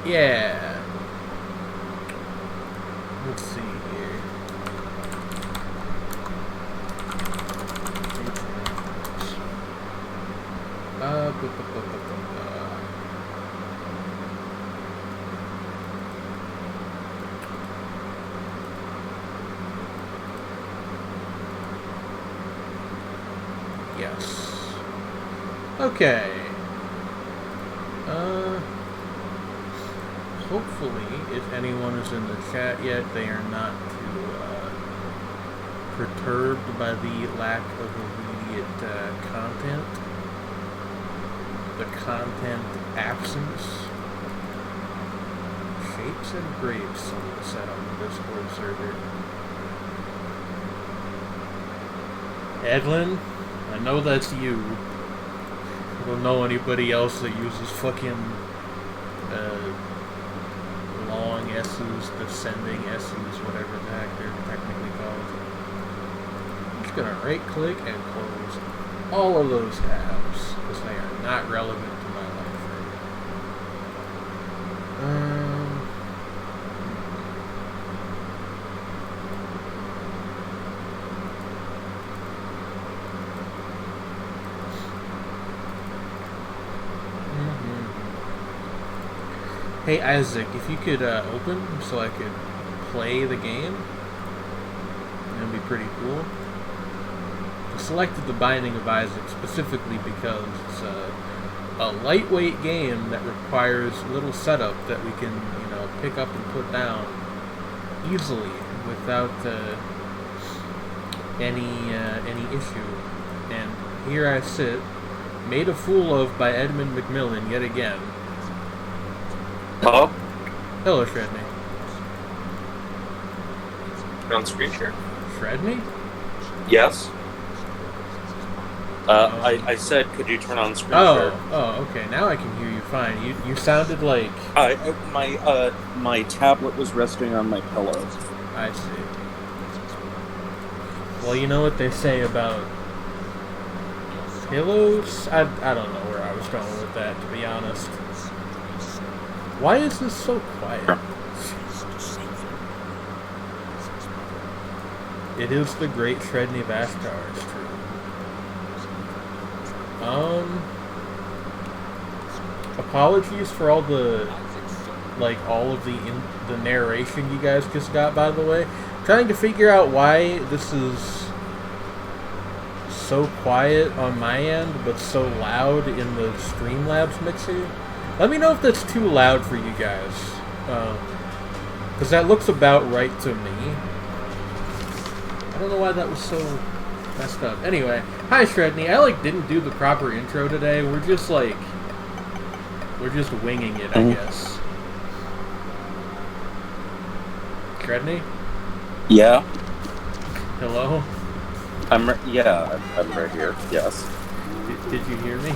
Yeah. Let's see here. Yes. Okay. Hopefully, if anyone is in the chat yet, they are not too perturbed by the lack of immediate content. The content absence. Shapes and grapes, someone said on the Discord server. Edlin, I know that's you. I don't know anybody else that uses fucking long S's, descending S's, whatever the heck they're technically called. I'm just gonna right click and close all of those tabs because they are not relevant to my life right now. Hey Isaac, if you could open so I could play the game, that'd be pretty cool. I selected The Binding of Isaac specifically because it's a lightweight game that requires little setup that we can, pick up and put down easily without any issue. And here I sit, made a fool of by Edmund McMillan yet again. Hello? Hello, Shredney. You're on screen share. Shredney? Yes. I said, could you turn on screen share? Oh, okay. Now I can hear you fine. You sounded like... My tablet was resting on my pillow. I see. Well, you know what they say about pillows? I don't know where I was going with that, to be honest. Why is this so quiet? It is the great Shredney Vashtar, it's true. Apologies for all the, all of the narration you guys just got, by the way. I'm trying to figure out why this is so quiet on my end, but so loud in the Streamlabs mixer. Let me know if that's too loud for you guys, because that looks about right to me. I don't know why that was so messed up. Anyway, hi Shredney. I didn't do the proper intro today. We're just winging it, I guess. Shredney? Yeah. Hello? I'm right here. Yes. Did you hear me?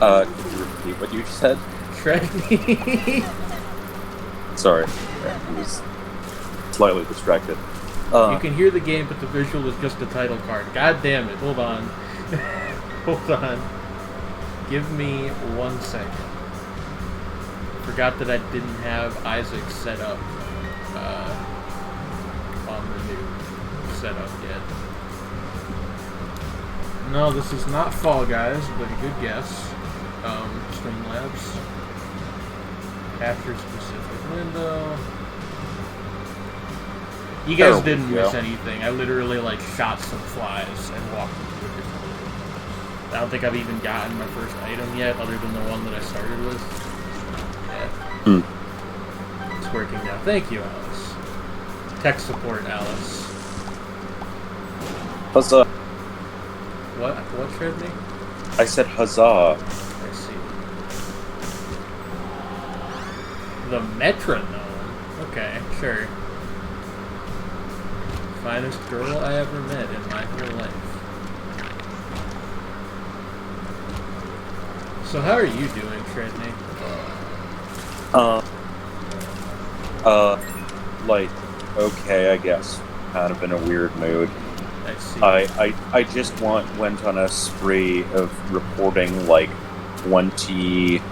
Could you repeat what you said? Shredney. Sorry, I was slightly distracted. You can hear the game, but the visual is just a title card. God damn it. Hold on. Hold on. Give me 1 second. Forgot that I didn't have Isaac set up on the new setup yet. No, this is not Fall Guys, but a good guess. Streamlabs. Capture specific window. You guys didn't miss anything. I literally shot some flies and walked into a different room. I don't think I've even gotten my first item yet, other than the one that I started with. Yeah. It's working now. Thank you, Alice. Tech support, Alice. Huzzah. What Shredney? I said huzzah. I see. The metronome? Okay, sure. Finest girl I ever met in my whole life. So how are you doing, Shredney? Okay, I guess. Kind of in a weird mood. I see. I just went on a spree of reporting 20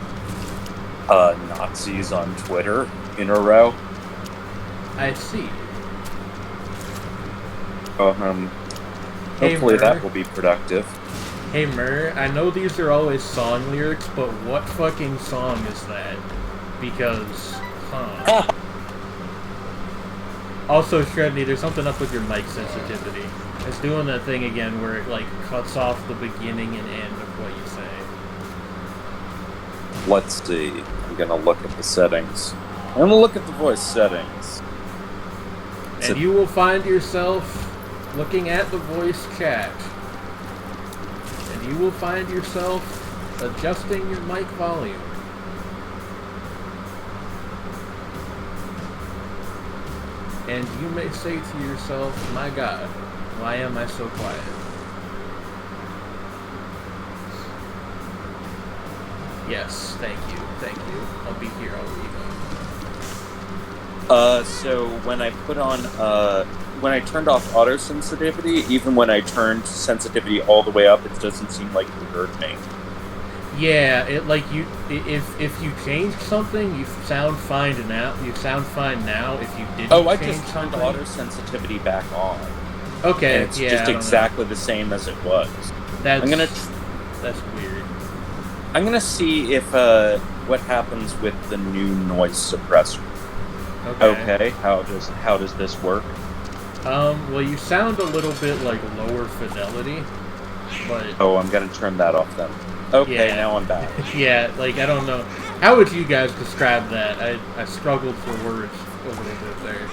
Nazis on Twitter in a row. I see. Hopefully Mer. that will be productive. Hey Mer, I know these are always song lyrics, but what fucking song is that? Because, Also, Shredney, there's something up with your mic sensitivity. It's doing that thing again where it, like, cuts off the beginning and end of what you say. Let's see. I'm gonna look at the settings. I'm gonna look at the voice settings. And you will find yourself looking at the voice chat. And you will find yourself adjusting your mic volume. And you may say to yourself, my God, why am I so quiet? Yes, thank you. I'll be here all week. So when I put on, when I turned off auto sensitivity, even when I turned sensitivity all the way up, it doesn't seem like you heard me. Yeah, if you changed something, you sound fine now. You sound fine now. If you didn't, I just turned auto sensitivity back on. Okay, and it's just exactly the same as it was. That's weird. I'm gonna see if what happens with the new noise suppressor. Okay. How does this work? Well, you sound a little bit like lower fidelity, but I'm gonna turn that off then. Okay, now I'm back. Yeah, like, I don't know. How would you guys describe that? I struggled for words a little bit there.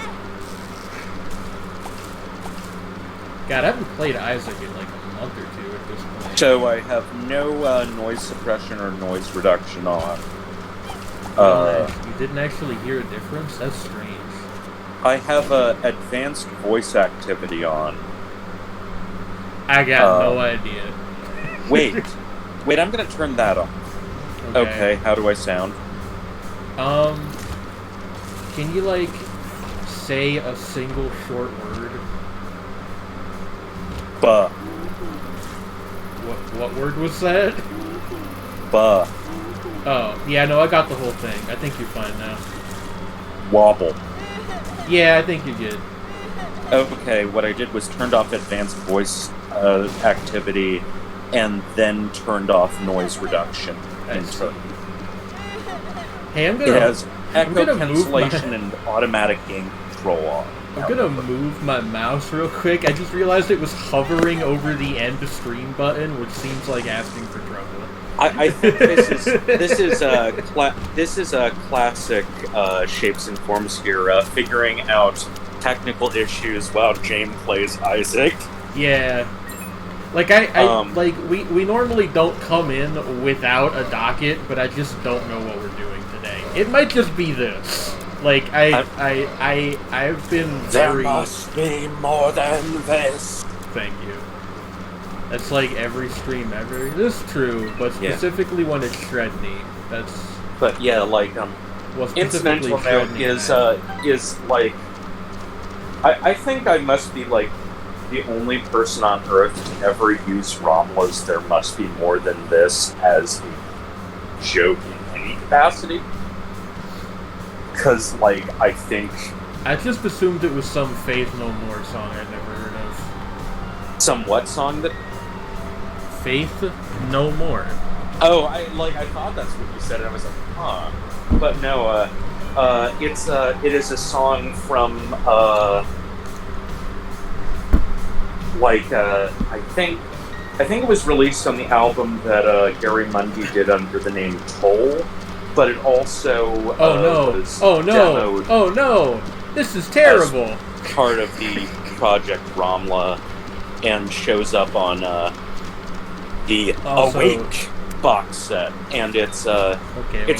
God, I haven't played Isaac in like a month or two at this point. So I have no noise suppression or noise reduction on. You didn't actually hear a difference? That's strange. I have advanced voice activity on. I got no idea. Wait, I'm gonna turn that off. Okay, how do I sound? Can you, like, say a single short word? Buh. What word was that? Buh. Oh, yeah, no, I got the whole thing. I think you're fine now. Wobble. Yeah, I think you're good. Okay, what I did was turned off advanced voice activity and then turned off noise reduction. Hey, It has echo cancellation and automatic gain control on. I'm gonna move my mouse real quick. I just realized it was hovering over the end stream button, which seems like asking for trouble. I think this is a classic shapes and forms here, figuring out technical issues while James plays Isaac. Yeah. Like, we normally don't come in without a docket, but I just don't know what we're doing today. It might just be this. Like, I've been very... There must be more than this. Thank you. That's like every stream ever. This is true, but specifically when it's Shredney. But yeah, like, incidental note is like... I think I must be, like, the only person on Earth to ever use Romla's There Must Be More Than This as a joke in any capacity. Because, like, I think... I just assumed it was some Faith No More song I'd never heard of. Some what song that... Faith No More. Oh, I thought that's what you said, and I was like, huh. But no, it is a song from, I think it was released on the album that Gary Mundy did under the name Toll, but it also was demoed. Oh no! This is terrible. As part of the Project Romla, and shows up on the Awake box set, and it's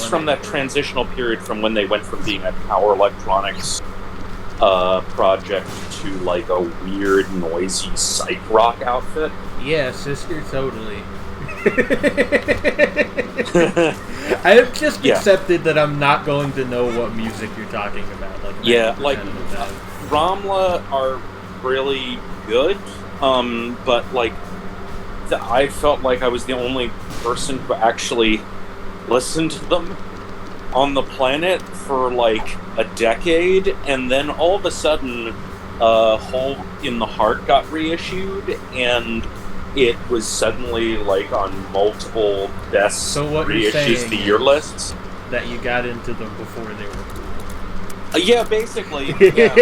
from that transitional period from when they went from being a power electronics project to like a weird, noisy psych rock outfit. Yeah, sister, totally. I have just accepted that I'm not going to know what music you're talking about. Like, Romla are really good, but like, I felt like I was the only person who actually listened to them. on the planet for like a decade, and then all of a sudden, Hole in the Heart got reissued, and it was suddenly like on multiple best reissues of the year lists. That you got into them before they were cool. Yeah, basically. Yeah.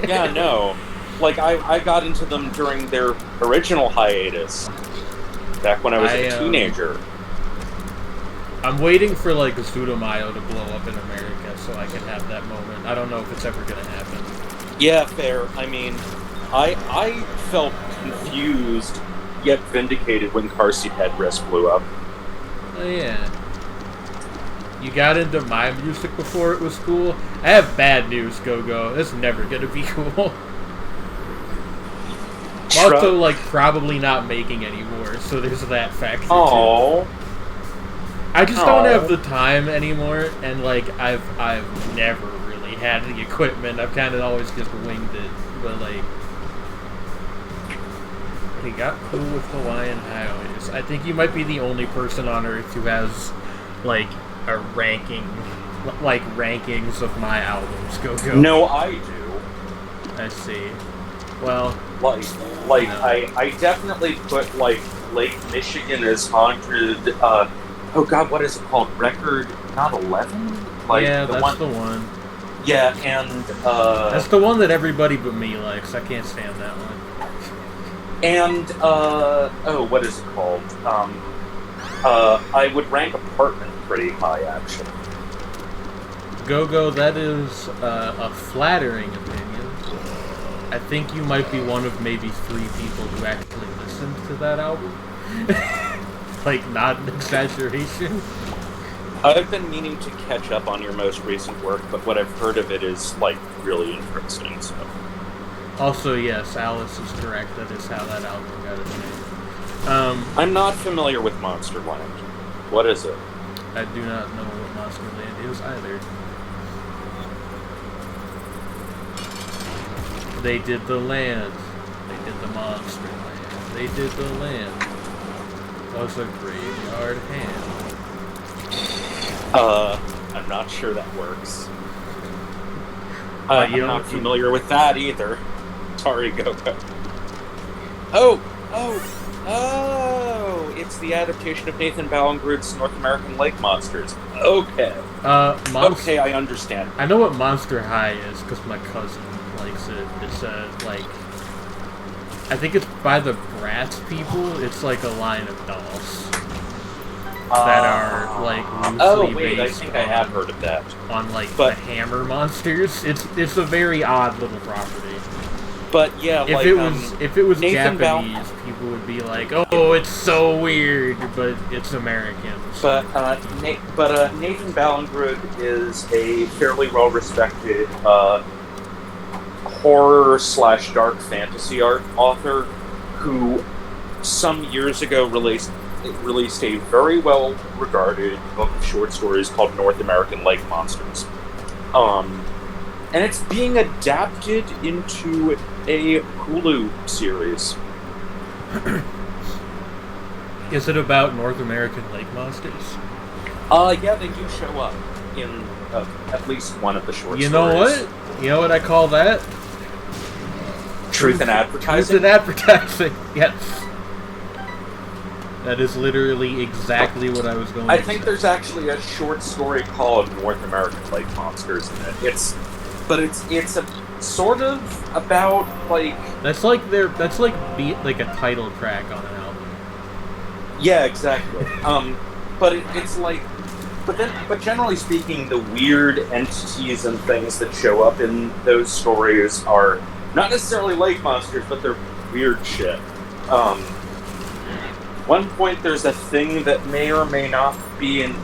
Yeah, no. Like, I got into them during their original hiatus, back when I was a teenager. I'm waiting for, like, a Pseudomayo to blow up in America so I can have that moment. I don't know if it's ever going to happen. Yeah, fair. I mean, I felt confused, yet vindicated when Car Seat Headrest blew up. Oh, yeah. You got into my music before it was cool? I have bad news, Go-Go. It's never going to be cool. I'm also, like, probably not making anymore, so there's that factor, too. I just don't have the time anymore, and, like, I've never really had the equipment. I've kind of always just winged it, but, like, he got cool with Hawaiian Highways. I think you might be the only person on Earth who has, like, a ranking, like, rankings of my albums, Go-Go. No, I do. I see. Well... Like, no. I definitely put, like, Lake Michigan as 100, oh god, what is it called? Record, not 11? Like, yeah, that's the one. Yeah, and, that's the one that everybody but me likes. I can't stand that one. And, oh, what is it called? I would rank Apartment pretty high, actually. Go-Go, that is, a flattering opinion. I think you might be one of maybe 3 people who actually listened to that album. Like, not an exaggeration. I've been meaning to catch up on your most recent work, but what I've heard of it is, like, really interesting, so... Also, yes, Alice is correct. That is how that album got its name. I'm not familiar with Monsterland. What is it? I do not know what Monsterland is either. They did the land. They did the monster land. They did the land. Was a graveyard hand. I'm not sure that works. I'm not familiar with that either. Sorry, Go-Go. Oh! It's the adaptation of Nathan Ballingrud's North American Lake Monsters. Okay. Okay, I understand. I know what Monster High is because my cousin likes it. It's like, I think it's by the Bratz people. It's like a line of dolls that are like loosely based. I think I have heard of that. On like the Hammer monsters. It's a very odd little property. But yeah, if it was Nathan Japanese, people would be like, "Oh, it's so weird," but it's American. So. But Nathan Ballingrud is a fairly well-respected horror/dark fantasy art author who some years ago released a very well-regarded book of short stories called North American Lake Monsters. And it's being adapted into a Hulu series. Is it about North American lake monsters? Yeah, they do show up in at least one of the short stories. You know what? You know what I call that? Truth in advertising? Truth in advertising, yes. That is literally exactly what I was going to say. I think there's actually a short story called North American Lake Monsters in it. It's a sort of about like that's like a title track on an album. Yeah, exactly. But generally speaking, the weird entities and things that show up in those stories are not necessarily lake monsters, but they're weird shit. One point there's a thing that may or may not be in...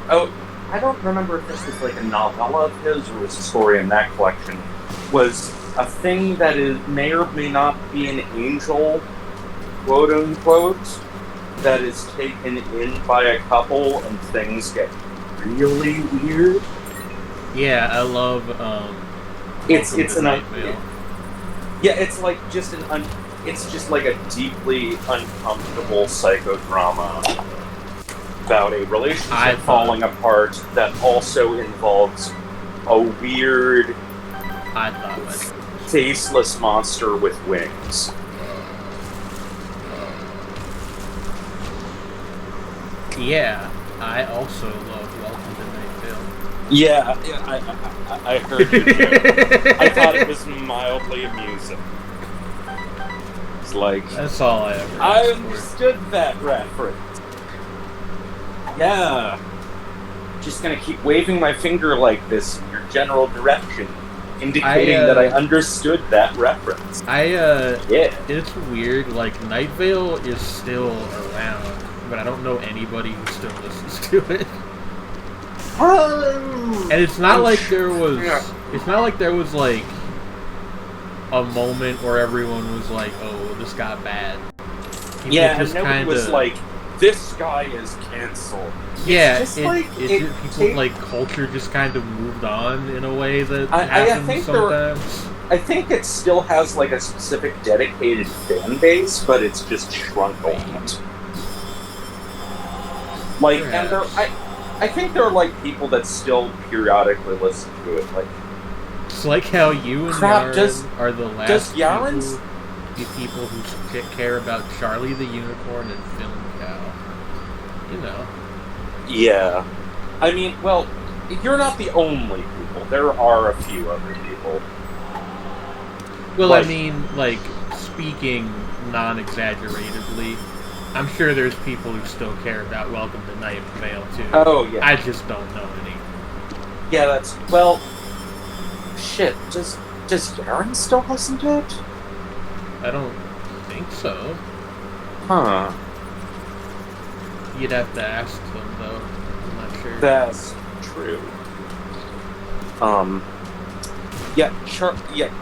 Oh, I don't remember if this was like a novella of his or was a story in that collection. Was a thing that may or may not be an angel, quote unquote, that is taken in by a couple and things get really weird. Yeah, I love it's like a deeply uncomfortable psychodrama. about a relationship falling apart that also involves a weird, faceless monster with wings. Yeah, I also love Welcome to Night Vale. Yeah, I heard you. I thought it was mildly amusing. It's like, that's all I ever. I understood that reference. Yeah, just gonna keep waving my finger like this in your general direction, indicating that I understood that reference. Yeah. It's weird. Like Night Vale is still around, but I don't know anybody who still listens to it. And it's not like there was. It's not like there was like a moment where everyone was like, "Oh, this got bad." People and nobody was like, "This guy is canceled." Yeah, people like culture just kind of moved on in a way that happens sometimes. I think it still has like a specific dedicated fan base, but it's just shrunk a lot. Like, and I think there are like people that still periodically listen to it. Like, it's like how you and Yaren are the last people who care about Charlie the Unicorn and Film Cow. You know. Yeah. I mean, well, you're not the only people. There are a few other people. Well, like, I mean, like, speaking non-exaggeratively, I'm sure there's people who still care about Welcome to Night Vale, too. Oh, yeah. I just don't know any. Yeah, that's... Well... Shit, does Yaren still listen to it? I don't think so. Huh. You'd have to ask them, though. I'm not sure. That's true.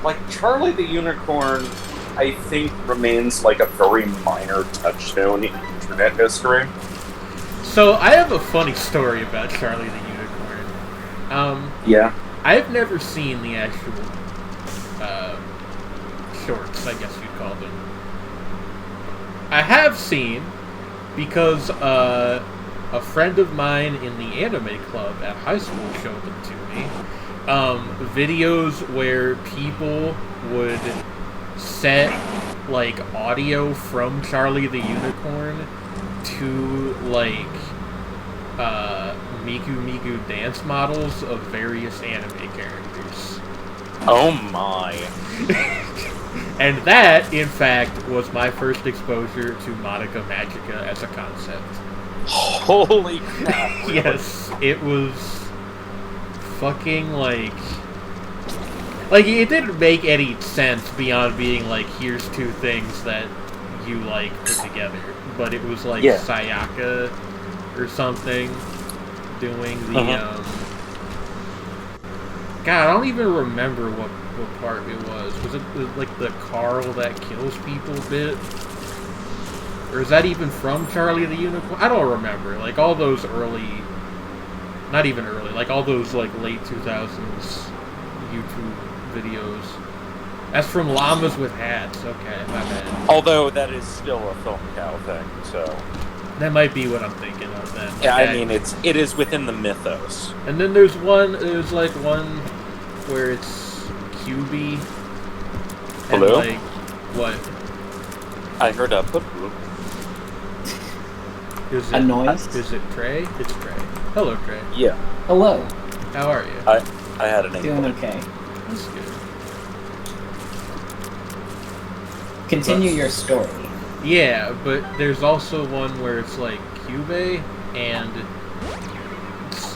Like Charlie the Unicorn, I think remains like a very minor touchstone in internet history. So I have a funny story about Charlie the Unicorn. Yeah. I've never seen the actual shorts, I guess you'd call them. I have seen, because a friend of mine in the anime club at high school showed them to me. Videos where people would set like audio from Charlie the Unicorn to like Miku Miku dance models of various anime characters. Oh my. And that, in fact, was my first exposure to Madoka Magica as a concept. Holy crap. Really? Yes, it was fucking like it didn't make any sense beyond being like, here's two things that you like put together. But it was like Sayaka or something doing the God, I don't even remember what part it was. Was it like the Carl that kills people bit? Or is that even from Charlie the Unicorn? I don't remember. Like all those early, not even early, like all those like late 2000s YouTube videos. That's from Llamas with Hats. Okay, my bad. Although that is still a Film Cow thing, so that might be what I'm thinking of then. Yeah, I mean it is within the mythos. And then there's one where it's QB. And hello? Like, what? I heard a poo-poo. Is a noise? Is it Trey? It's Trey. Hello, Trey. Yeah. Hello. How are you? I had an Doing okay. That's good. Continue your story. Yeah, but there's also one where it's like Cube, and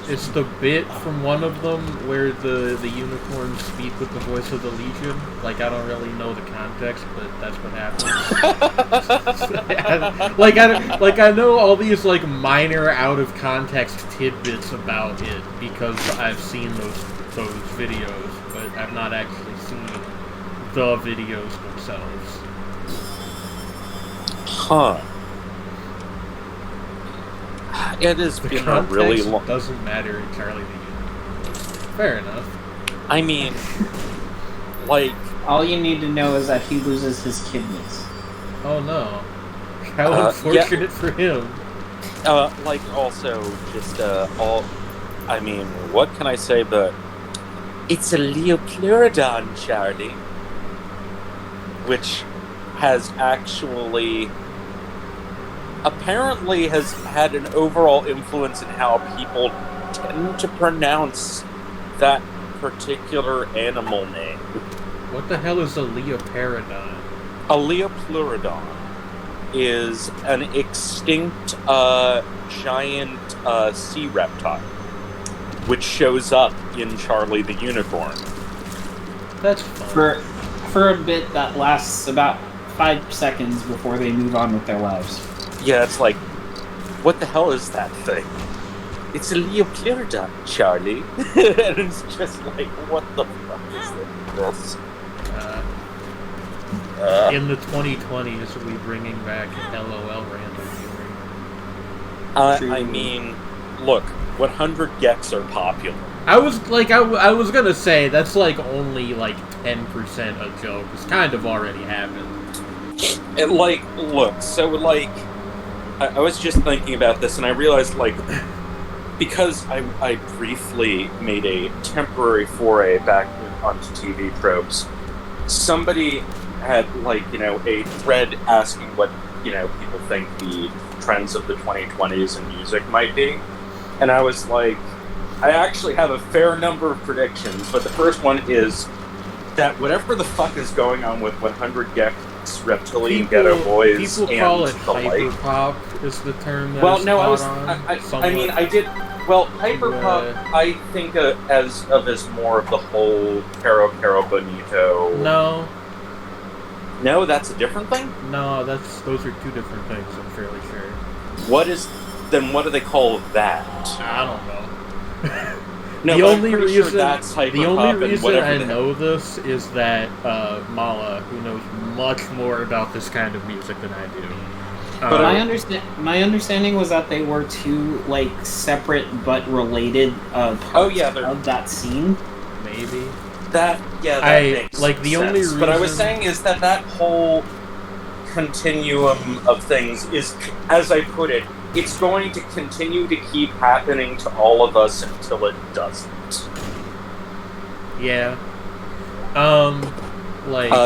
it's the bit from one of them where the unicorns speak with the voice of the Legion. Like, I don't really know the context, but that's what happens. I know all these like minor out of context tidbits about it because I've seen those videos, but I've not actually seen the videos themselves. Huh. It has been a really long... doesn't matter in Charlie the Unicorn. Fair enough. I mean, like... All you need to know is that he loses his kidneys. Oh no. How unfortunate for him. Like, also, just, I mean, what can I say but... It's a Leopleurodon, Charlie. Which has actually... apparently has had an overall influence in how people tend to pronounce that particular animal name. What the hell is a Leoparodon? A Leopleurodon is an extinct giant sea reptile, which shows up in Charlie the Unicorn. That's fun. For a bit that lasts about 5 seconds before they move on with their lives. Yeah, it's like, what the hell is that thing? It's a Leopleurodon, Charlie. And it's just like, what the fuck is this? In the 2020s, are we bringing back LOL random humor? I mean, look, 100 gex are popular. I was gonna say that's like only like 10% a joke. It's kind of already happened. And like, look, so like, I was just thinking about this, and I realized like, because I briefly made a temporary foray back onto TV tropes, somebody had, like, you know, a thread asking what, you know, people think the trends of the 2020s in music might be. And I was like, I actually have a fair number of predictions, but the first one is that whatever the fuck is going on with 100 gex, reptilian ghetto boys, people and call it the like. hyperpop is the term that Well, is no, caught I mean, I did. Well, hyperpop, I think as more of the whole Caro Bonito. No, that's a different thing? No, those are two different things, I'm fairly sure. What do they call that? I don't know. No, the but only I'm pretty reason, sure that's hyperpop. The only reason I the know this is that Mala, who knows much more about this kind of music than I do. But my understanding was that they were two like separate but related parts of that scene. Maybe. That makes like the sense. only reason. But I was saying is that whole continuum of things is, as I put it, it's going to continue to keep happening to all of us until it doesn't. Yeah.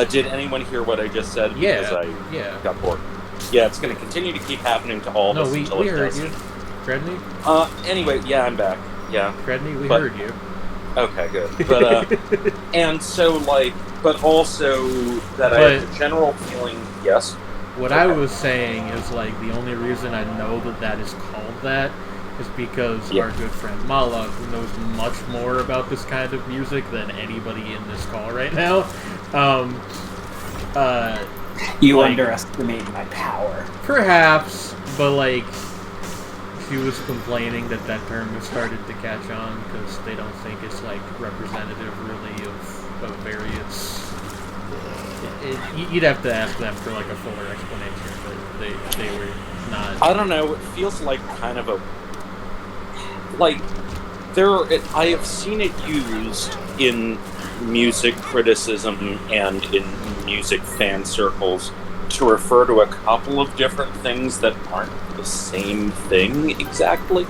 Did anyone hear what I just said? Yeah. Because I got bored. Yeah, it's going to continue to keep happening to all of us until it doesn't. No, we heard you. Credney? Anyway, yeah, I'm back. Yeah. Credney, we heard you. Okay, good. But, and so, like, but also that I have the general feeling, yes? What I was saying is, like, the only reason I know that is called that is because our good friend Mala, who knows much more about this kind of music than anybody in this call right now, you underestimate my power. Perhaps, but, like, she was complaining that term has started to catch on because they don't think it's, like, representative, really, of various... You'd have to ask them for, like, a fuller explanation, but they were not... I don't know, it feels like kind of a... Like, I have seen it used in music criticism and in music fan circles to refer to a couple of different things that aren't the same thing exactly.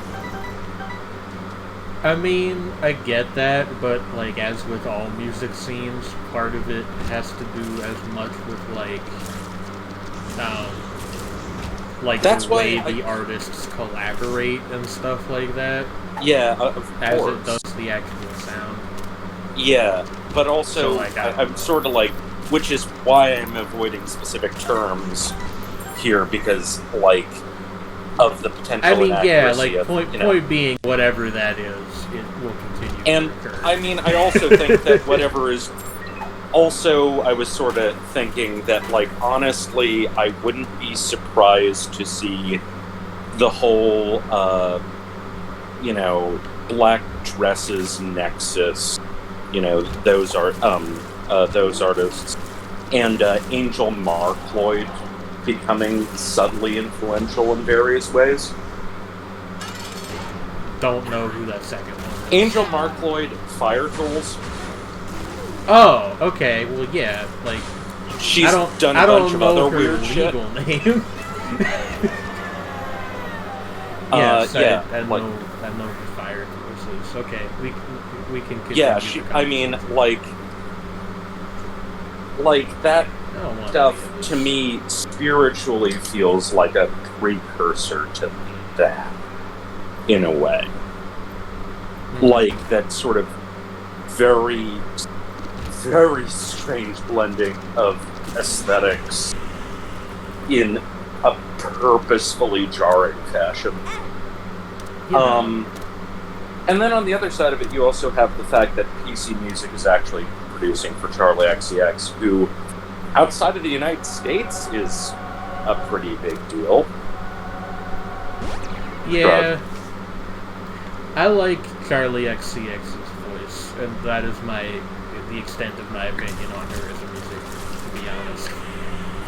I mean, I get that, but, like, as with all music scenes, part of it has to do as much with, like, that's the way the artists collaborate and stuff like that. Yeah, of as course. It does the actual sound. Yeah, but also, so, like, I'm sort of like, which is why I'm avoiding specific terms here, because, like, of the potential inaccuracy point being, whatever that is, it will continue and, to occur. I mean, I also think that whatever is... Also, I was sort of thinking that, like, honestly, I wouldn't be surprised to see the whole, black dresses nexus, those artists, and Angel Markloyd becoming subtly influential in various ways. Don't know who that second one is. Angel Markloyd, Fire Tools. Oh, okay. Well, yeah, like... She's done a bunch of other weird shit. Name. Yes, yeah, I know who Fire is. Okay, we can continue. Yeah, I mean, like that stuff to me spiritually feels like a precursor to that, in a way. Mm-hmm. Like that sort of very, very strange blending of aesthetics in a purposefully jarring fashion. Yeah. And then on the other side of it, you also have the fact that PC Music is actually producing for Charlie XCX, who, outside of the United States, is a pretty big deal. Yeah. I like Charlie XCX's voice, and that is the extent of my opinion on her as a music, to be honest.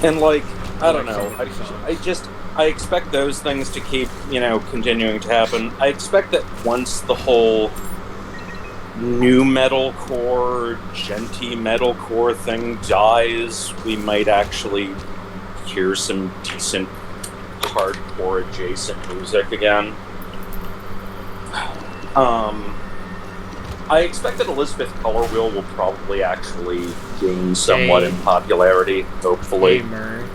And like, I don't know, I expect those things to keep, continuing to happen. I expect that once the whole new metalcore, genty metalcore thing dies, we might actually hear some decent hardcore adjacent music again. I expect that Elizabeth Colorwheel will probably actually gain somewhat in popularity, hopefully. Gamer,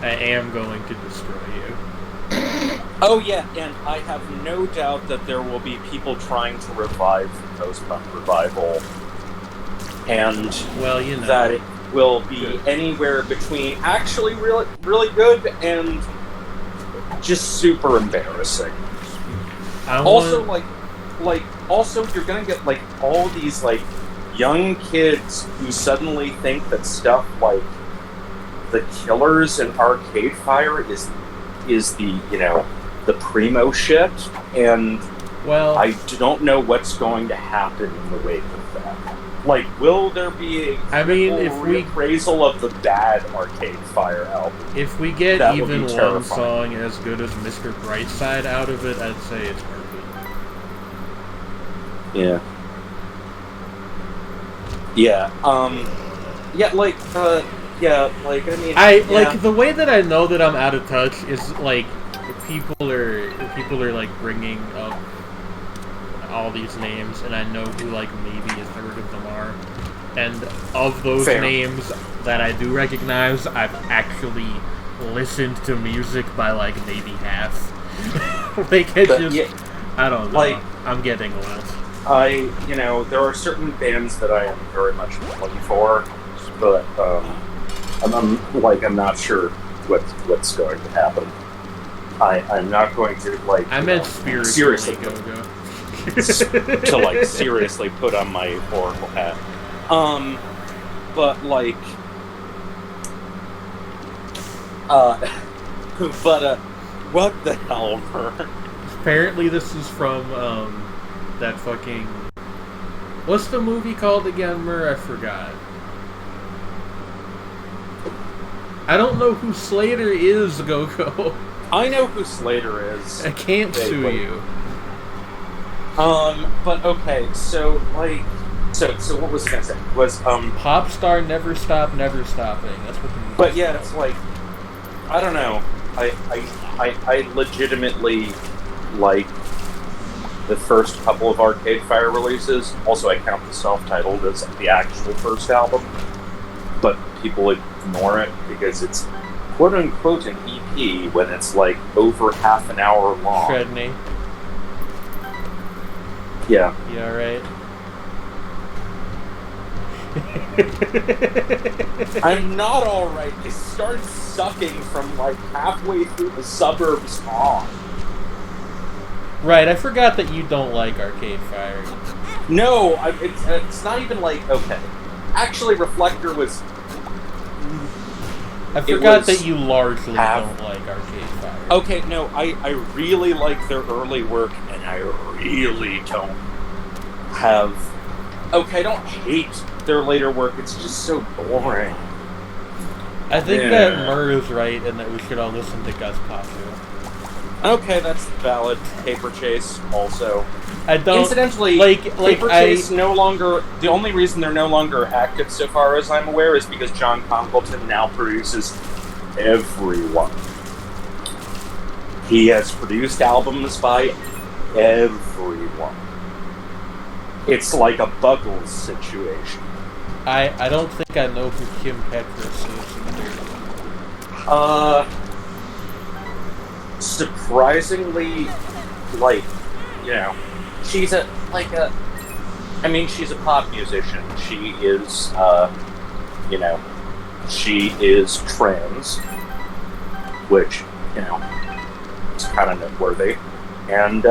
I am going to destroy you. Oh yeah, and I have no doubt that there will be people trying to revive the post-punk revival, and that it will be anywhere between actually really, really good and just super embarrassing. Also, you're gonna get like all these like young kids who suddenly think that stuff like The Killers and Arcade Fire is the the primo shit, and I don't know what's going to happen in the wake of that. Like, will there be a reappraisal of the bad Arcade Fire album? If we get even one song as good as Mr. Brightside out of it, I'd say it's perfect. Yeah. The way that I know that I'm out of touch is like people are like bringing up all these names, and I know who like maybe a third of them are, and of those names that I do recognize, I've actually listened to music by like maybe half. I don't know. I'm getting old. There are certain bands that I am very much looking for, but I'm not sure what's going to happen. I'm not going to I meant seriously go. To like seriously put on my Oracle hat. But like, what the hell, Mer? Apparently, this is from that fucking. What's the movie called again, Mer? I forgot. I don't know who Slater is, Go-Go. I know who Slater is. I can't sue you. But okay, so what was I gonna say? Was Pop Star Never Stop Never Stopping. That's what the movie. But yeah, it's like, I don't know. I legitimately like the first couple of Arcade Fire releases. Also, I count the self-titled as the actual first album, but people ignore it because it's quote-unquote an EP when it's like over half an hour long. Treadney. Yeah. You alright? I'm not alright. It starts sucking from like halfway through the suburbs on. Right, I forgot that you don't like Arcade Fire. No, it's not even like, okay. Actually, Reflector was... I forgot that you largely don't like Arcade Fire. Okay, no, I really like their early work, and I really don't have... Okay, I don't hate their later work, it's just so boring. I think that Murr is right, and that we should all listen to Gus Posse. Okay, that's valid. Paper Chase, also. I don't... Incidentally, Paper Chase no longer... The only reason they're no longer active, so far as I'm aware, is because John Congleton now produces everyone. He has produced albums by everyone. It's like a Buggles situation. I don't think I know who Kim Petras is either. Surprisingly, like, you know, she's a pop musician. She is, you know, she is trans, which, you know, is kind of noteworthy. And,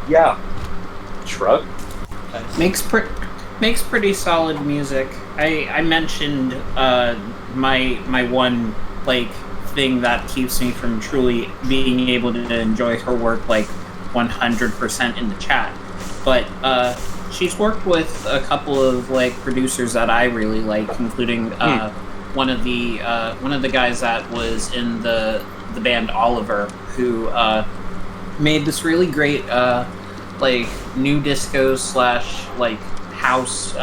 yeah, shrug. Makes pretty solid music. I mentioned my one like thing that keeps me from truly being able to enjoy her work like 100% in the chat, but she's worked with a couple of like producers that I really like, including one of the guys that was in the band Oliver, who made this really great like new disco / like house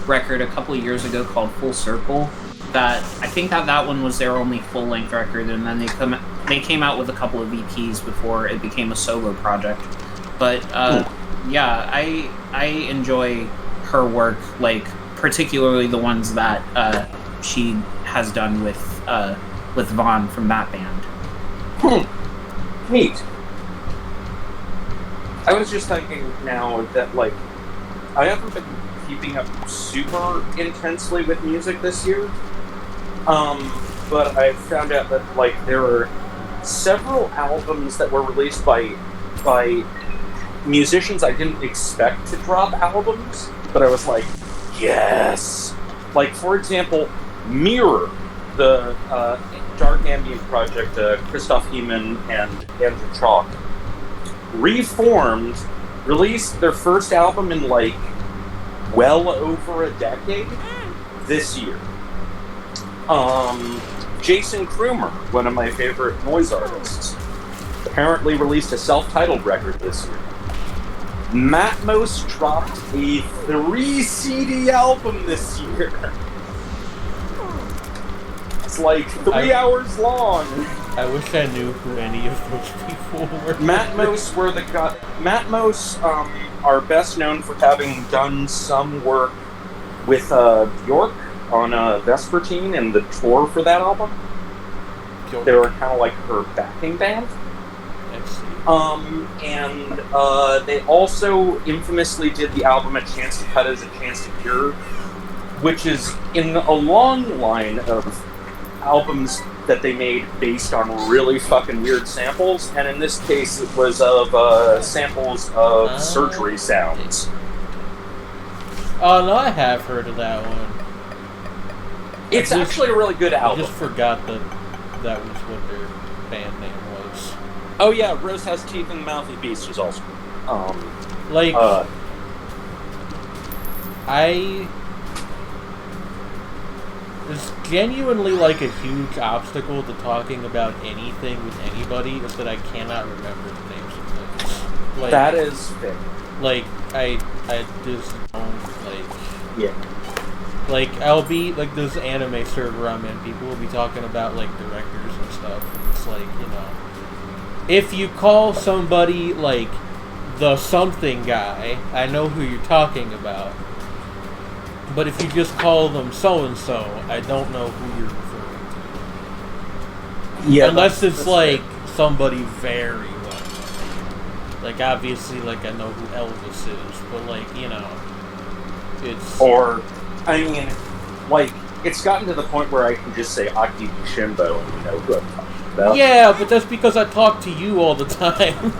record a couple of years ago called Full Circle. That I think that one was their only full-length record, and then they came out with a couple of EPs before it became a solo project. But yeah, I enjoy her work, like particularly the ones that she has done with Vaughn from that band. Neat. I was just thinking now that, like, I haven't been keeping up super intensely with music this year, but I found out that, like, there are several albums that were released by musicians I didn't expect to drop albums, but I was like, yes! Like, for example, Mirror, the dark ambient project, Christoph Heeman and Andrew Chalk, reformed, released their first album in, like, well over a decade this year. Jason Krumer, one of my favorite noise artists, apparently released a self-titled record this year. Matmos dropped a 3-CD album this year. It's like 3 hours long. I wish I knew who any of those people were. Matmos were the guy. Matmos are best known for having done some work with Bjork on Vespertine and the tour for that album. Bjork. They were kind of like her backing band. And they also infamously did the album A Chance to Cut Is a Chance to Cure, which is in a long line of albums that they made based on really fucking weird samples, and in this case it was of samples of surgery sounds. Oh no, I have heard of that one. It's actually a really good album. I just forgot that was what their band name was. Oh yeah, Rose Has Teeth in the Mouth of the Beast was also It's genuinely like a huge obstacle to talking about anything with anybody is that I cannot remember the names of things. Like, that is fair. Like, I just don't, like... Yeah. Like, I'll be, like, this anime server I'm in, people will be talking about, like, directors and stuff, and it's like, you know... If you call somebody, like, the something guy, I know who you're talking about. But if you just call them so-and-so, I don't know who you're referring to. Yeah, unless it's, like, somebody very well. Like, obviously, like, I know who Elvis is, but, like, you know, it's... Or, I mean, like, it's gotten to the point where I can just say Aki Bishimbo and you know who I'm talking about. Yeah, but that's because I talk to you all the time.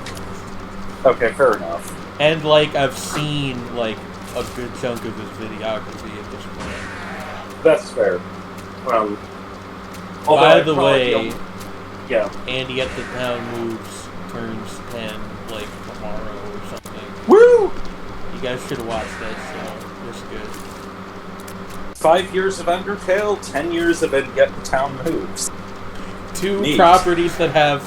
Okay, fair enough. And, like, I've seen, like, a good chunk of his videography at this point. That's fair. By the way, yeah, Andy at the Town Moves turns 10, like, tomorrow or something. Woo! You guys should watch that show. It's good. 5 years of Undertale, 10 years of Get the Town Moves. Two properties that have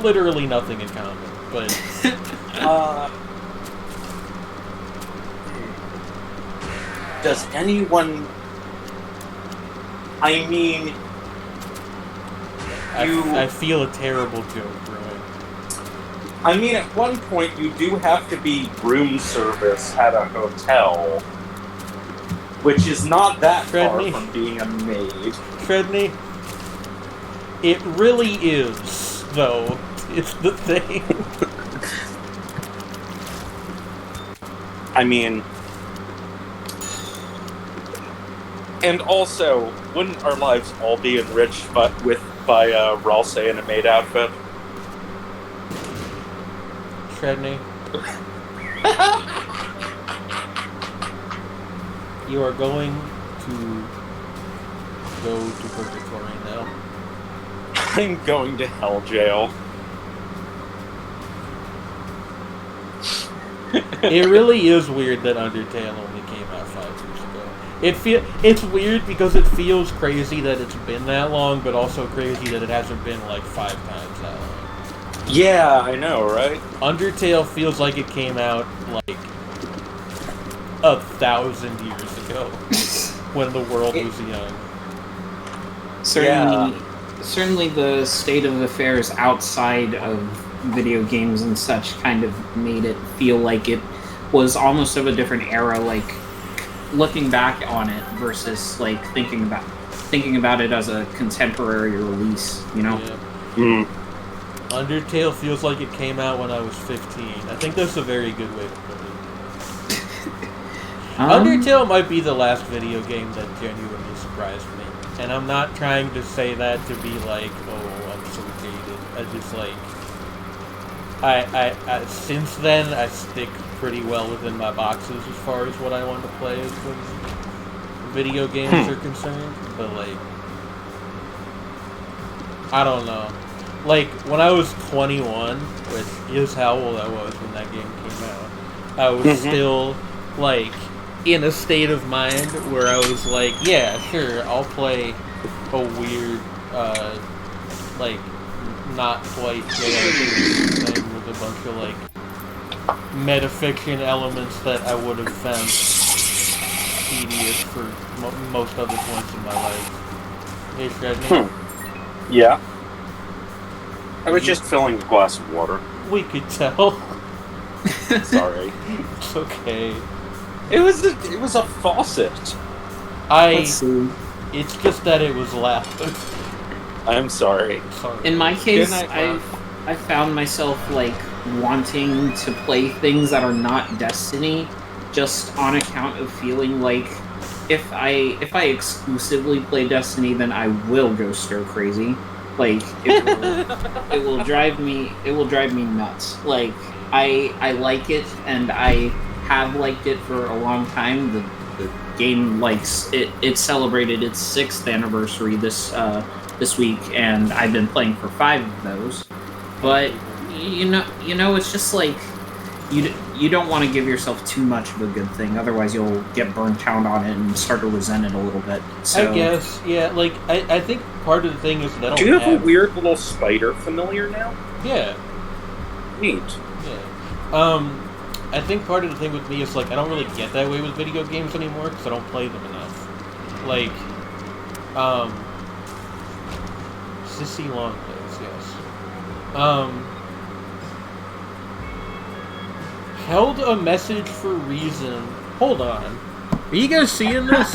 literally nothing in common, but... Does anyone... I mean... I feel a terrible joke, Roy. I mean, at one point, you do have to be room service at a hotel, which is not that far from being a maid. Fredney, it really is, though. It's the thing. I mean... And also, wouldn't our lives all be enriched by Ralsei in a maid outfit? Fredney. You are going to go to purgatory now. I'm going to hell jail. It really is weird that Undertale only came out 5 years ago. It's weird because it feels crazy that it's been that long, but also crazy that it hasn't been like 5 times that long. Yeah, I know, right? Undertale feels like it came out like 1,000 years ago when the world was young. Certainly the state of affairs outside of video games and such kind of made it feel like it was almost of a different era, like looking back on it versus like thinking about it as a contemporary release, you know? Yeah. Undertale feels like it came out when I was 15. I think that's a very good way to put it. Undertale might be the last video game that genuinely surprised me. And I'm not trying to say that to be like, oh, I'm so jaded. I just like... I since then, I stick pretty well within my boxes as far as what I want to play when video games are concerned. But like... I don't know. Like, when I was 21, which is how old I was when that game came out, I was still, like, in a state of mind where I was like, yeah, sure, I'll play a weird, like, not quite JRPG thing with a bunch of, like, metafiction elements that I would have found tedious for most other points in my life. Hey, Fredney? Yeah. I was just filling a glass of water. We could tell. Sorry. It's okay. It was a faucet. Let's see. It's just that it was loud. I'm sorry. In my case, I found myself like wanting to play things that are not Destiny, just on account of feeling like if I exclusively play Destiny, then I will go stir crazy. Like it will drive me nuts. Like I like it, and I have liked it for a long time. The game likes it. It celebrated its 6th anniversary this week, and I've been playing for 5 of those. But you know, it's just like you don't want to give yourself too much of a good thing, otherwise you'll get burnt out on it and start to resent it a little bit. So, I guess, yeah. Like I think part of the thing is that I don't. Do you have a weird little spider familiar now? Yeah. Neat. Yeah. I think part of the thing with me is like I don't really get that way with video games anymore because I don't play them enough. Like, Sissy Longlegs, yes. Held a message for reason. Hold on. Are you guys seeing this?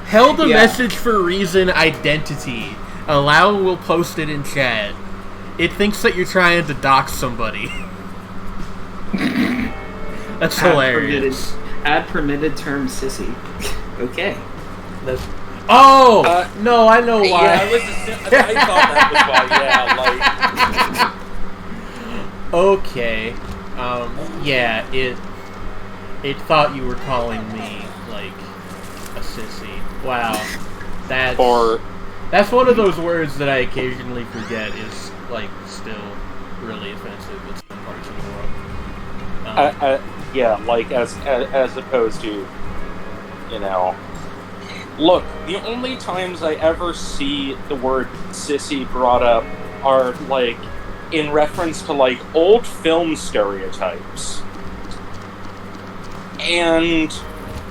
Held a message for reason identity. Allow will post it in chat. It thinks that you're trying to dox somebody. That's hilarious. Add permitted term sissy. Okay. That's... Oh! No, I know why. Yeah, I thought that was why, yeah, like... Okay. Yeah, it thought you were calling me, like, a sissy. Wow. That's one of those words that I occasionally forget is, like, still really offensive in some parts of the world. Yeah, like, as opposed to, you know... Look, the only times I ever see the word sissy brought up are, like, in reference to, like, old film stereotypes. And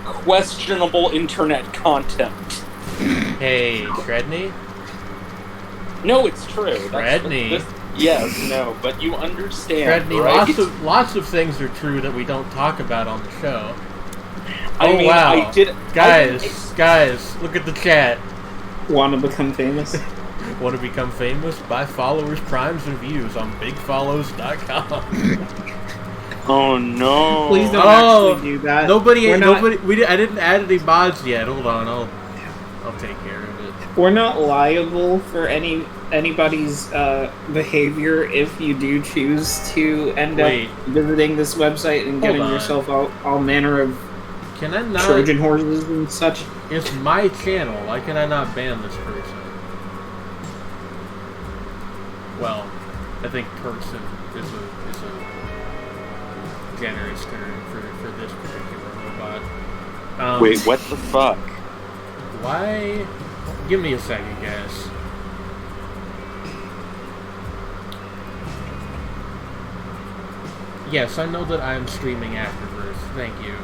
questionable internet content. Hey, Fredney? No, it's true. Fredney? Yes, no, but you understand, Redney, right? lots of things are true that we don't talk about on the show. I mean, wow. Guys, guys, look at the chat. Want to become famous? Want to become famous? Buy followers, primes, and views on bigfollows.com. Oh no! Please don't actually do that. I didn't add any mods yet. Hold on, I'll take care of it. We're not liable for anybody's behavior if you do choose to end up visiting this website and getting yourself all manner of Trojan horses and such. It's my channel. Why can I not ban this person? Well, I think person is a generous term for this particular robot. Wait, what the fuck? Why? Give me a second, guys. Yes, I know that I am streaming afterwards. Thank you.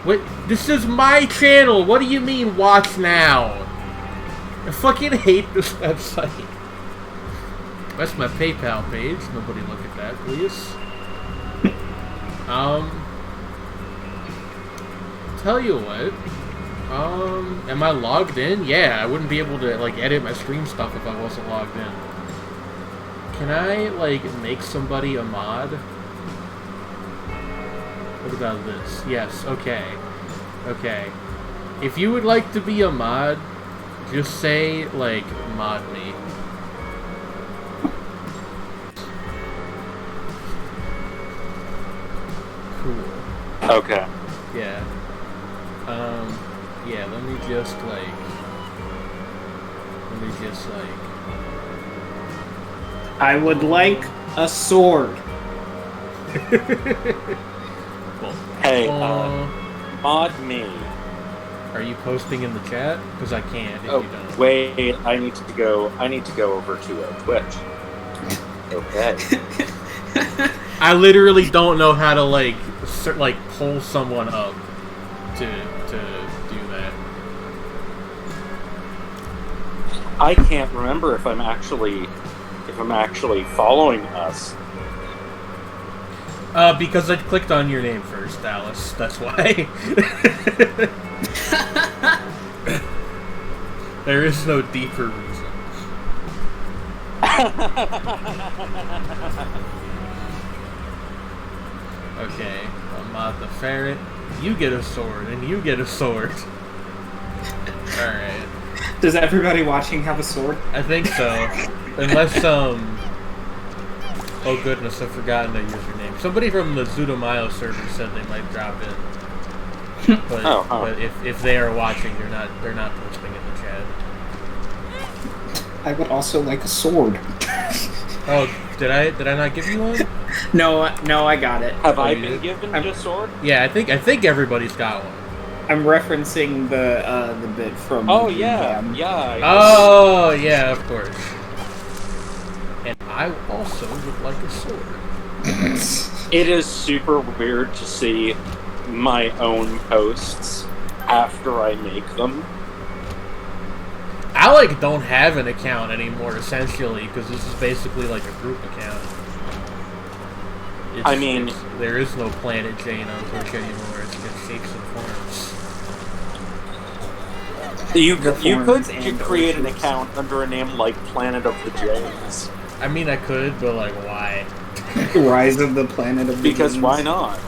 What? This is my channel! What do you mean, watch now? I fucking hate this website. That's my PayPal page. Nobody look at that, please. Tell you what. Am I logged in? Yeah, I wouldn't be able to, like, edit my stream stuff if I wasn't logged in. Can I, like, make somebody a mod? What about this? Yes, okay. Okay. If you would like to be a mod, just say, like, mod me. Cool. Okay. Yeah. Yeah, let me just, like... I would like a sword. Well, hey, mod me. Are you posting in the chat? Because I can't if you don't. Wait, I need to go over to Twitch. Okay. I literally don't know how to like pull someone up to do that. I can't remember if I'm actually following us. Because I clicked on your name first, Alice. That's why. There is no deeper reason. Okay, I'm not the ferret. You get a sword, and you get a sword. Alright. Does everybody watching have a sword? I think so. Unless, oh goodness, I've forgotten the username. Somebody from the Zudomayo server said they might drop in. But, but if they are watching, they're not posting in the chat. I would also like a sword. Oh, did I not give you one? No, I got it. Have I been given a sword? Yeah, I think everybody's got one. I'm referencing the bit from. Oh yeah, yeah. Oh yeah, of course. And I also would like a sword. It is super weird to see my own posts after I make them. I don't have an account anymore, essentially, because this is basically like a group account. There is no Planet Jane on Twitch anymore. It's just shapes and forms. You could create an account under a name like Planet of the Janes. I mean, I could, but why? Rise of the Planet of the Because Janes. why not?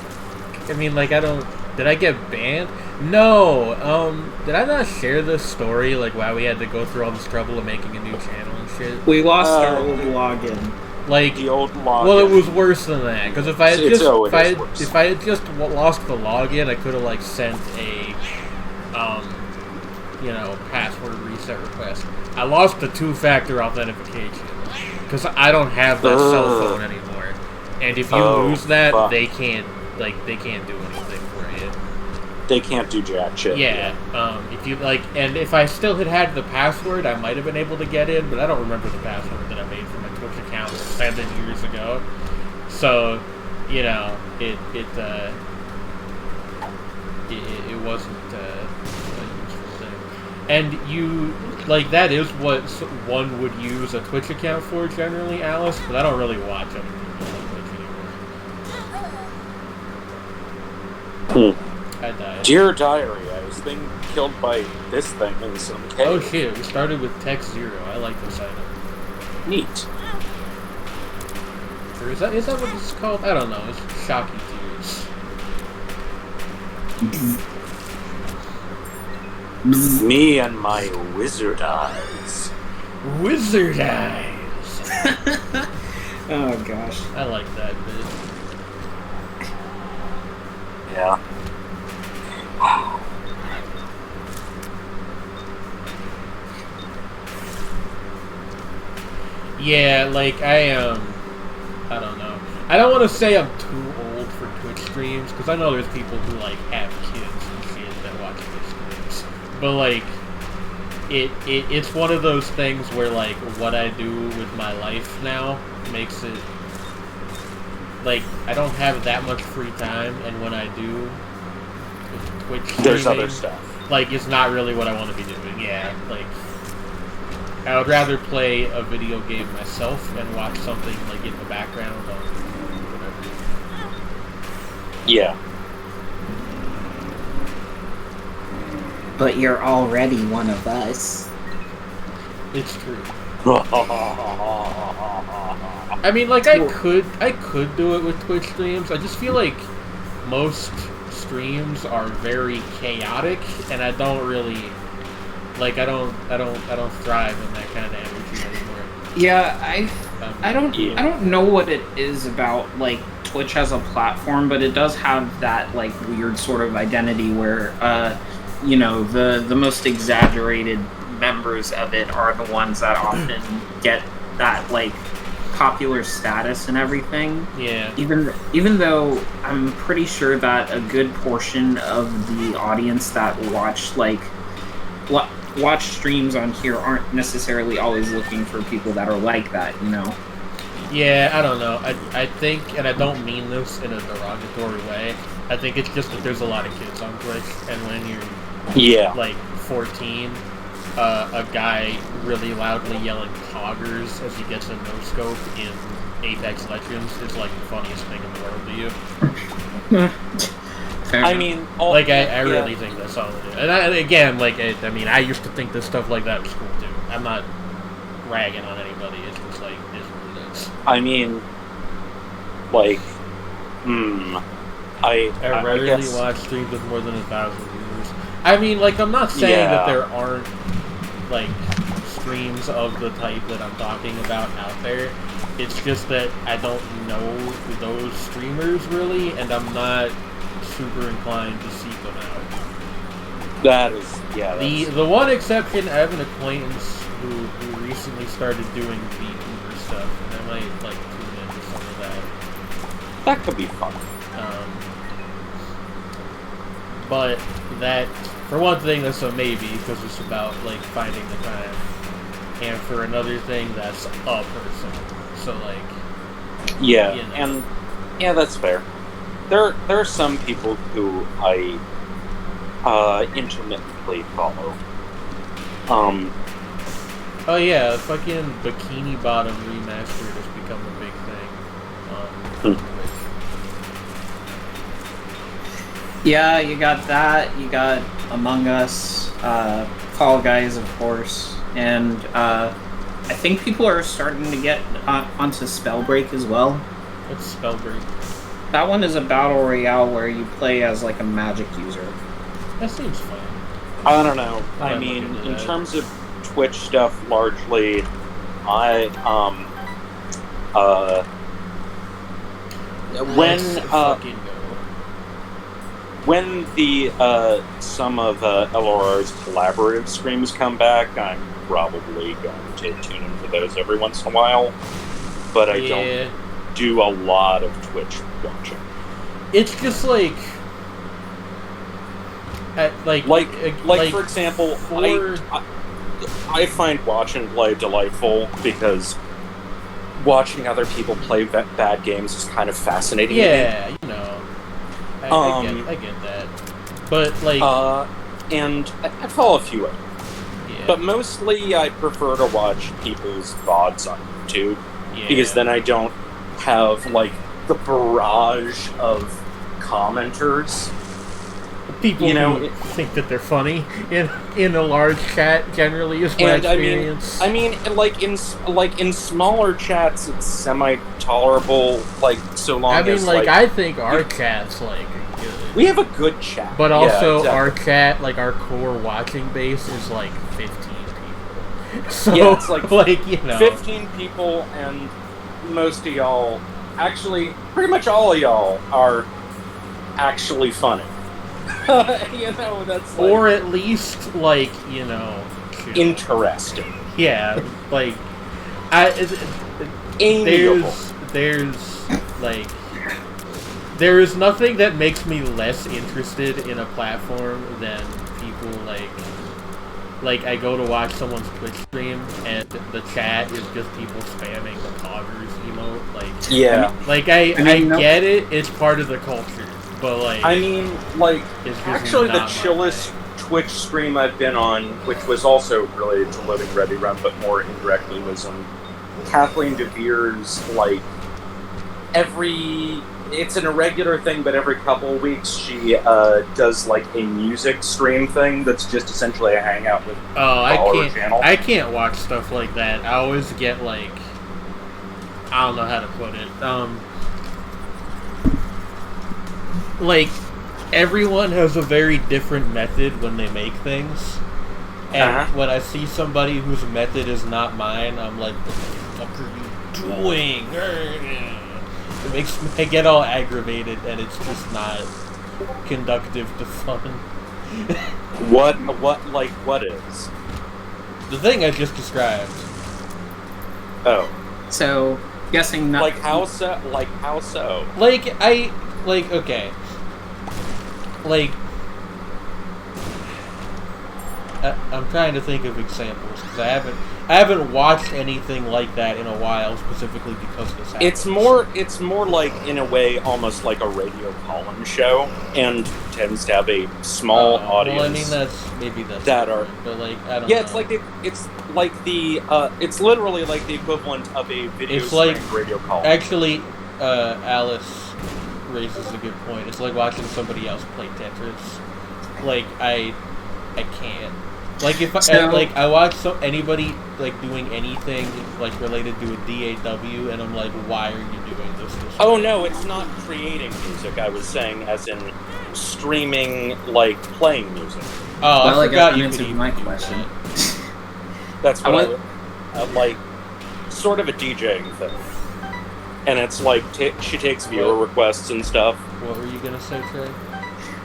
I mean, I don't. Did I get banned? No. Did I not share this story? Why we had to go through all this trouble of making a new channel and shit. We lost our old login. The old login. Well, it was worse than that because if I had just lost the login, I could have sent a password reset request. I lost the two-factor authentication because I don't have that cell phone anymore. And if you lose that, they can't do anything for you. They can't do jack shit. Yeah. If you and if I still had the password, I might have been able to get in, but I don't remember the password that I made for my Twitch account 7 years ago. So, it wasn't a useful thing. And like, that is what one would use a Twitch account for generally, Alice, but I don't really watch other people on Twitch anymore. I died. Dear Diary, I was being killed by this thing in some cave. Oh shit, we started with Text Zero. I like this item. Neat. Or is that what it's called? I don't know. It's Shocking Tears. Me and my wizard eyes. Wizard eyes! Oh gosh. I like that bit. Yeah. Yeah, like, I don't know. I don't want to say I'm too old for Twitch streams, because I know there's people who, like, have kids and shit that watch Twitch streams. But, like, it's one of those things where, like, what I do with my life now makes it, like, I don't have that much free time, and when I do, with Twitch streaming, there's other stuff. Like, it's not really what I want to be doing, yeah, like, I would rather play a video game myself and watch something, like, in the background on whatever. Yeah. But you're already one of us. It's true. I mean, like, I could do it with Twitch streams. I just feel like most streams are very chaotic, and I don't really, like, I don't thrive in that kind of energy anymore. Yeah, I don't know what it is about, like, Twitch as a platform, but it does have that, like, weird sort of identity where, you know, the most exaggerated members of it are the ones that often get that, like, popular status and everything. Yeah. Even though I'm pretty sure that a good portion of the audience that watch streams on here aren't necessarily always looking for people that are like that, you know? Yeah, I don't know. I think, and I don't mean this in a derogatory way, I think it's just that there's a lot of kids on Twitch, and when you're, like, 14, a guy really loudly yelling poggers as he gets a no-scope in Apex Legends is, like, the funniest thing in the world to you. I mean, I really think that's all it is. And again, like, I mean, I used to think this stuff like that was cool, too. I'm not ragging on anybody, it's just, like, it's what it is. I mean, like, I rarely watch streams with more than 1,000 viewers. I mean, like, I'm not saying that there aren't, like, streams of the type that I'm talking about out there. It's just that I don't know those streamers, really, and I'm not super inclined to seek them out. That is, The one exception, I have an acquaintance who recently started doing VTuber stuff, and I might, like, tune into some of that. That could be fun. But that, for one thing, that's a maybe, because it's about, like, finding the time. And for another thing, that's a person. So, like... Yeah, you know. and... Yeah, that's fair. There are some people who I intermittently follow. Oh yeah, fucking Bikini Bottom Remastered has become a big thing on Twitch. Yeah, you got that. You got Among Us, Fall Guys, of course, and I think people are starting to get onto Spellbreak as well. What's Spellbreak? That one is a battle royale where you play as, like, a magic user. That seems fun. I don't know. I mean, in terms of Twitch stuff, largely, when the some of LRR's collaborative streams come back, I'm probably going to tune in for those every once in a while. But I don't do a lot of Twitch watching. It's just like for example, I find watch and play delightful because watching other people play bad games is kind of fascinating. Yeah, you know, I get that, but like, and I follow a few of them. Yeah, But mostly I prefer to watch people's VODs on YouTube, because then I don't have, like, the barrage of commenters. People who think that they're funny in a large chat generally is my experience. I mean, in smaller chats, it's semi-tolerable, like, so long as, I think our chat's, like, good. We have a good chat. But also, our chat, like, our core watching base is, like, 15 people. So, it's like 15 people, and most of y'all, actually, pretty much all of y'all are actually funny. That's like, or at least, like, interesting. Yeah, like, there is nothing that makes me less interested in a platform than people like I go to watch someone's Twitch stream and the chat is just people spamming the poggers emote. Like, I get it, it's part of the culture. But, like, actually the chillest Twitch stream I've been on, which was also related to Living Ready Run, but more indirectly, was Kathleen DeVere's, like, it's an irregular thing, but every couple of weeks she does, like, a music stream thing that's just essentially a hangout with channel. I can't watch stuff like that. I always get, like, I don't know how to put it. Like, everyone has a very different method when they make things. And when I see somebody whose method is not mine, I'm like, what the fuck are you doing? It makes me get all aggravated, and it's just not conductive to fun. What is? The thing I just described. Oh. So, guessing not... Like, how so? Okay. Like, I'm trying to think of examples because I haven't watched anything like that in a while, specifically because this happens. It's more like, in a way, almost like a radio call-in show, and tends to have a small audience. Well, I mean, that's that are, but, like, I don't know. It's literally like the equivalent of a video streamed radio call. Actually, Alice raises a good point. It's like watching somebody else play Tetris. Like, I can't. Like, if I watch anybody like doing anything like related to a DAW, and I'm like, why are you doing this? Oh no, it's not creating music. I was saying, as in streaming, like playing music. Oh, well, I forgot you answered my question. That's what I like, sort of a DJing thing. And it's like, she takes viewer requests and stuff. What were you gonna say, Trey?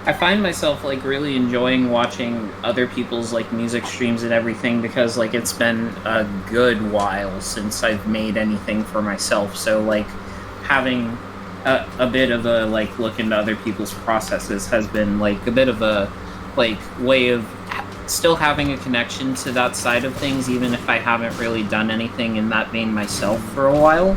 I find myself, like, really enjoying watching other people's, like, music streams and everything, because, like, it's been a good while since I've made anything for myself, so, like, having a bit of a, like, look into other people's processes has been, like, a bit of a, like, way of still having a connection to that side of things, even if I haven't really done anything in that vein myself for a while.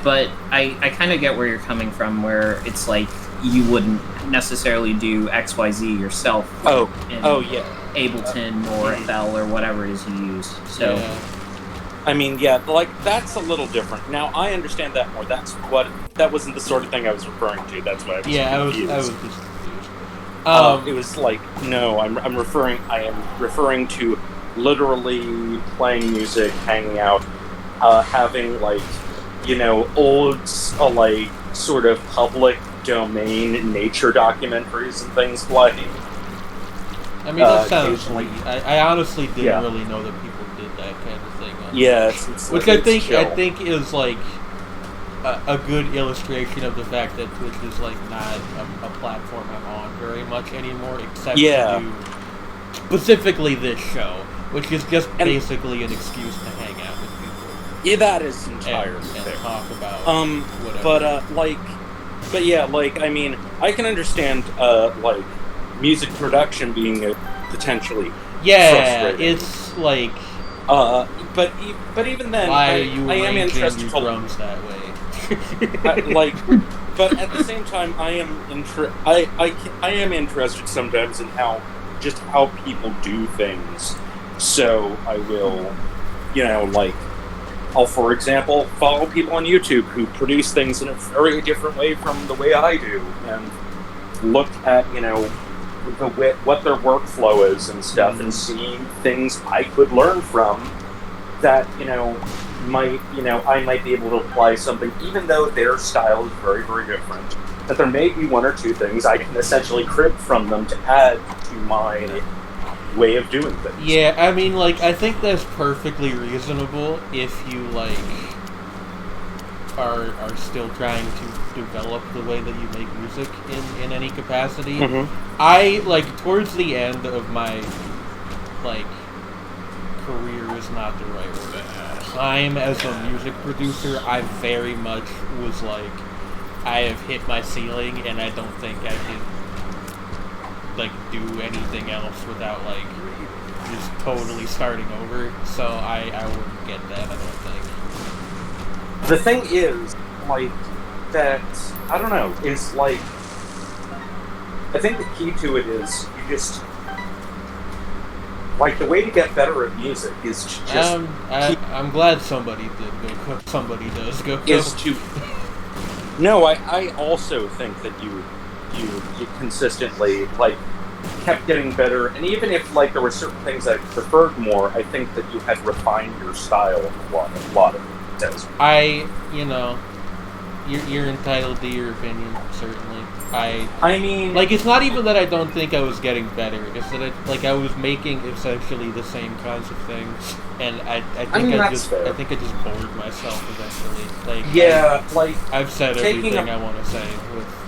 But I kind of get where you're coming from, where it's like you wouldn't necessarily do XYZ yourself. In Ableton or FL or whatever it is you use. So, I mean, like, that's a little different. Now, I understand that more. That wasn't the sort of thing I was referring to. That's why I was confused. I was just confused. It was like, no, I am referring to literally playing music, hanging out, having, like, old, like, sort of public domain nature documentaries and things playing. I mean, that sounds like... I honestly didn't really know that people did that kind of thing. Which I think is, like, a good illustration of the fact that Twitch is, like, not a platform I'm on very much anymore, except to do specifically this show, which is just basically an excuse to hang out with people. Yeah, that is entirely fair. And talk about whatever. I mean, I can understand, like, music production being potentially frustrating. It's like... but even then, why are you I am interested your drums that way? But at the same time, I am interested sometimes in how people do things So I will, I'll, for example, follow people on YouTube who produce things in a very different way from the way I do, and look at, what their workflow is and stuff, and see things I could learn from that, I might be able to apply something, even though their style is very, very different. That there may be one or two things I can essentially crib from them to add to my way of doing things. Yeah, I mean, I think that's perfectly reasonable if you, are still trying to develop the way that you make music in any capacity. Mm-hmm. I, towards the end of my, career is not the right word. Time as a music producer, I very much was I have hit my ceiling, and I don't think I can, do anything else without, just totally starting over. So I wouldn't get that, I don't think. The thing is, that, I don't know, is, I think the key to it is you just, the way to get better at music is to just... I'm glad somebody does go. Is to... No, I also think that you consistently, kept getting better, and even if, there were certain things I preferred more, I think that you had refined your style in a lot of it. You're entitled to your opinion, certainly. I mean... it's not even that I don't think I was getting better, it's that, I was making essentially the same kinds of things, and I think I just bored myself eventually. I've said everything I want to say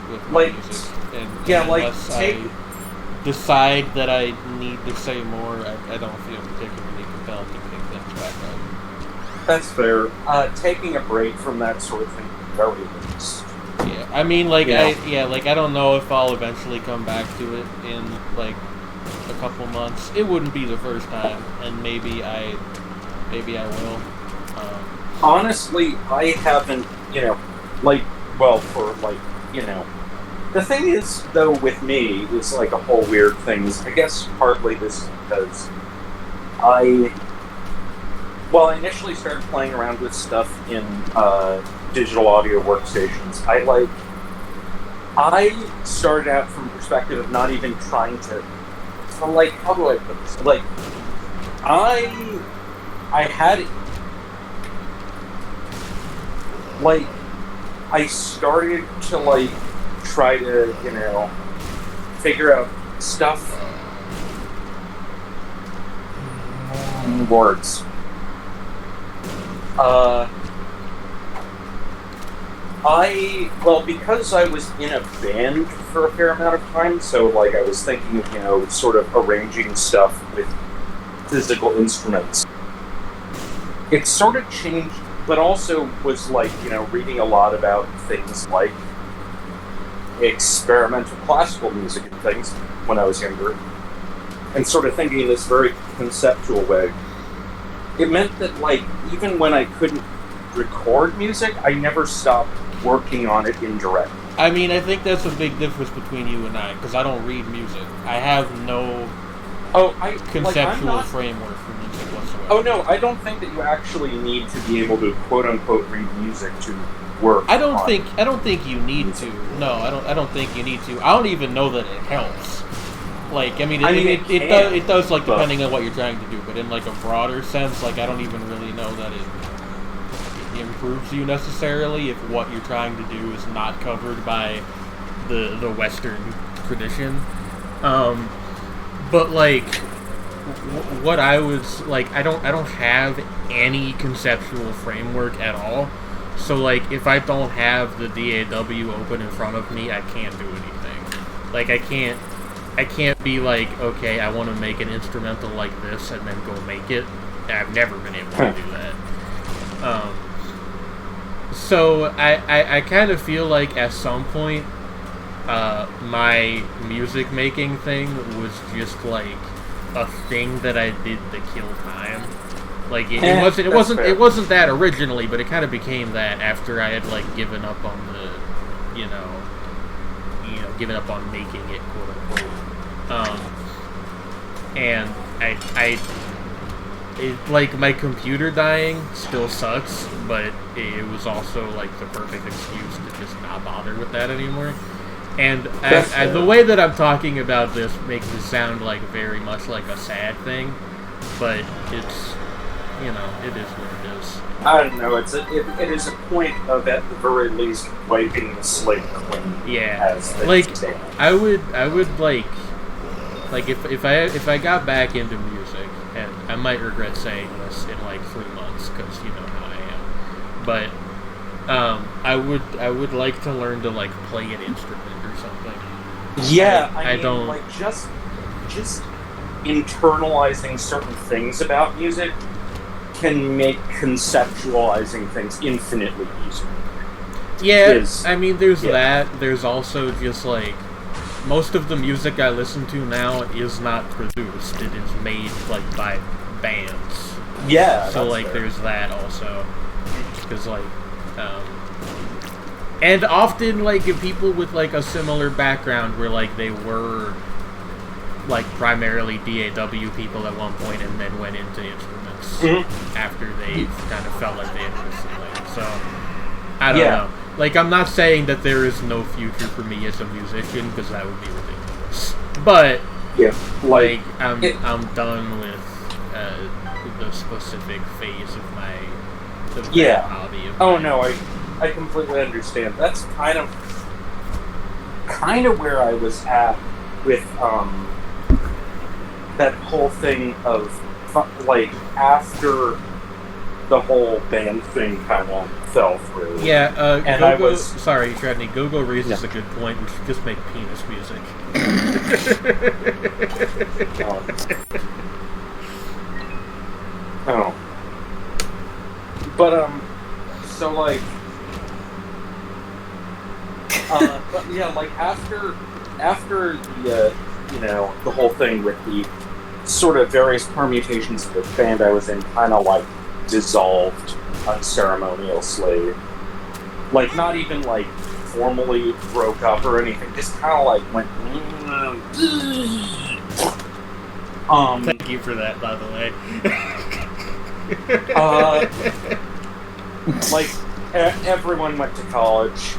with my music, and unless I decide that I need to say more, I don't feel particularly compelled to pick things back up. That's fair. Taking a break from that sort of thing, very loose. Yeah, I mean, I don't know if I'll eventually come back to it in, a couple months. It wouldn't be the first time, and maybe I will. Honestly, I haven't, the thing is, though, with me, it's a whole weird thing. I guess partly this is because I initially started playing around with stuff in, digital audio workstations. I started out from the perspective of not even trying to, how do I put this? I had, I started to, try to, figure out stuff. Words. Because I was in a band for a fair amount of time, so, I was thinking of, sort of arranging stuff with physical instruments. It sort of changed, but also was, reading a lot about things like experimental classical music and things when I was younger, and sort of thinking in this very conceptual way. It meant that, even when I couldn't record music, I never stopped working on it indirectly. I mean, I think that's a big difference between you and I, because I don't read music. I have no conceptual framework for music whatsoever. Oh no, I don't think that you actually need to be able to quote-unquote read music to work. I don't think you need to. No, I don't think you need to. I don't even know that it helps. It does depending on what you're trying to do, but in a broader sense, I don't even really know that it improves you necessarily if what you're trying to do is not covered by the Western tradition. But what I was I don't have any conceptual framework at all. So if I don't have the DAW open in front of me, I can't do anything. I can't be okay, I want to make an instrumental like this and then go make it. I've never been able to do that. So I kind of feel at some point my music making thing was just a thing that I did to kill time. It wasn't that originally, but it kind of became that after I had given up on the given up on making it, quote unquote. And I like, my computer dying still sucks, but it was also, like, the perfect excuse to just not bother with that anymore. And the way that I'm talking about this makes it sound, like, very much like a sad thing, but it's, you know, it is what it is. I don't know, it is a point of, at the very least, wiping the slate clean. Yeah. As they like, stand. I would, like, if I got back into music, and I might regret saying this in like 3 months because you know how I am, but I would like to learn to like play an instrument or something. Yeah, I mean, don't like just internalizing certain things about music can make conceptualizing things infinitely easier. Yeah, I mean, there's that. There's also just like, most of the music I listen to now is not produced. It is made, like, by bands. Yeah. So, like, fair. There's that also. Because, like, and often, like, if people with, like, a similar background where, like, they were, like, primarily DAW people at one point and then went into instruments after they kind of felt like they had assimilated. So, I don't know. Like, I'm not saying that there is no future for me as a musician, because that would be ridiculous. But, like, I'm done with the specific phase of my hobby. I completely understand. That's kind of where I was at with that whole thing of, like, after the whole band thing kind of fell through. Yeah, and sorry, Tredney, Gogo raises a good point. We should just make penis music. But, so, like, but yeah, like, after the, you know, the whole thing with the sort of various permutations of the band I was in kind of, like, dissolved unceremoniously. Like, not even, like, formally broke up or anything, just kind of, like, went... Thank you for that, by the way. Like, everyone went to college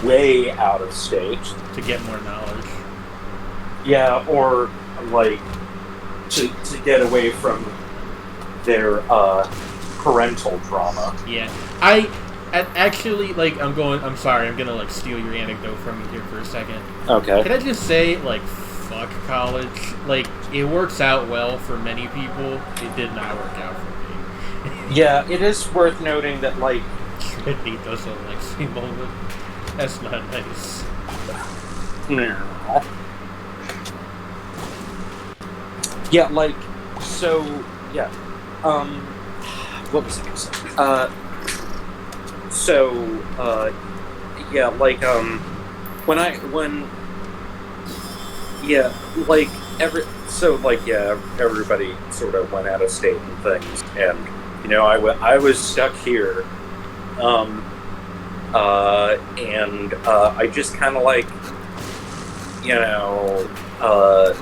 way out of state. To get more knowledge. Yeah, or, like, to get away from their, parental drama. Yeah. I actually, like, I'm sorry, I'm gonna, like, steal your anecdote from you here for a second. Okay. Can I just say, like, fuck college? Like, it works out well for many people. It did not work out for me. Yeah, it is worth noting that, like... Trinity does a Lexi moment. That's not nice. No. Yeah, like, so, yeah. What was I gonna say? Yeah, like, everybody sort of went out of state and things, and, you know, I was stuck here, and I just kind of, like, you know,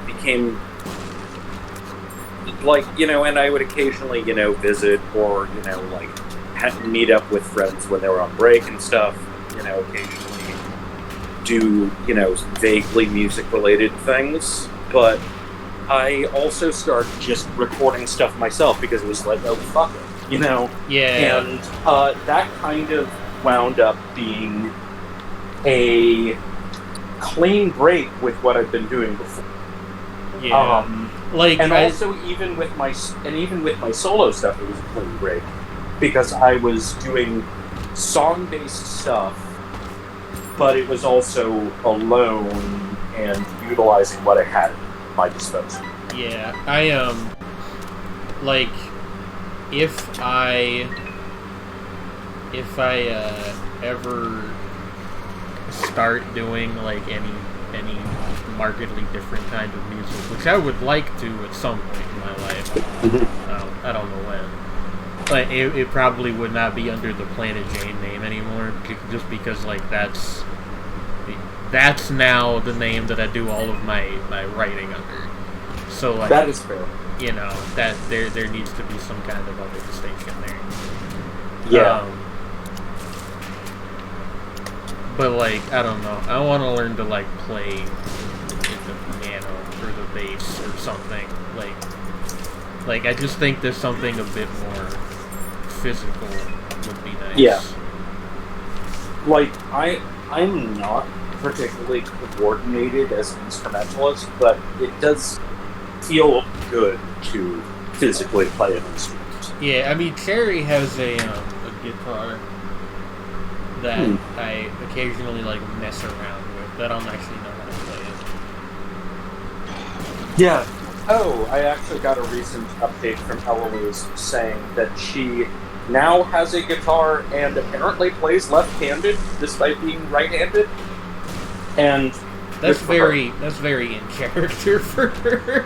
became, like, you know, and I would occasionally, you know, visit or, you know, like, meet up with friends when they were on break and stuff, you know, occasionally do, you know, vaguely music-related things, but I also started just recording stuff myself because it was like, oh, fuck it, you know? Yeah. And that kind of wound up being a clean break with what I've been doing before. Yeah. Even with my solo stuff, it was a clean break because I was doing song-based stuff, but it was also alone and utilizing what I had at my disposal. Yeah, like, if I ever start doing, like, any markedly different kind of music, which I would like to at some point in my life, I don't know when, but it probably would not be under the Planet Jane name anymore, just because, like, that's now the name that I do all of my writing under. So, like, that is fair. you know, that there needs to be some kind of other distinction there. Yeah. But, like, I don't know. I want to learn to, like, play the piano or the bass or something. Like, I just think there's something a bit more physical would be nice. Yeah. Like, I'm not particularly coordinated as an instrumentalist, but it does feel good to physically play an instrument. Yeah, I mean, Cherry has a guitar that I occasionally, like, mess around with, that I don't actually know how to play it. Yeah. Oh, I actually got a recent update from Eloise saying that she now has a guitar and apparently plays left-handed despite being right-handed. And that's very in character for her.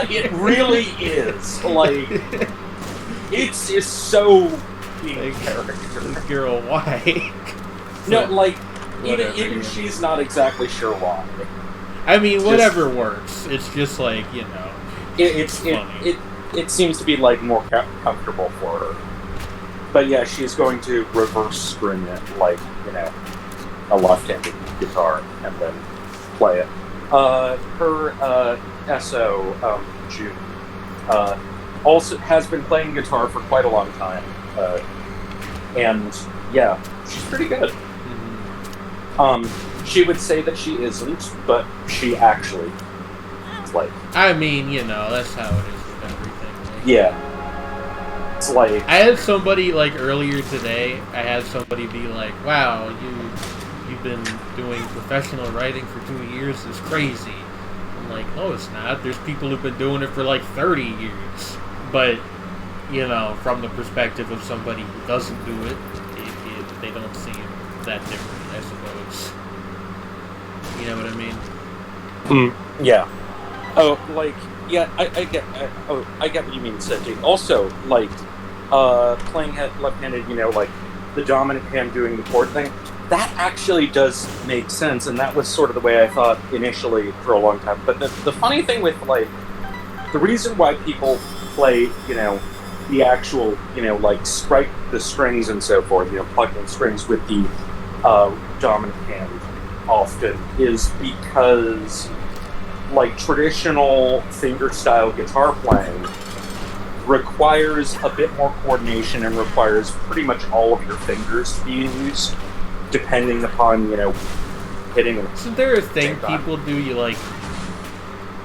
It really is. Like, it's so in character. Girl, why? No, like, Whatever, even she's not exactly sure why. I mean, whatever works. It's just like, you know, it seems to be like more comfortable for her. But yeah, she's going to reverse string it like, you know, a left-handed guitar and then play it. Her SO, June, also has been playing guitar for quite a long time. And yeah, she's pretty good. She would say that she isn't, but she actually is. Like, I mean, you know, that's how it is with everything. Like, yeah. It's like, I had somebody, like, earlier today, I had somebody be like, wow, you've been doing professional writing for 2 years, it's crazy. I'm like, no, it's not. There's people who've been doing it for, like, 30 years. But, you know, from the perspective of somebody who doesn't do it, they don't seem that different, I suppose. You know what I mean? Yeah. Oh, like, yeah, I get what you mean, Seti. Also, like, playing left-handed, you know, like, the dominant hand doing the chord thing, that actually does make sense, and that was sort of the way I thought initially for a long time. But the funny thing with, like, the reason why people play, you know, the actual, you know, like, strike the strings and so forth, you know, plugging strings with the dominant hand often is because, like, traditional fingerstyle guitar playing requires a bit more coordination and requires pretty much all of your fingers to be used, depending upon, you know, hitting them. Isn't there a thing people do? You, like,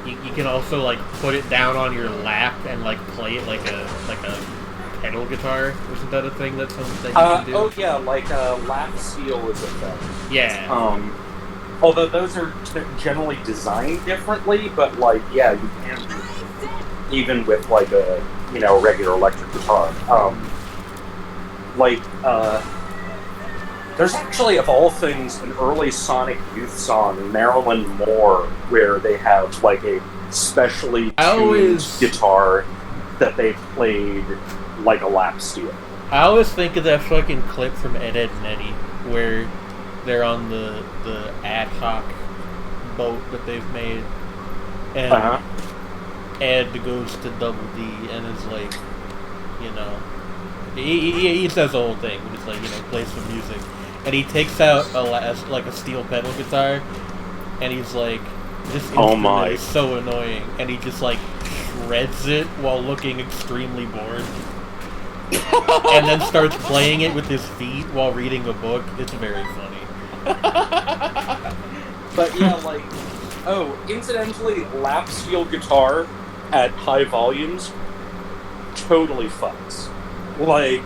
you can also, like, put it down on your lap and, like, play it like a pedal guitar? Isn't that a thing that you can do? Oh yeah, like lap steel is a thing. Yeah. Although those are generally designed differently, but, like, yeah, you can do it even with, like, a, you know, regular electric guitar. There's actually, of all things, an early Sonic Youth song, Marilyn Moore, where they have, like, a specially tuned guitar that they played like a lap steel. I always think of that fucking clip from Ed, Edd n Eddy, where they're on the ad hoc boat that they've made, and Ed goes to Double D and is like, you know, he says the whole thing, but it's like, you know, play some music, and he takes out a steel pedal guitar, and he's like, this instrument is so annoying, and he just, like, shreds it while looking extremely bored. And then starts playing it with his feet while reading a book. It's very funny. But yeah, like, incidentally, lap steel guitar at high volumes totally fucks. Like,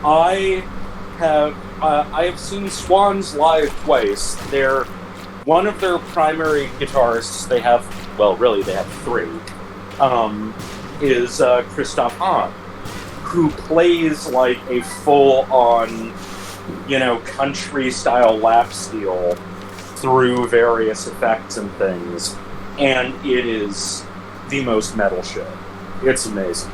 I have seen Swans live twice. They're one of their primary guitarists. They have three. Is Christoph Hahn, who plays like a full-on, you know, country-style lap steel through various effects and things, and it is the most metal shit. It's amazing.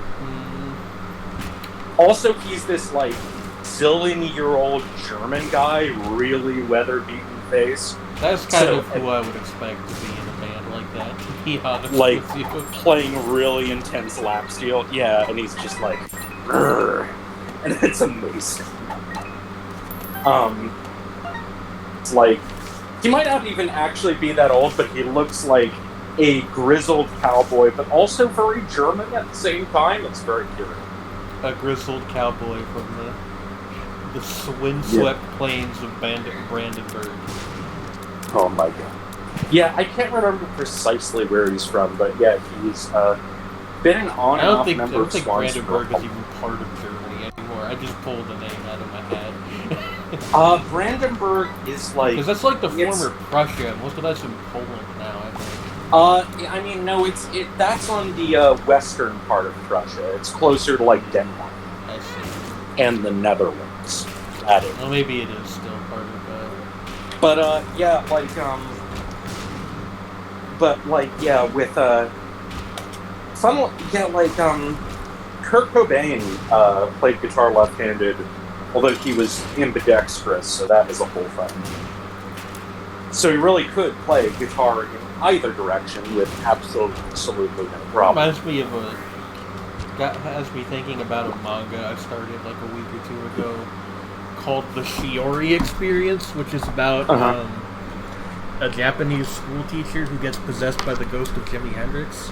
Also, he's this, like, zillion-year-old German guy, really weather-beaten face. That's kind of who I would expect to be in a band like that, to be honest like with you. playing really intense lap steel. Yeah, and he's just like, "Grr," and it's amazing. It's like he might not even actually be that old, but he looks like a grizzled cowboy, but also very German at the same time. It's very cute. A grizzled cowboy from the windswept plains of Brandenburg. Oh my god. Yeah, I can't remember precisely where he's from, but yeah, he's been an on and off member of I don't think Swans Brandenburg is even part of Germany anymore. I just pulled the name out of my head. Brandenburg is like... Because that's like the former Prussia. Most of that's in Poland now, I think. I mean, no, that's on the western part of Prussia. It's closer to like Denmark. I see. And the Netherlands. That is. Well, maybe it is still part of that. But yeah, like with Kurt Cobain played guitar left-handed, although he was ambidextrous, so that was a whole thing. So he really could play guitar in either direction with absolutely no problem. Has me thinking about a manga I started like a week or two ago called The Shiori Experience, which is about a Japanese school teacher who gets possessed by the ghost of Jimi Hendrix.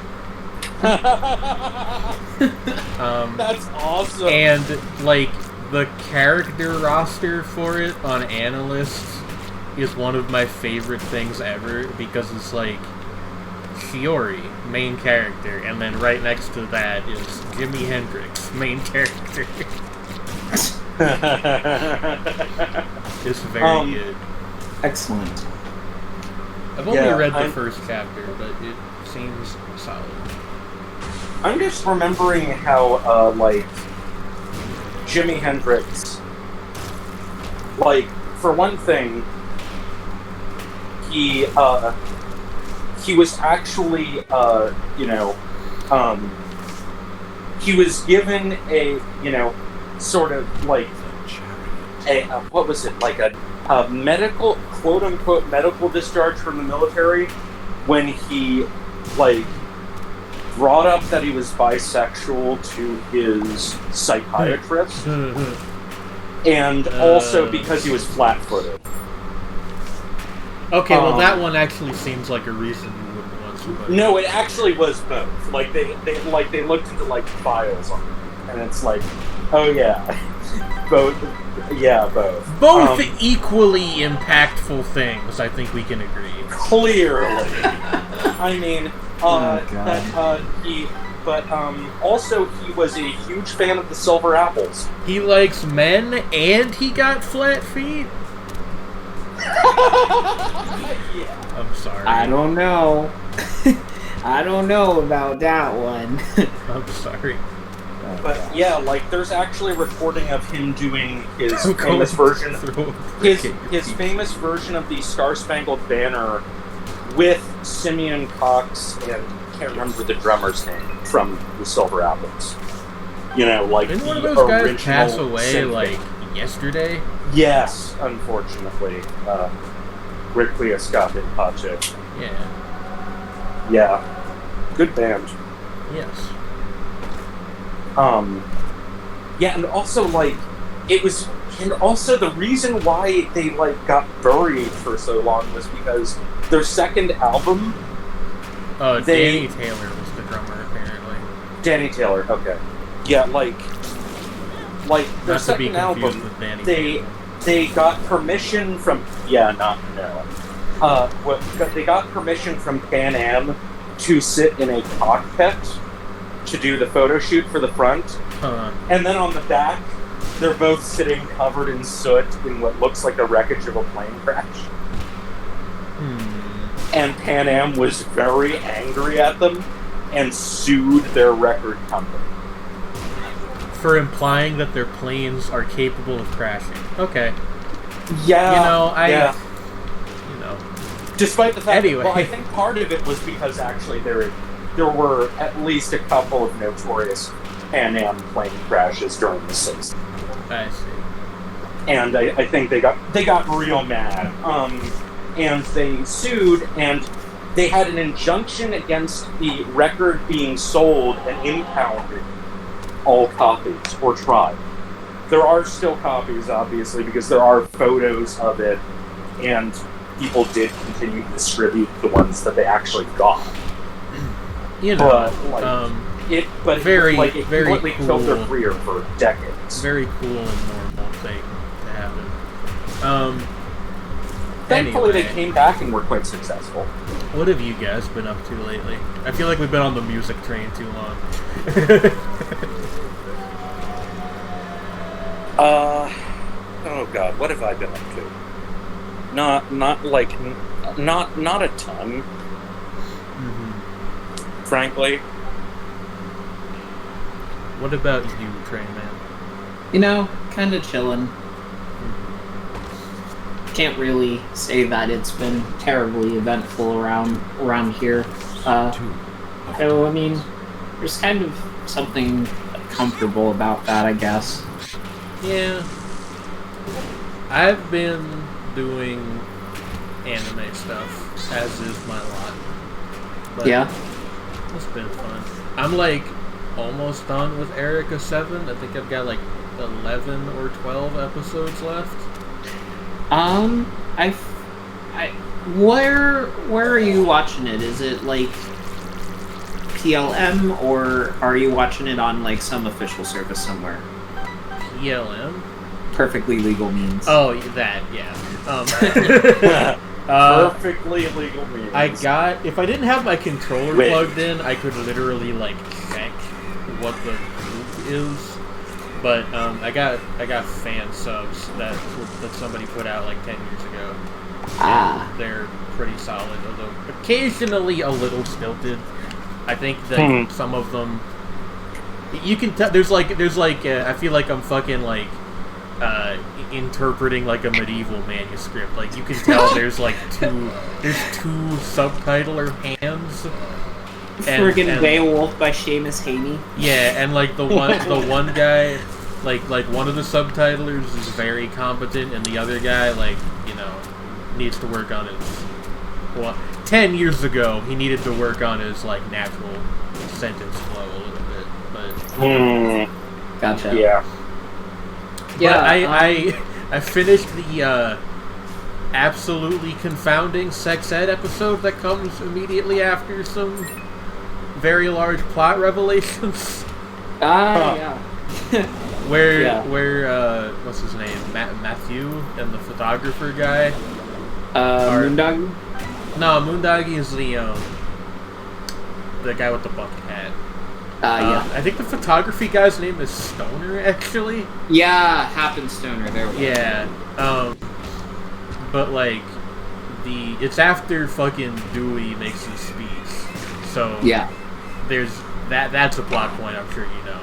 That's awesome. And like the character roster for it on Analyst is one of my favorite things ever, because it's like Shiori, main character, and then right next to that is Jimi Hendrix, main character. It's very good. Excellent. I've only read the first chapter, but it seems solid. I'm just remembering how, Jimi Hendrix, for one thing, he was actually, he was given a, sort of what was it, like a medical, quote-unquote, medical discharge from the military when he, brought up that he was bisexual to his psychiatrist, and also because he was flat-footed. Okay, well that one actually seems like a reason you wouldn't want to. But... No, it actually was both. They looked into files on it, and it's like, oh yeah, both. Yeah, both. Both equally impactful things. I think we can agree. Clearly, I mean, also he was a huge fan of the Silver Apples. He likes men, and he got flat feet. Yeah. I'm sorry. I don't know. I don't know about that one. I'm sorry. But yeah, there's actually a recording of him doing his famous version. His famous version of the Star Spangled Banner with Simeon Cox and I can't remember the drummer's name from the Silver Apples. Didn't one of those guys pass away yesterday? Yes, unfortunately. Ricklioscopic Project. Yeah. Yeah. Good band. Yes. Yeah, and also, it was... And also, the reason why they, got buried for so long was because their second album... Danny Taylor was the drummer, apparently. Danny Taylor, okay. Yeah, their second album, they got permission from... Yeah, they got permission from Pan Am to sit in a cockpit to do the photo shoot for the front. And then on the back, they're both sitting covered in soot in what looks like a wreckage of a plane crash. And Pan Am was very angry at them and sued their record company. For implying that their planes are capable of crashing. Okay. Yeah. Despite the fact anyway. I think part of it was because actually there were at least a couple of notorious Pan Am plane crashes during the 60s. I see. And I think they got real mad. And they sued, and they had an injunction against the record being sold and impounded all copies, or tried. There are still copies, obviously, because there are photos of it, and people did continue to distribute the ones that they actually got. You know, but very, it very completely cool. killed their career for decades. Very cool and normal thing to happen. Thankfully, anyway, they came back and were quite successful. What have you guys been up to lately? I feel like we've been on the music train too long. Oh god, what have I been up to? Not a ton. Mm-hmm. Frankly. What about you, Train Man? You know, kind of chilling. Can't really say that it's been terribly eventful around here. So I mean, there's kind of something comfortable about that, I guess. Yeah. I've been doing anime stuff, as is my lot. But yeah. It's been fun. I'm like almost done with Erika 7. I think I've got like 11 or 12 episodes left. Where are you watching it? Is it like PLM, or are you watching it on like some official service somewhere? PLM? Perfectly legal means. Oh, that, yeah. Perfectly legal means. If I didn't have my controller plugged in, I could literally like check what the group is. But I got fan subs that somebody put out like 10 years ago. They're pretty solid, although occasionally a little stilted. I think that some of them, you can tell. There's like I feel like I'm fucking like interpreting like a medieval manuscript. Like you can tell there's two subtitler hands. Friggin' Beowulf by Seamus Haney. Yeah, and like the one guy, like one of the subtitlers is very competent, and the other guy, needs to work on his. Well, 10 years ago, he needed to work on his natural sentence flow a little bit, but. Gotcha. Yeah. Yeah. I finished the absolutely confounding sex ed episode that comes immediately after some very large plot revelations. Yeah. Where what's his name? Matthew and the photographer guy. Moondoggy? No, Moondoggy is the guy with the bucket hat. Yeah. I think the photography guy's name is Stoner, actually. Yeah, Happen Stoner. There we go. Yeah. But it's after fucking Dewey makes his speech. So yeah, there's that's a plot point, I'm sure you know.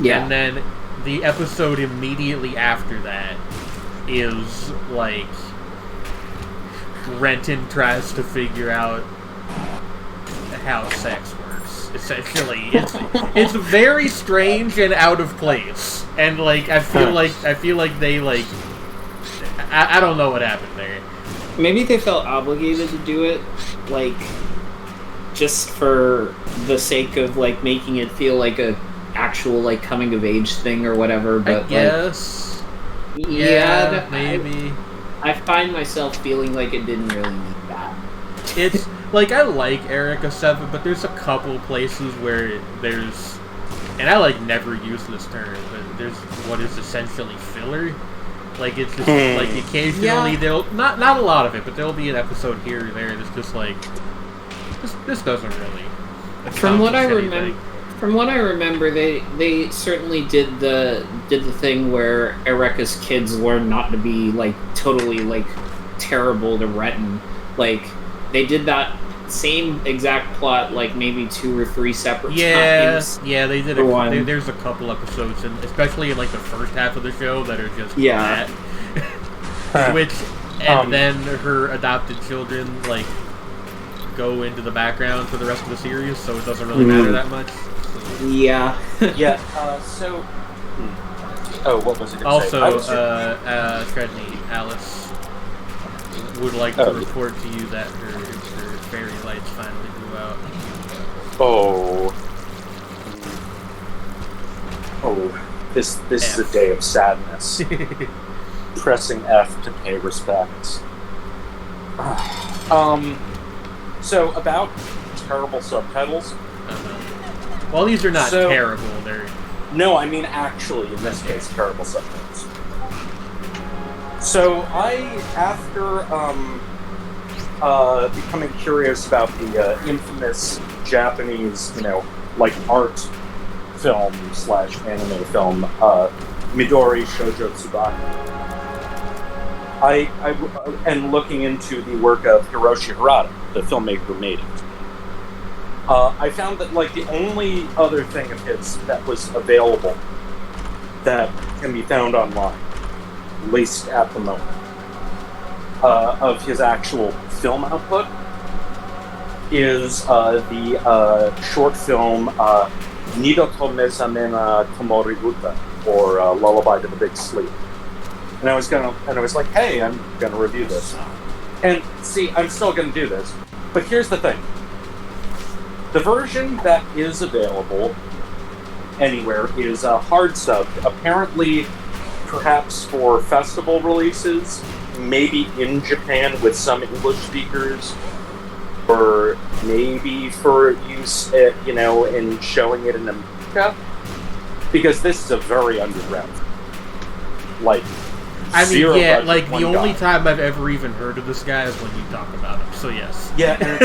Yeah. And then the episode immediately after that is Renton tries to figure out how sex works. Essentially, it's very strange and out of place. And I feel like they I don't know what happened there. Maybe they felt obligated to do it, just for the sake of making it feel like a actual coming of age thing or whatever. But I guess. Yeah, maybe. I find myself feeling like it didn't really need that. It's I like Erika 7, but there's a couple places where there's, and I never use this term, but there's what is essentially filler. It's just occasionally they'll not a lot of it, but there'll be an episode here or there that's just this doesn't really. From what I remember, they certainly did the thing where Erika's kids learned not to be totally terrible to Renton. They did that same exact plot maybe 2 or 3 separate times. Yeah, they did it. There's a couple episodes, and especially in the first half of the show that are just that. Then her adopted children go into the background for the rest of the series, so it doesn't really matter that much. Yeah. Yeah. Oh, what was it going to say? Also, Treadney, Alice would like to report to you that her fairy lights finally blew out. This is a day of sadness. Pressing F to pay respects. So about terrible subtitles. Well, these are not terrible. No, I mean actually, in this case, terrible subtitles. So after becoming curious about the infamous Japanese, art film / anime film, Midori Shoujo Tsubaki, and looking into the work of Hiroshi Harada, the filmmaker who made it. I found that the only other thing of his that was available that can be found online, at least at the moment, of his actual film output is the short film Nidoto Mezamena Komori Uta, or Lullaby to the Big Sleep. And I was like, hey, I'm gonna review this. And see, I'm still gonna do this. But here's the thing. The version that is available anywhere is hard subbed. Apparently, perhaps for festival releases, maybe in Japan with some English speakers, or maybe for use, in showing it in America, because this is a very underground. The only time I've ever even heard of this guy is when you talk about him. So yes. Yeah, and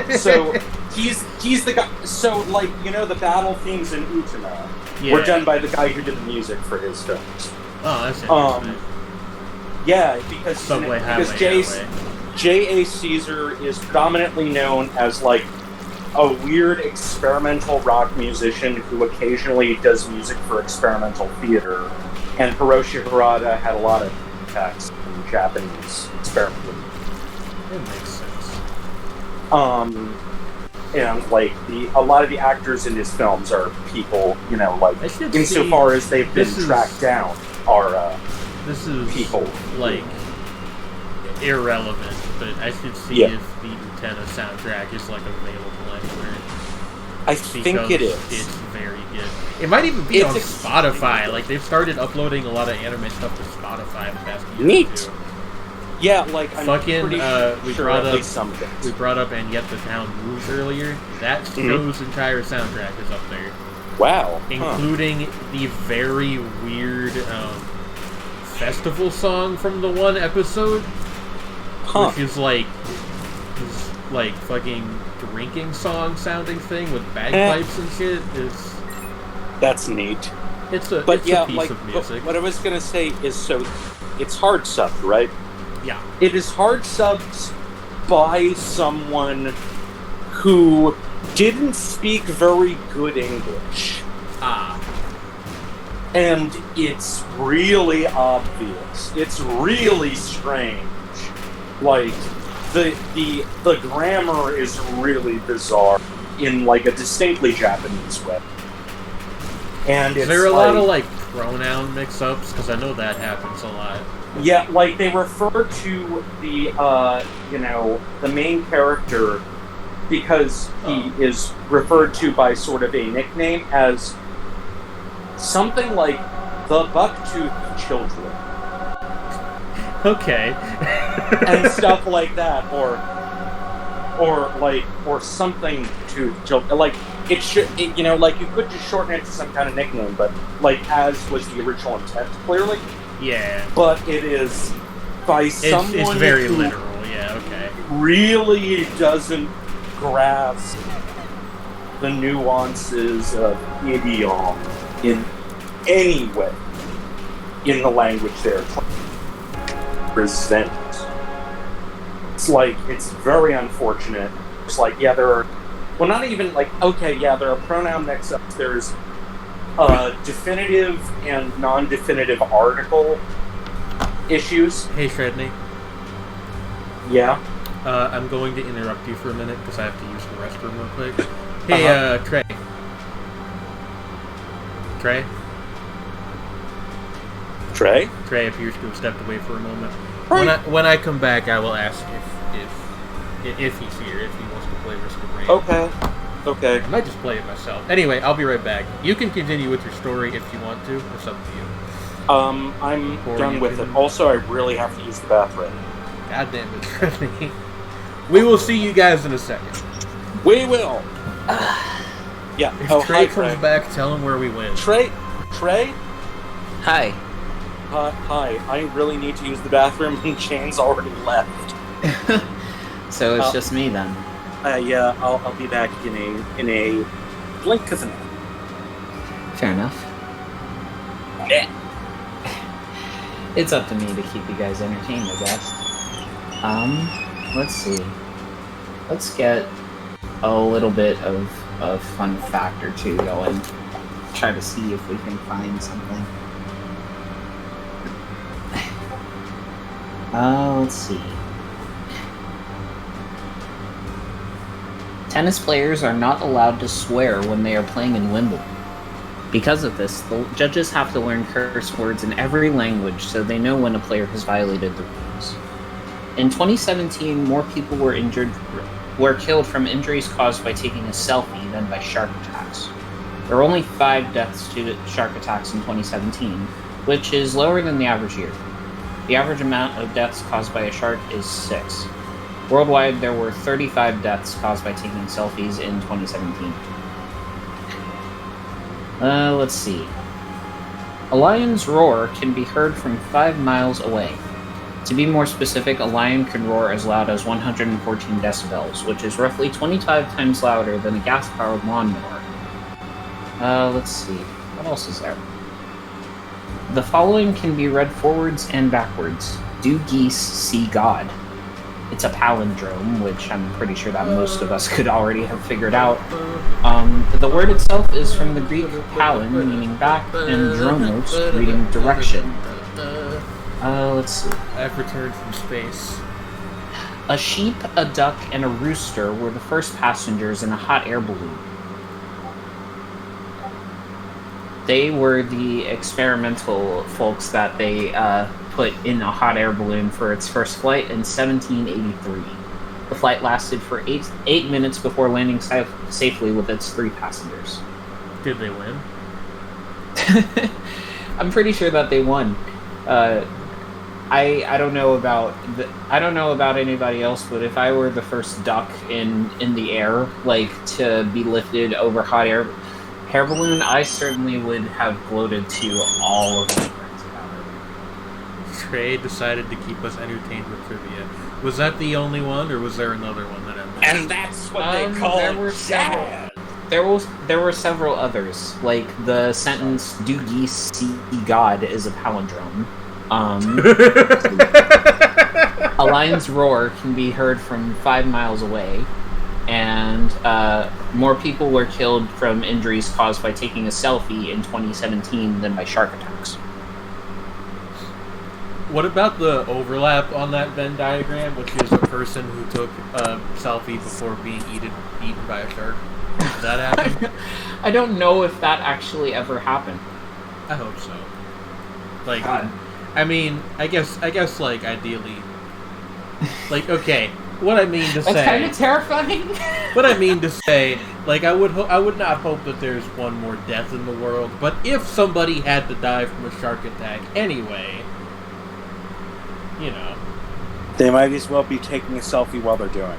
it's so he's the guy. So the battle themes in Utena were done by the guy who did the music for his films. Oh, that's interesting. Yeah, because J.A. Caesar is predominantly known as a weird experimental rock musician who occasionally does music for experimental theater. And Hiroshi Harada had a lot of contacts in Japanese experimental. It makes sense. And a lot of the actors in his films are people, insofar as they've been tracked down, are this is people irrelevant. But I should see if the Utena soundtrack is available anywhere. I think it is. It's very good. It might even be on Spotify. They've started uploading a lot of anime stuff to Spotify the past year. Neat. Yeah, we brought up And Yet the Town Moves earlier. That show's entire soundtrack is up there. Wow. Including the very weird festival song from the one episode. Which is fucking drinking song sounding thing with bagpipes and shit. That's neat. It's a piece of music. What I was gonna say is, it's hard subbed, right? Yeah. It is hard subbed by someone who didn't speak very good English. And it's really obvious. It's really strange. The grammar is really bizarre in a distinctly Japanese way. And is there a lot of pronoun mix-ups? Because I know that happens a lot. Yeah, they refer to the main character because he is referred to by sort of a nickname as something like the Bucktooth Children. Okay. And stuff like that, or something to it should, you could just shorten it to some kind of nickname, but as was the original intent, clearly. Yeah. But it is by someone it's very literal. Yeah. Okay. Really doesn't grasp the nuances of idiom in any way in the language they're trying to present. It's very unfortunate. It's there are, well, not even there are pronoun mix-ups. There's definitive and non-definitive article issues. Hey, Shredney. Yeah? I'm going to interrupt you for a minute because I have to use the restroom real quick. Hey, Trey. Trey appears to have stepped away for a moment. Right. When I come back, I will ask If he's here, if he wants to play Risk of Rain. Okay. I might just play it myself. Anyway, I'll be right back. You can continue with your story if you want to. It's up to you. I'm done with it. Also, I really have to use the bathroom. God damn it, Trinity. We will see you guys in a second. We will. Yeah. If Trey comes back, tell him where we went. Trey? Hi. Hi. I really need to use the bathroom, and Shane's already left. So it's just me then. Yeah, I'll be back in a blink of an eye. Fair enough. Yeah. It's up to me to keep you guys entertained, I guess. Let's see. Let's get a little bit of fun fact or two going. Try to see if we can find something. Let's see. Tennis players are not allowed to swear when they are playing in Wimbledon. Because of this, the judges have to learn curse words in every language so they know when a player has violated the rules. In 2017, more people were killed from injuries caused by taking a selfie than by shark attacks. There were only 5 deaths due to shark attacks in 2017, which is lower than the average year. The average amount of deaths caused by a shark is 6. Worldwide, there were 35 deaths caused by taking selfies in 2017. Let's see. A lion's roar can be heard from 5 miles away. To be more specific, a lion can roar as loud as 114 decibels, which is roughly 25 times louder than a gas-powered lawnmower. Let's see. What else is there? The following can be read forwards and backwards. Do geese see God? It's a palindrome, which I'm pretty sure that most of us could already have figured out. The word itself is from the Greek palin, meaning back, and dromos, reading direction. Let's see. I've returned from space. A sheep, a duck, and a rooster were the first passengers in a hot air balloon. They were the experimental folks that they put in a hot air balloon for its first flight in 1783. The flight lasted for 8 minutes before landing safely with its 3 passengers. Did they win? I'm pretty sure that they won. I don't know about anybody else, but if I were the first duck in the air, like to be lifted over hot air balloon, I certainly would have gloated to all of my friends about it. Trey decided to keep us entertained with trivia. Was that the only one, or was there another one that I missed? And that's what they call jazz. There were several others, like the sentence "Do geese see God" is a palindrome. A lion's roar can be heard from 5 miles away, and more people were killed from injuries caused by taking a selfie in 2017 than by shark attacks. What about the overlap on that Venn diagram, which is a person who took a selfie before being eaten by a shark? Did that happen? I don't know if that actually ever happened. I hope so. Like, God. I mean, I guess, like, ideally, like, okay, what I mean to say... That's kind of terrifying. What I mean to say, like, I would not hope that there's one more death in the world, but if somebody had to die from a shark attack anyway, you know. They might as well be taking a selfie while they're doing it.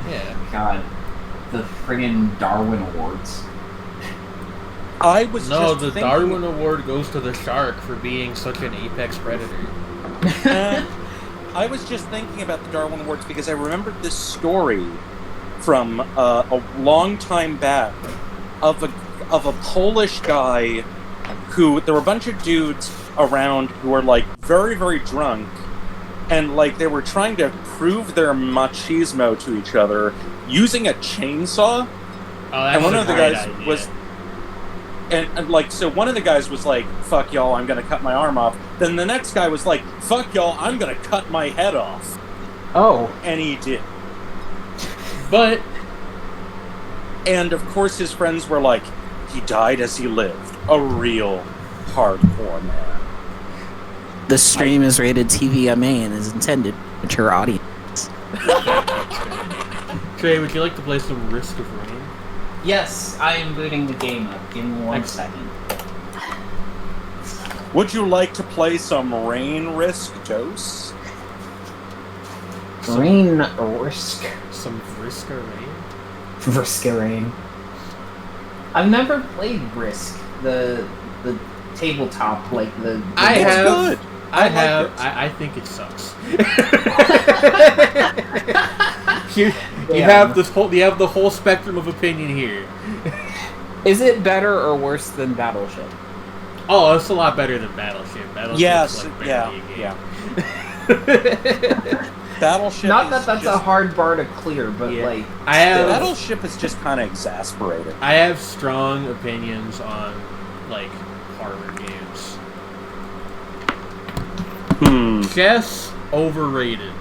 Yeah. God. The friggin' Darwin Awards. The Darwin Award goes to the shark for being such an apex predator. I was just thinking about the Darwin Awards because I remembered this story from a long time back of a Polish guy who there were a bunch of dudes around who were like very, very drunk, and like they were trying to prove their machismo to each other using a chainsaw. And one of the guys was. And like, so one of the guys was like, fuck y'all, I'm gonna cut my arm off. Then the next guy was like, fuck y'all, I'm gonna cut my head off. Oh. And he did. But... And of course his friends were like, he died as he lived. A real hardcore man. The stream is rated TVMA and is intended for mature audience. Trey, would you like to play some Risk of Rain? Yes, I am booting the game up. Give me 1 second. Would you like to play some Rain Risk Dose? Rain Risk. Some Risk of Rain? Risk of Rain. I've never played Risk, the tabletop, like the... I It's have. good. I like have. it. I think it sucks. you have this whole. You have the whole spectrum of opinion here. Is it better or worse than Battleship? Oh, it's a lot better than Battleship. Battleship's Yes, like barely a game. yeah. Battleship. Not that is that's a just- hard bar to clear, but Yeah. like... I have. Battleship is just kind of exasperated. I have strong opinions on like horror games. Chess overrated.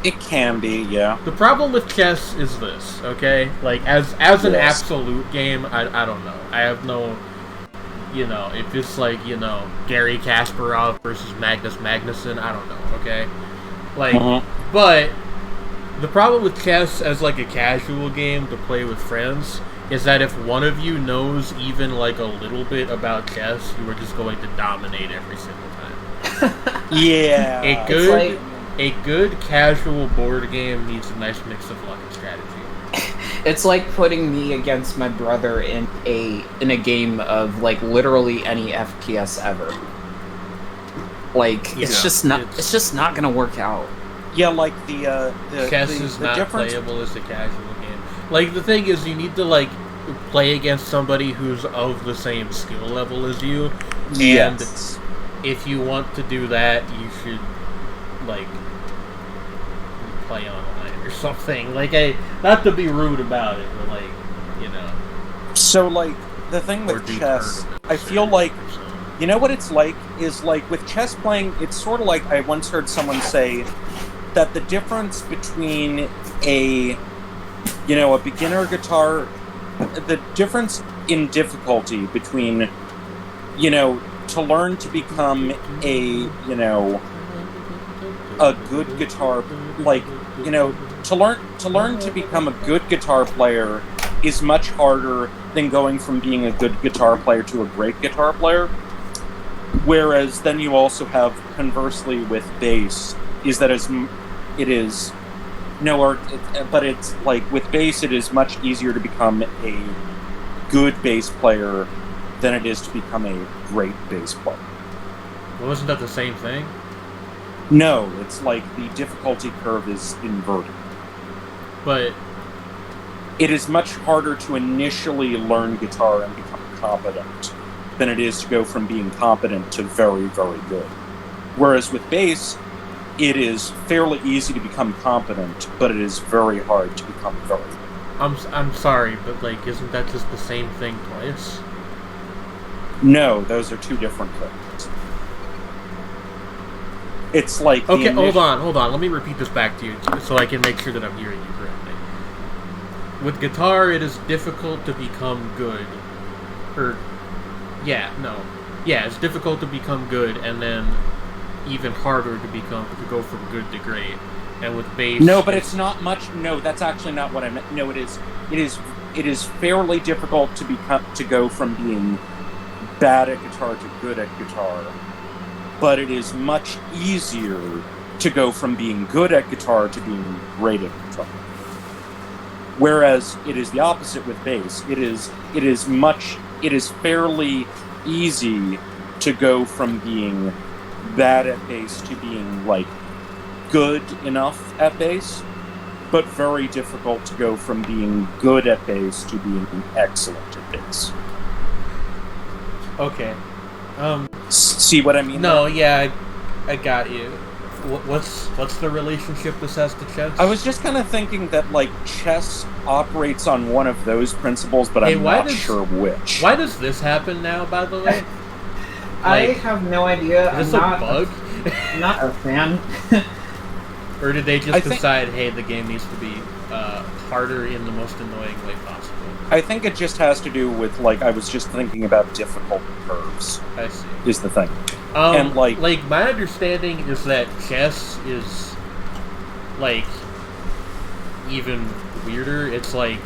It can be, yeah. The problem with chess is this, okay? Like as an Yes. absolute game, I don't know. I have no, if it's like Gary Kasparov versus Magnus Magnuson, I don't know. Okay, like, but the problem with chess as like a casual game to play with friends is that if one of you knows even like a little bit about chess, you are just going to dominate every single time. Yeah. A good casual board game needs a nice mix of luck and strategy. It's like putting me against my brother in a game of like literally any FPS ever. Like it's just not gonna work out. Yeah, like the Chess the, is the not difference. playable as a casual game. Like the thing is, you need to like play against somebody who's of the same skill level as you, and Yes. if you want to do that, you should like play online or something. Like, not to be rude about it, but like, So like the thing or with do chess, tournaments I feel like or something. you know what it's like is like with chess playing. It's sort of like I once heard someone say that the difference between a beginner guitar, the difference in difficulty between to learn to become a good guitar, like to learn to become a good guitar player is much harder than going from being a good guitar player to a great guitar player. Whereas then you also have conversely with bass is that but it's like with bass it is much easier to become a good bass player than it is to become a great bass player. Well, wasn't that the same thing? No, it's like the difficulty curve is inverted. But It is much harder to initially learn guitar and become competent than it is to go from being competent to very, very good. Whereas with bass, it is fairly easy to become competent, but it is very hard to become very good. I'm sorry, but like, isn't that just the same thing twice? No, those are two different things. It's like the Okay, hold on. Let me repeat this back to you so I can make sure that I'm hearing you correctly. With guitar, it is difficult to become good. It's difficult to become good, and then even harder to go from good to great. And with bass, No, but it's not much. No, that's actually not what I meant. No, it is fairly difficult to go from being bad at guitar to good at guitar. But it is much easier to go from being good at guitar to being great at guitar. Whereas it is the opposite with bass. It is fairly easy to go from being bad at bass to being like good enough at bass, but very difficult to go from being good at bass to being excellent at bass. Okay. See what I mean? No, yeah, I got you. What's the relationship this has to chess? I was just kind of thinking that like chess operates on one of those principles, but I'm not sure which. Why does this happen now, by the way? I have no idea. Is this I'm a bug? not a fan. Or did they just decide, hey, the game needs to be harder in the most annoying way possible? I think it just has to do with, like, I was just thinking about difficulty curves. I see. Is the thing. And, like, my understanding is that chess is, like, even weirder. It's like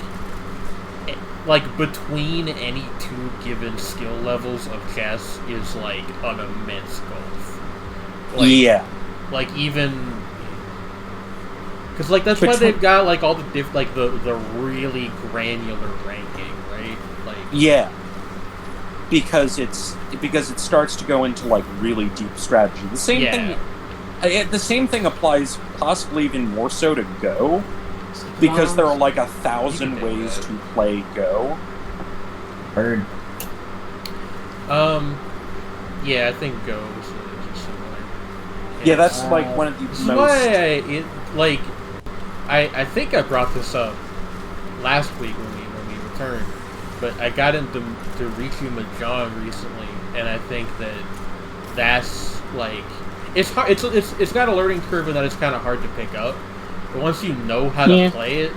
between any two given skill levels of chess is like an immense gulf. Like, yeah. Like even. Because like that's why they've got like all the the really granular ranking, right? Like yeah, because it starts to go into like really deep strategy. The same thing applies, possibly even more so to Go, because there are like 1,000 ways to play Go. Bird. Yeah, I think Go is similar. Yeah, that's like one of the most. Why I think I brought this up last week when we returned, but I got into Richu Mahjong recently, and I think that's like it's hard. It's got a learning curve in that it's kind of hard to pick up, but once you know how to play it,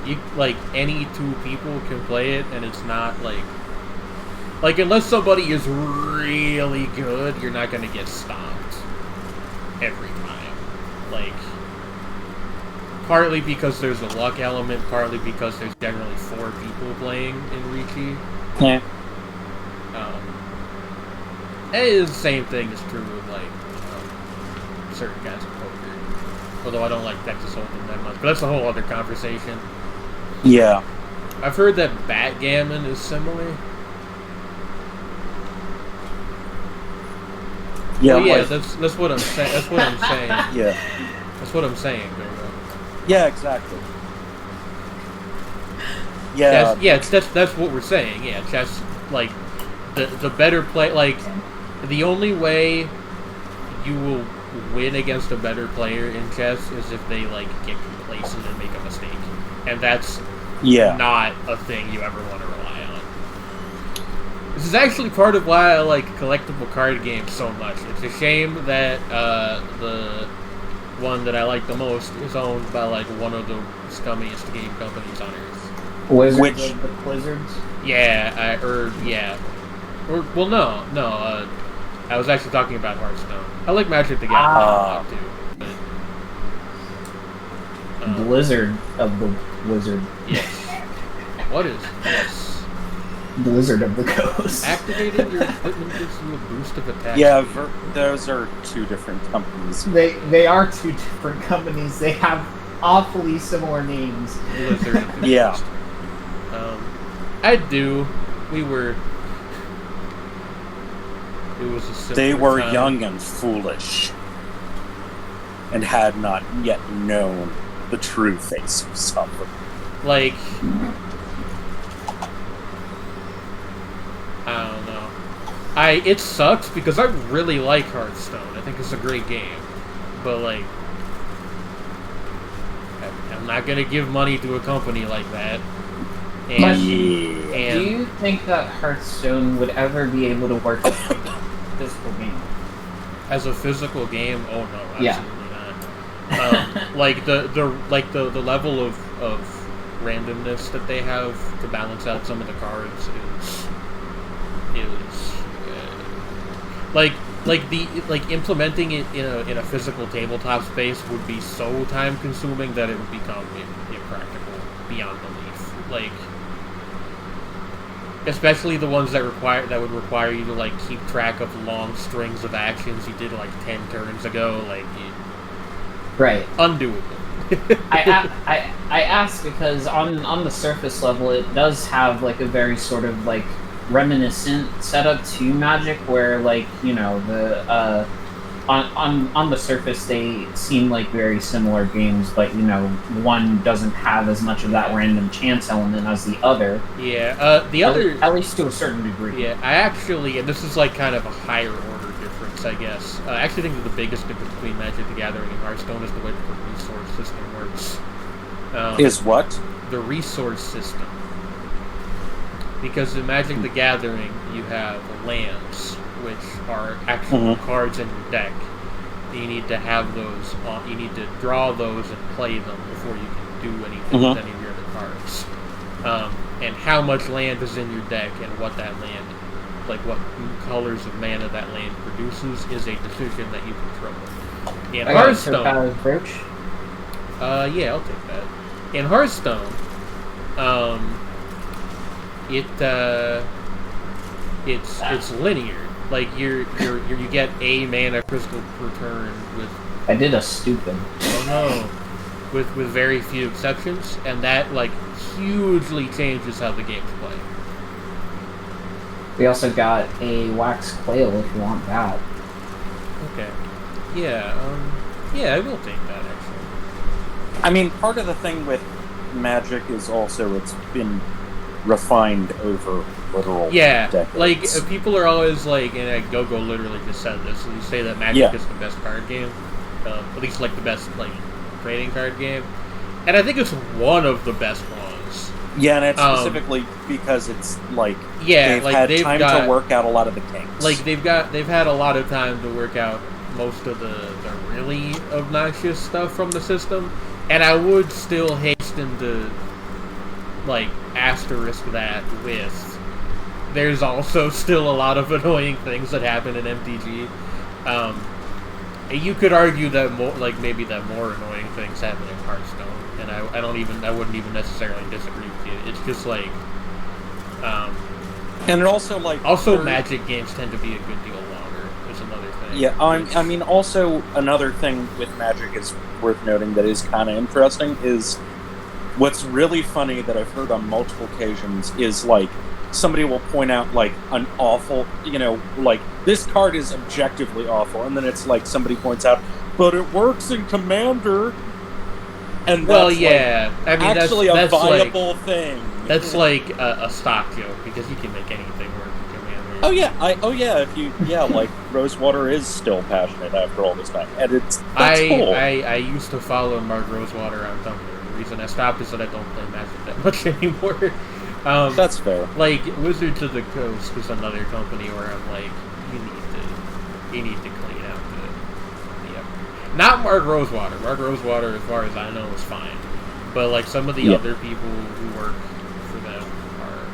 you like any two people can play it, and it's not like unless somebody is really good, you're not gonna get stopped every time. Like. Partly because there's a luck element, partly because there's generally 4 people playing in Richi. Yeah. And the same thing is true with like certain guys in poker. Although I don't like Texas Hold'em that much, but that's a whole other conversation. Yeah. I've heard that backgammon is similar. Yeah. Well, yeah, that's what I'm saying. That's what I'm saying. Yeah. That's what I'm saying, Bilbo. Yeah, exactly. Yeah. That's what we're saying. Yeah, chess, like the better play, like the only way you will win against a better player in chess is if they like get complacent and make a mistake, and that's not a thing you ever want to rely on. This is actually part of why I like collectible card games so much. It's a shame that the one that I like the most is owned by like one of the scummiest game companies on earth. Wizards of the Blizzards? Yeah, no. I was actually talking about Hearthstone. I like Magic the Gathering a lot too. But, Blizzard of the Wizard. Yes. What is this? Blizzard of the Coast. Activating your equipment gives you a boost of attack. Yeah, those are 2 different companies. They are 2 different companies. They have awfully similar names. Blizzard of the Yeah. Coast. I do. We were. It was a simpler They were time. young and foolish, and had not yet known the true face of something. Like, I don't know. It sucks because I really like Hearthstone. I think it's a great game, but like, I'm not gonna give money to a company like that. And do you think that Hearthstone would ever be able to work as a physical game? As a physical game? Oh no, absolutely not. Like the level of randomness that they have to balance out some of the cards is implementing it in a physical tabletop space would be so time consuming that it would become impractical beyond belief. Like, especially the ones that would require you to like keep track of long strings of actions you did like 10 turns ago, right, undoable. I ask because on the surface level it does have like a very sort of like reminiscent setup to Magic, where like, you know, the on the surface they seem like very similar games, but you know, one doesn't have as much of that random chance element as the other. Yeah, the other, at least to a certain degree. Yeah, I actually, and this is like kind of a higher order difference, I guess. I actually think that the biggest difference between Magic the Gathering and Hearthstone is the way that the resource system works. Is what? The resource system. Because in Magic the Gathering, you have lands, which are actual cards in your deck. You need to have those. You need to draw those and play them before you can do anything with any of your other cards. And how much land is in your deck and what that land, like what colors of mana that land produces, is a decision that you control. In Hearthstone, approach. yeah, I'll take that. in Hearthstone, it's linear. Like you get a mana crystal per turn with. I did a stupid. Oh no. With very few exceptions, and that like hugely changes how the game's played. We also got a wax quail if you want that. Okay. Yeah. Yeah, I will take that actually. I mean, part of the thing with Magic is also it's been refined over literal decades. Like people are always like, and Go literally just said this. You say that Magic is the best card game, at least like the best like trading card game, and I think it's one of the best ones. Yeah, and it's specifically because it's like they've had time to work out a lot of the kinks. Like they've had a lot of time to work out most of the really obnoxious stuff from the system, and I would still hasten to like asterisk that with there's also still a lot of annoying things that happen in MTG. You could argue that maybe more annoying things happen in Hearthstone, and I wouldn't even necessarily disagree with you. It's just like, and it also Magic games tend to be a good deal longer. Is another thing. Yeah, I mean, also another thing with Magic is worth noting that is kind of interesting is what's really funny that I've heard on multiple occasions is like. Somebody will point out like an awful, like this card is objectively awful, and then it's like somebody points out, but it works in Commander, and that's actually a viable thing. That's like a stock joke because you can make anything work in Commander. Like Rosewater is still passionate after all this time, and that's cool. I used to follow Mark Rosewater on Tumblr. The reason I stopped is that I don't play Magic that much anymore. That's fair. Like Wizards of the Coast is another company where I'm like, you need to clean out the not Mark Rosewater. Mark Rosewater, as far as I know, is fine. But like some of the other people who work for them are.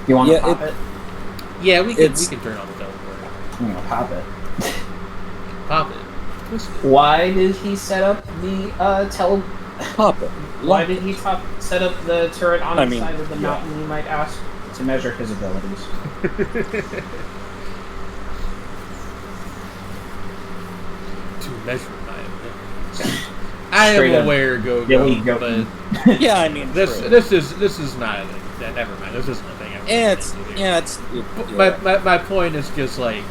You want to pop it? Yeah, we can turn on the teleport. I'm gonna pop it. Pop it. Why did he set up the Pop it. Why did he set up the turret on the side of the mountain, you might ask? To measure his abilities. To measure my abilities. I am aware, Go, but yeah, I mean, this is not. Never mind. This isn't a thing. My point is just like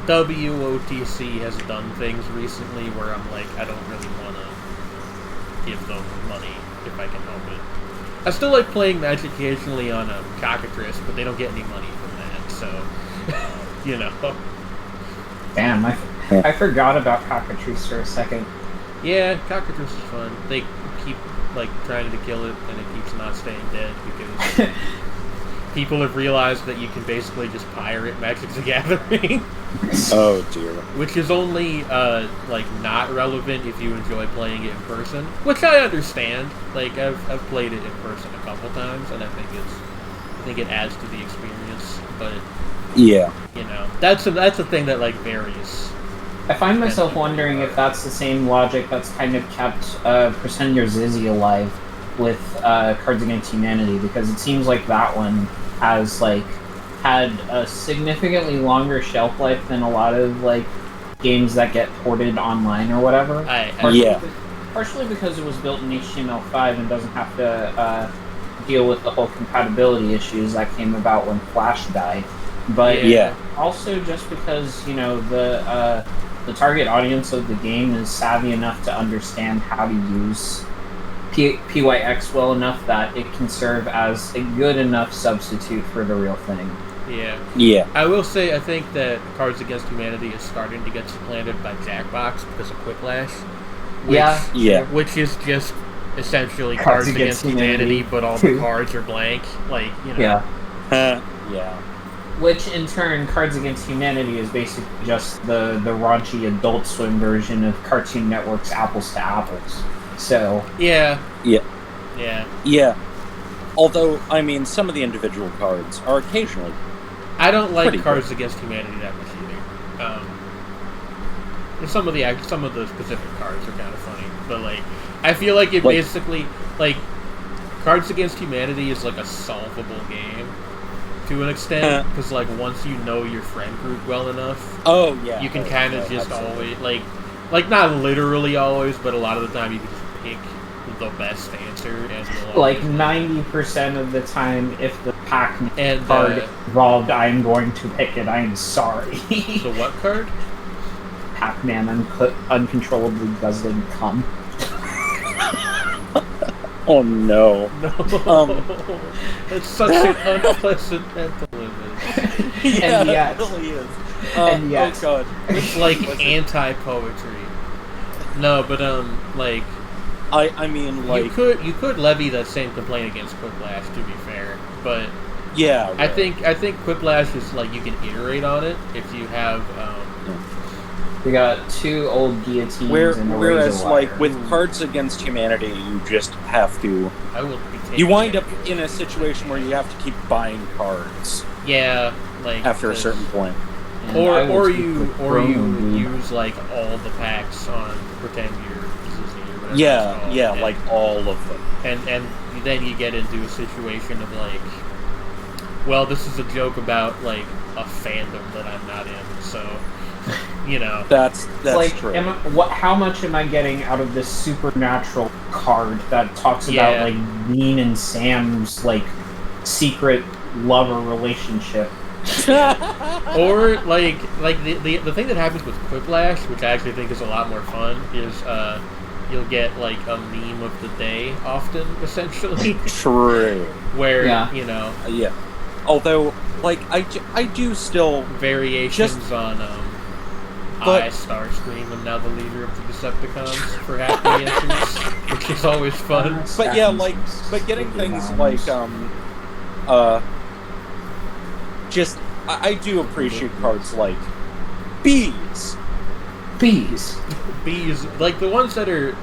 WOTC has done things recently where I'm like, I don't really want to give them money if I can help it. I still like playing Magic occasionally on a Cockatrice, but they don't get any money from that, so Damn, I forgot about Cockatrice for a second. Yeah, Cockatrice is fun. They keep like trying to kill it, and it keeps not staying dead because people have realized that you can basically just pirate Magic the Gathering. Oh dear. Which is only not relevant if you enjoy playing it in person, which I understand. Like I've played it in person a couple times, and I think it adds to the experience. But that's a thing that like varies. I find myself wondering if that's the same logic that's kind of kept Pretend You're Zizzy alive with Cards Against Humanity, because it seems like that one has had a significantly longer shelf life than a lot of games that get ported online or whatever. Partially because it was built in HTML5 and doesn't have to deal with the whole compatibility issues that came about when Flash died. But also just because the target audience of the game is savvy enough to understand how to use PYX well enough that it can serve as a good enough substitute for the real thing. Yeah. I will say I think that Cards Against Humanity is starting to get supplanted by Jackbox because of Quiplash. Which is just essentially Cards Against Humanity, but all the cards are blank. Which in turn, Cards Against Humanity is basically just the raunchy Adult Swim version of Cartoon Network's Apples to Apples. So Yeah. Although, I mean, some of the individual cards are occasionally. I don't like Cards Against Humanity that much either. some of the specific cards are kind of funny, but like I feel like it basically like Cards Against Humanity is like a solvable game to an extent because like once you know your friend group well enough, you can kind of just always like not literally always, but a lot of the time you can just pick the best answer, and like 90% of the time, if the Pac-Man card involved, I'm going to pick it. I'm sorry. So what card? Pac-Man uncontrollably guzzling cum. Oh no! No, it's such an unpleasant mental image. Yeah, and it really is. And yes. Oh god, it's like anti-poetry. No, but like. I mean, like you could levy that same complaint against Quiplash, to be fair, but yeah, right. I think Quiplash is like you can iterate on it if you have. We got 2 old guillotines and a whereas razor wire. like with Cards Against Humanity, you just have to. I will. You wind up in a situation where you have to keep buying cards. Yeah, like after a certain point. Or you use like all the packs on pretend you're. Yeah, like all of them. And then you get into a situation of like, well, this is a joke about like a fandom that I'm not in, so you know. That's like, true. How much am I getting out of this supernatural card that talks about like Dean and Sam's like secret lover relationship? Or like the thing that happens with Quiplash, which I actually think is a lot more fun, is you'll get like a meme of the day often, essentially. True. Where you know. Yeah. Although, like I do still variations on I Starscream am now the leader of the Decepticons for half the answers, which is always fun. But yeah, like getting things like just I do appreciate cards like bees. Bees, like the ones that are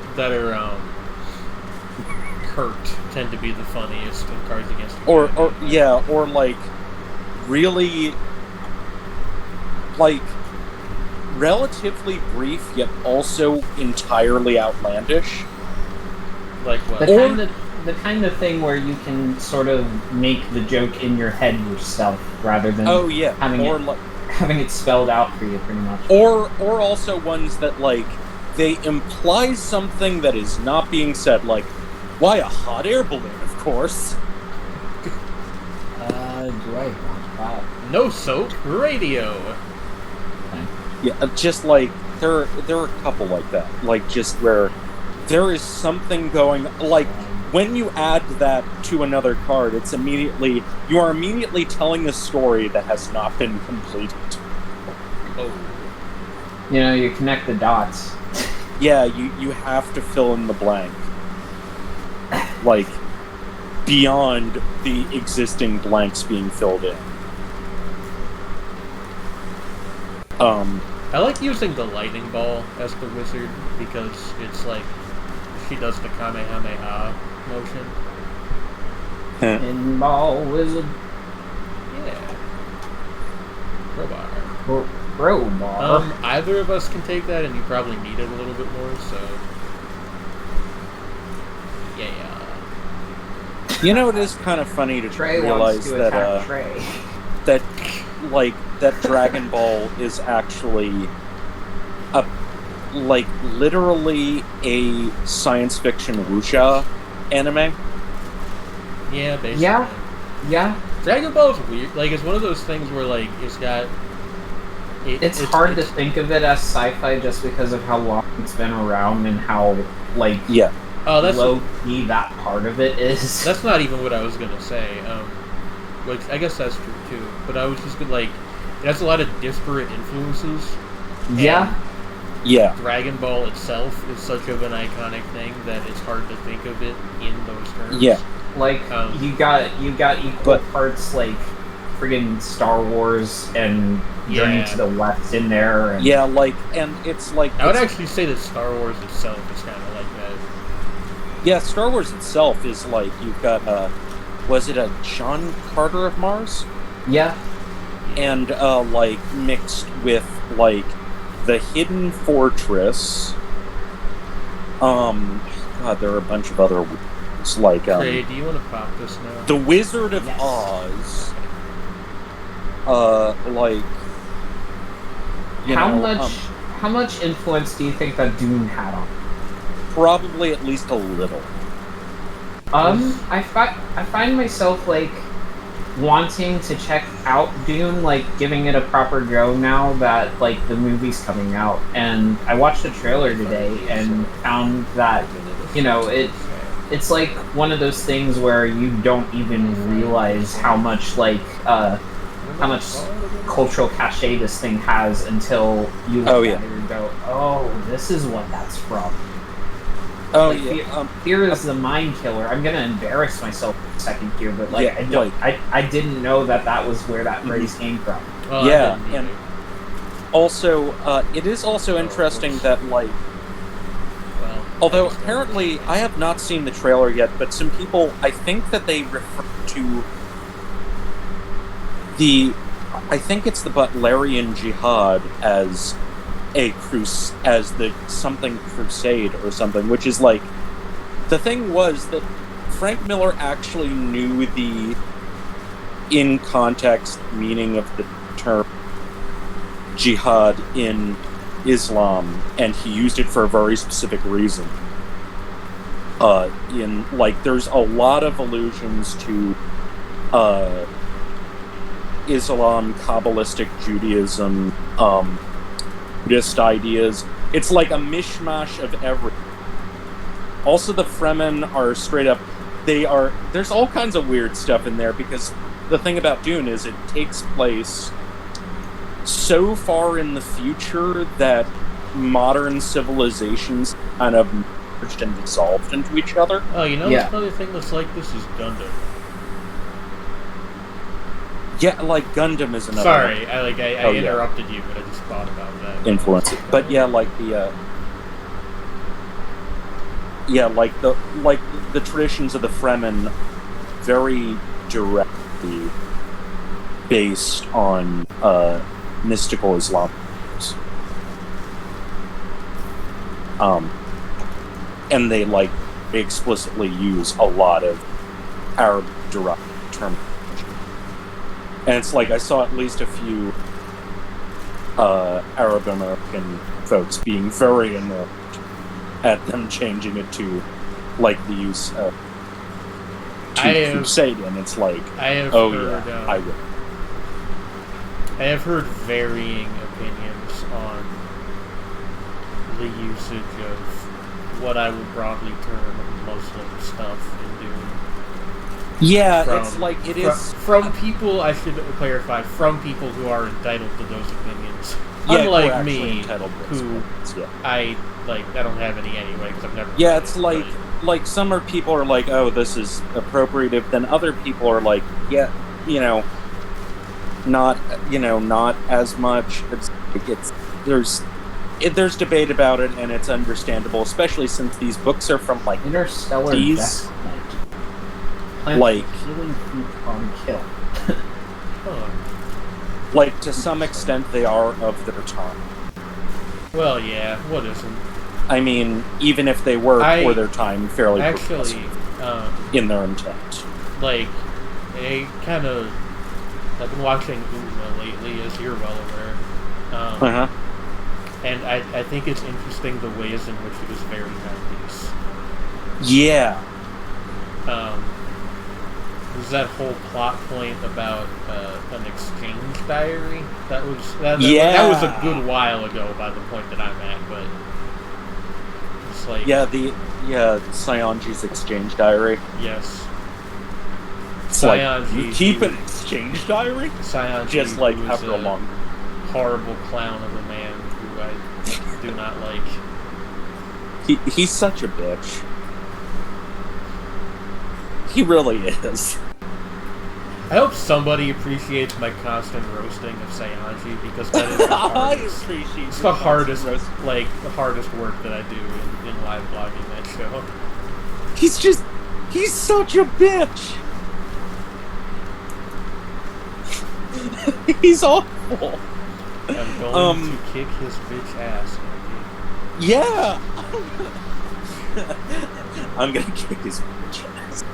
curt tend to be the funniest in Cards Against Humanity. or like really like relatively brief yet also entirely outlandish. Like what? The kind of thing where you can sort of make the joke in your head yourself rather than having it spelled out for you, pretty much. Or also ones that, like, they imply something that is not being said, like, why a hot air balloon, of course. Do I want that? No soap, radio. Okay. Yeah, just, like, there are a couple like that. Like, just where there is something going... Like, when you add that to another card, you are immediately telling a story that has not been completed. Oh. You know, you connect the dots. Yeah, you have to fill in the blank. Like, beyond the existing blanks being filled in. I like using the lightning ball as the wizard because it's like she does the Kamehameha motion. Pinball wizard. Yeah. Crowbar. Crowbar. Either of us can take that, and you probably need it a little bit more, so... Yeah. You know, it is kind of funny to realize that Dragon Ball is actually literally a science fiction wuxia anime. Yeah, basically. Yeah. Dragon Ball's weird. Like, it's one of those things where, like, it's got... It's hard to think of it as sci-fi just because of how long it's been around and how, like... Yeah. Oh, that's low-key that part of it is. That's not even what I was gonna say. Which I guess that's true too. But I was just gonna, like, it has a lot of disparate influences. Yeah. Yeah. Dragon Ball itself is such of an iconic thing that it's hard to think of it in those terms. Yeah. Like you got equal parts like friggin' Star Wars and Journey to the West in there. And yeah, like, and it's like I would actually say that Star Wars itself is kind of like that. Yeah, Star Wars itself is like you've got was it a John Carter of Mars? Yeah. And like mixed with like The Hidden Fortress. God, there are a bunch of other ones, like Trey, do you want to pop this now? The Wizard of Yes. Oz. Like, How much influence do you think that Dune had on? probably at least a little. I find myself like wanting to check out Dune, like giving it a proper go now that like the movie's coming out. And I watched the trailer today and found that, you know, it's like one of those things where you don't even realize how much cultural cachet this thing has until you look at it and go, oh, this is what that's from. Oh, like, yeah. Fear is the mind killer. I'm gonna embarrass myself for a second here, but like, Yeah, I didn't know that was where that phrase came from. Well, Yeah, and also, it is also interesting that, like, although apparently I have not seen the trailer yet, but some people, I think that they refer to I think it's the Butlerian Jihad as the something crusade or something, which is like, the thing was that Frank Miller actually knew the in context meaning of the term jihad in Islam, and he used it for a very specific reason. There's a lot of allusions to Islam, Kabbalistic Judaism, Buddhist ideas. It's like a mishmash of everything. Also, the Fremen are straight up. There's all kinds of weird stuff in there, because the thing about Dune is it takes place so far in the future that modern civilizations kind of merged and dissolved into each other. Oh, you know, another thing that's like this is Gundam. Yeah, like Gundam is another. Sorry, I interrupted you, but I just thought about that. Influence. But yeah, like the traditions of the Fremen, very directly based on mystical Islam. And they explicitly use a lot of Arab derived terminology. And it's like, I saw at least a few Arab American folks being very annoyed at them changing it to, like, the use of crusade, and it's like, I have heard varying opinions on the usage of what I would broadly term Muslim stuff in Dune. Yeah, it's like, it is... From people, I should clarify, from people who are entitled to those opinions. Yeah, unlike me, who I don't have any anyway, because I've never... Yeah, it's like some people are like, oh, this is appropriative, then other people are like, yeah, not as much. There's debate about it, and it's understandable, especially since these books are from like Interstellar these, like healing food on kill. Like, to some extent, they are of their time. Well, yeah, what isn't? I mean, even if they were for their time, fairly actually in their intent. Like, I've been watching Uma lately, as you're well aware. And I think it's interesting the ways in which it is very 90s. Yeah. There's that whole plot point about an exchange diary. That was a good while ago by the point that I'm at, but it's like... Saionji's exchange diary. Yes. It's like, you keep an exchange diary? Saionji, just like after a long... horrible clown of a man who I do not like. He's such a bitch. He really is. I hope somebody appreciates my constant roasting of Saionji, because that is the hardest, the hardest work that I do in live blogging that show. He's such a bitch. He's awful. I'm going to kick his bitch ass. Yeah! I'm gonna kick his bitch ass.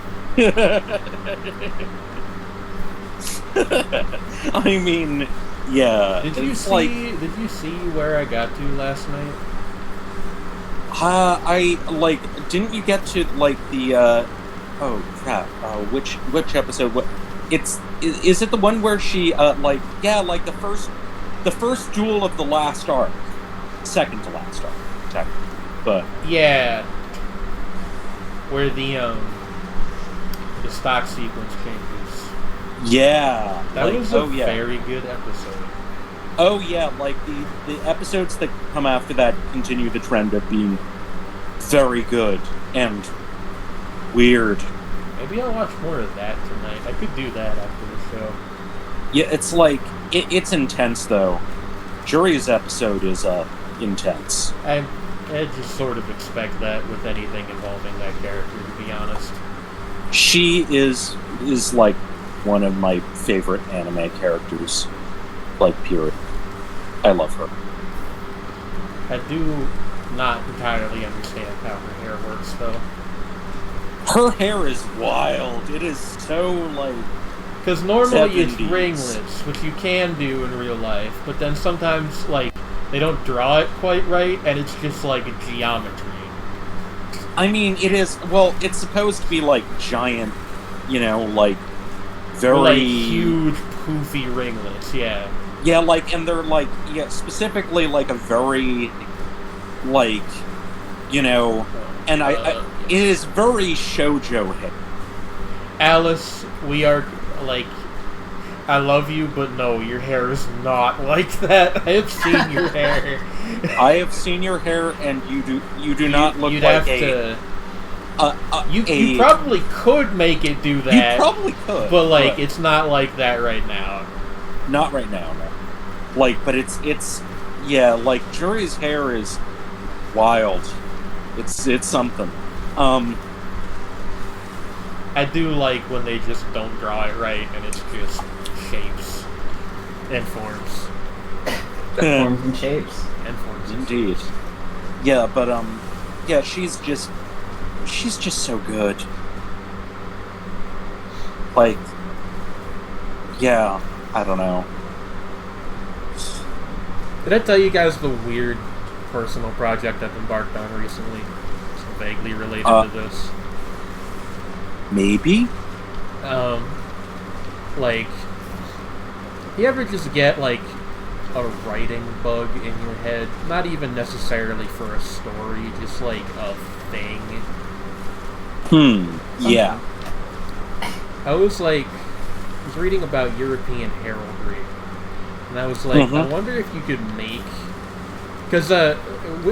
I mean, yeah. Did you see where I got to last night? Didn't you get to, the, oh, crap, which episode, is it the one where she, the first duel of the last arc? Second to last arc, technically, but... Yeah. Where the stock sequence changes. Yeah. That was a very good episode. Oh yeah, the episodes that come after that continue the trend of being very good and weird. Maybe I'll watch more of that tonight. I could do that after the show. Yeah, it's it's intense though. Jury's episode is intense. I just sort of expect that with anything involving that character, to be honest. She is like one of my favorite anime characters. Period. I love her. I do not entirely understand how her hair works, though. Her hair is wild. It is so, because normally 70s. It's ringlets, which you can do in real life, but then sometimes, they don't draw it quite right, and it's just, a geometry. I mean, it is... Well, it's supposed to be, giant, very... huge, poofy ringlets, yeah. Yeah, and they're, specifically, a very, and it is very shoujo hair. Alice, we are, I love you, but no, your hair is not like that. I have seen your hair. I have seen your hair, and you do not look like you probably could make it do that. You probably could. But, it's not like that right now. Not right now, no. But it's Jury's hair is wild. It's something. I do like when they just don't draw it right and it's just shapes and forms. Forms and shapes. And forms. Indeed. Yeah, but yeah, she's just so good. Yeah, I don't know. Did I tell you guys the weird personal project I've embarked on recently? It's vaguely related to this. Maybe? You ever just get, a writing bug in your head? Not even necessarily for a story, just, a thing. Yeah. I was reading about European heraldry. And I was I wonder if you could make... Because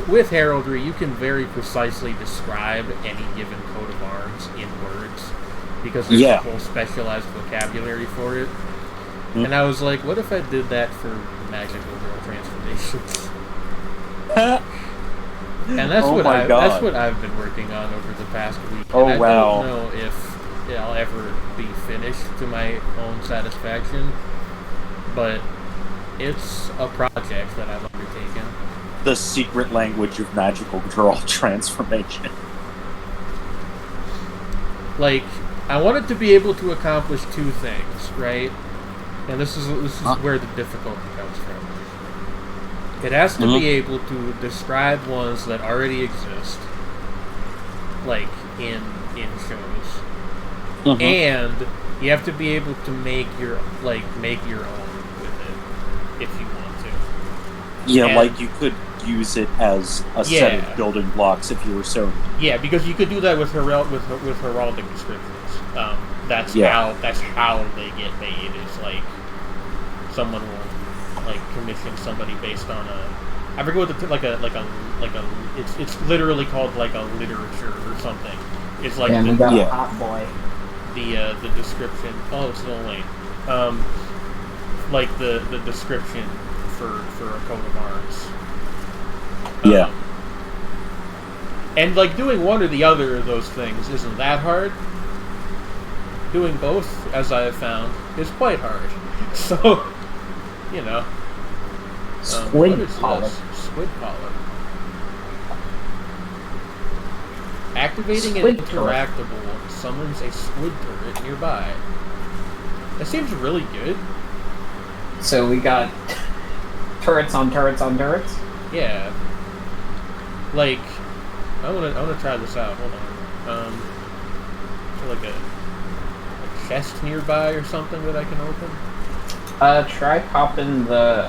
with heraldry, you can very precisely describe any given coat of arms in words. Because there's a whole specialized vocabulary for it. Mm-hmm. And I was what if I did that for magical girl transformations? And that's that's what I've been working on over the past week. And I don't know if I'll ever be finished to my own satisfaction. But... it's a project that I've undertaken. The secret language of magical girl transformation. I wanted to be able to accomplish two things, right? And this is where the difficulty comes from. It has to be able to describe ones that already exist, in shows, and you have to be able to make your own. If you want to. Yeah, and, you could use it as a set of building blocks if you were so... Yeah, because you could do that with heraldic descriptions. That's how they get made, is someone will commission somebody based on a... I forget what it's literally called a literature or something. It's Hot Boy. The description... Oh, it's Lil Wayne. The description for a coat of arms. Yeah. And doing one or the other of those things isn't that hard. Doing both, as I have found, is quite hard. So, Squid what is polyp. this? Squid polyp. Activating Squid an turret. interactable summons a squid turret nearby. That seems really good. So we got turrets on turrets on turrets. Yeah. Like, I wanna try this out. Hold on. Is there like a chest nearby or something that I can open? Try popping the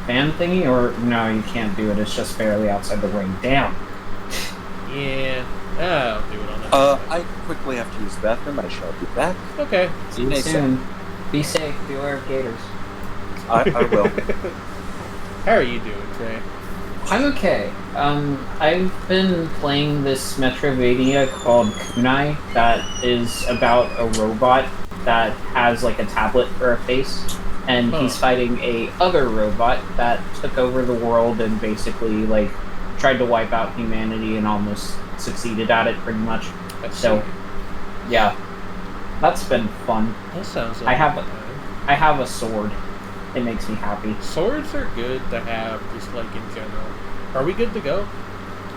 fan thingy, or no, you can't do it. It's just barely outside the ring. Damn. Yeah. I'll do it on that. I quickly have to use the bathroom. I shall be back. Okay. See you soon. Be safe. Beware of gators. I will. How are you doing, Trey? I'm okay. I've been playing this Metrovania called Kunai that is about a robot that has like a tablet for a face, and he's fighting a other robot that took over the world and basically like tried to wipe out humanity and almost succeeded at it pretty much. So, yeah, that's been fun. That sounds like I have a sword. It makes me happy. Swords are good to have, just like in general. Are we good to go?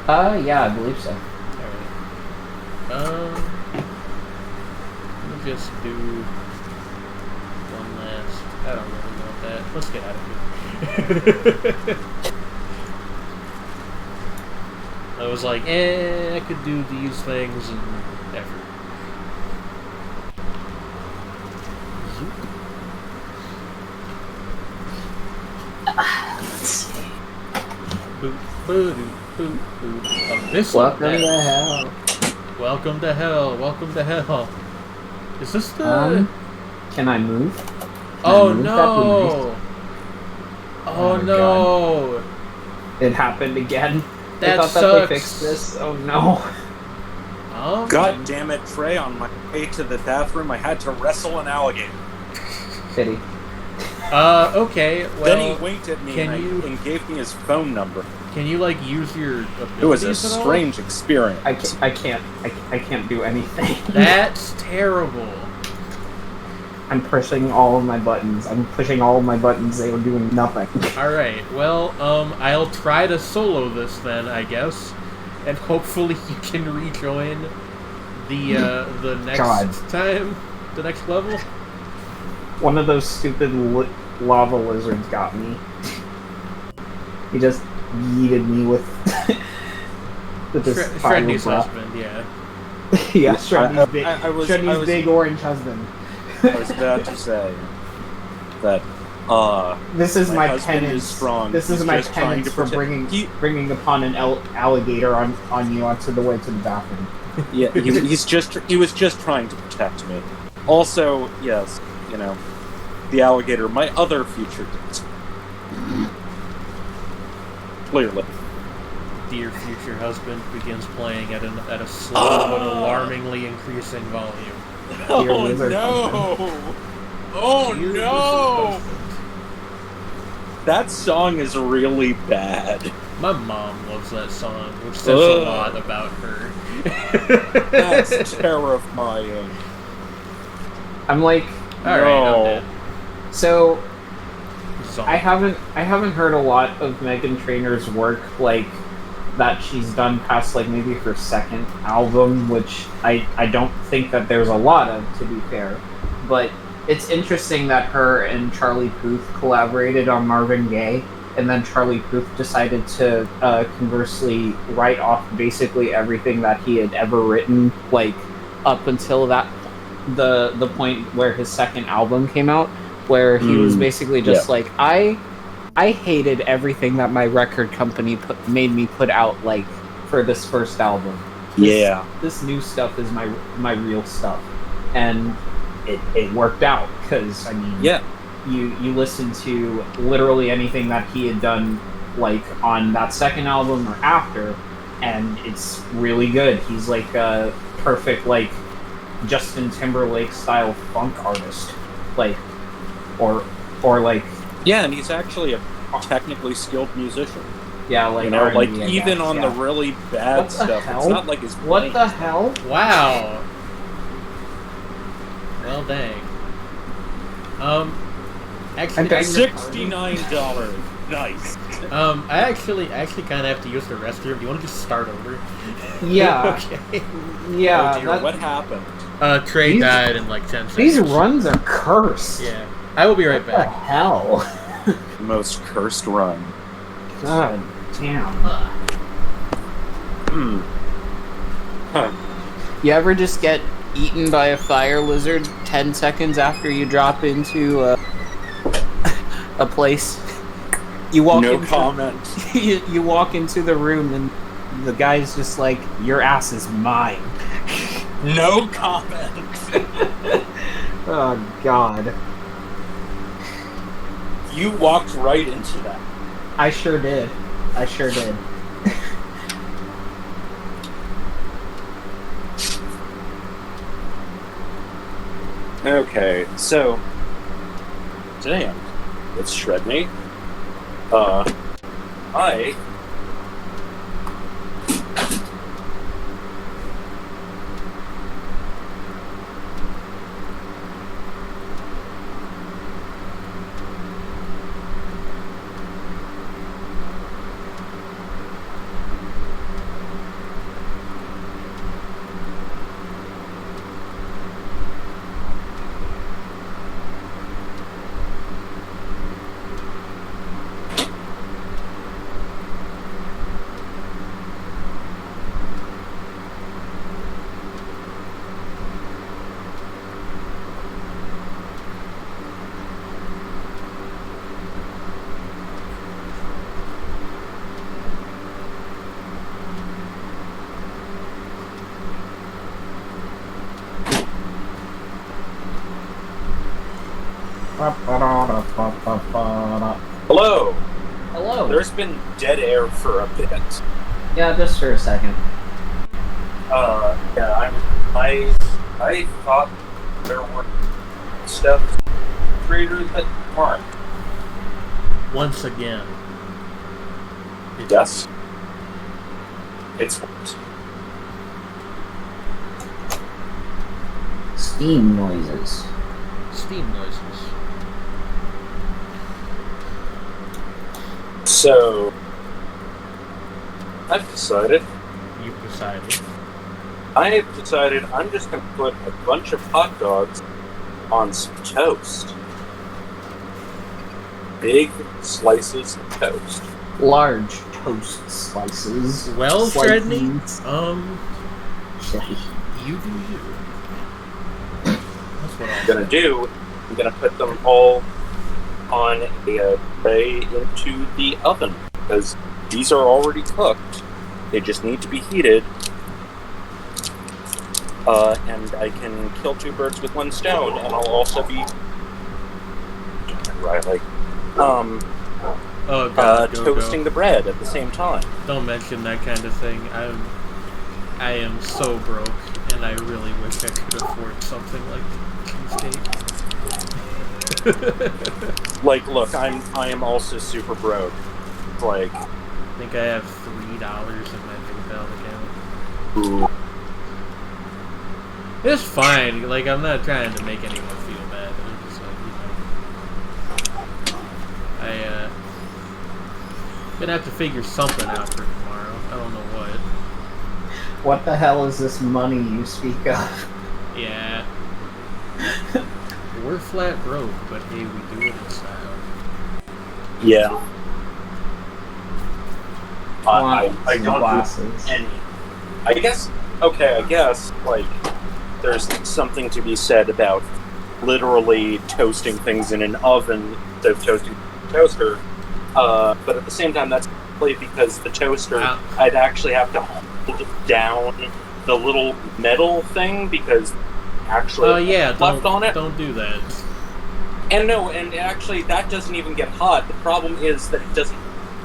Yeah, I believe so. Alright. Let me just do one last. I don't really want that. Let's get out of here. I was like, I could do these things and effort. Let's see. Boop, boop, boop, boop. Oh, this Welcome one, to hell. Welcome to hell. Welcome to hell. Is this the? Can I move? Oh no! Oh no! God. It happened again. That I thought sucks. that they fixed this. Oh no! God damn it, Trey! On my way to the bathroom, I had to wrestle an alligator. Pity. Okay. Well, Then he winked at me and gave me his phone number. Can you like use your abilities? It was a at strange experience. I can't do anything. That's terrible. I'm pushing all of my buttons. They were doing nothing. All right. Well, I'll try to solo this then, I guess, and hopefully you can rejoin the next time, the next level. One of those stupid lava lizards got me. He just yeeted me with this Shreddy's breath. husband, yeah. Yeah, Shreddy's big orange husband. I was about to say that this is my husband penance. is strong. This is He's my just trying penance to for protect- bringing upon an alligator on you onto the way to the bathroom. Yeah, he was just trying to protect me. Also, yes, you know, the alligator, my other future date. Clearly. Dear future husband begins playing at a slow but alarmingly increasing volume. Oh no! Oh Dear no! husband. That song is really bad. My mom loves that song, which says a lot about her. That's terrifying. I'm like, Alright, I'm dead. So Zombie. I haven't heard a lot of Meghan Trainor's work like that she's done past like maybe her second album, which I don't think that there's a lot of, to be fair. But it's interesting that her and Charlie Puth collaborated on Marvin Gaye, and then Charlie Puth decided to conversely write off basically everything that he had ever written, like up until that the point where his second album came out, where he was basically just like, I hated everything that my record company made me put out, like, for this first album. This new stuff is my real stuff. And it worked out, because, I mean, you listen to literally anything that he had done, like, on that second album or after, and it's really good. He's, like, a perfect, like, Justin Timberlake-style funk artist. Like, or like... Yeah, and he's actually a technically skilled musician. Yeah, like, you know, R&B, like I even guess, on the really bad stuff, hell? it's not like his What the hell? Wow. Well, dang. Actually, $69. Nice. I actually kind of have to use the restroom. Do you want to just start over? Yeah. Okay. Yeah. Oh dear, what happened? Trey died in like 10 seconds. These runs are cursed. Yeah. I will be right What the back. hell? Most cursed run. God damn. Huh. You ever just get eaten by a fire lizard 10 seconds after you drop into a place? You walk No into, comment. you walk into the room and the guy's just like, your ass is mine. No comment. Oh, God. You walked right into that. I sure did. Okay, so damn, it's Shred Me. I Hello. Hello. There's been dead air for a bit. Yeah, just for a second. Yeah, I thought there were stuff creators that aren't. Once again. Yes. It's what? Steam noises. Steam noises. So I've decided. You've decided. I have decided I'm just going to put a bunch of hot dogs on some toast. Big slices of toast. Large toast slices. Well, Fredney, you do you. That's what I'm going to do. I'm going to put them all on a tray into the oven because these are already cooked. They just need to be heated. And I can kill two birds with one stone, and I'll also be toasting the bread at the same time. Don't mention that kind of thing. I am so broke, and I really wish I could afford something like cheesecake. Like, look, I am also super broke. Like, I think I have $3 in my PayPal account. ooh. It's fine. Like, I'm not trying to make anyone feel bad. I'm just like, gonna have to figure something out for tomorrow. I don't know what. What the hell is this money you speak of? Yeah. We're flat broke, but hey, we do it in style. Yeah. I don't glasses. do any. I guess, like, there's something to be said about literally toasting things in an oven instead of toasting a toaster. But at the same time, that's probably because the toaster, I'd actually have to hold down the little metal thing because actually left on it. Don't do that. And no, and actually that doesn't even get hot. The problem is that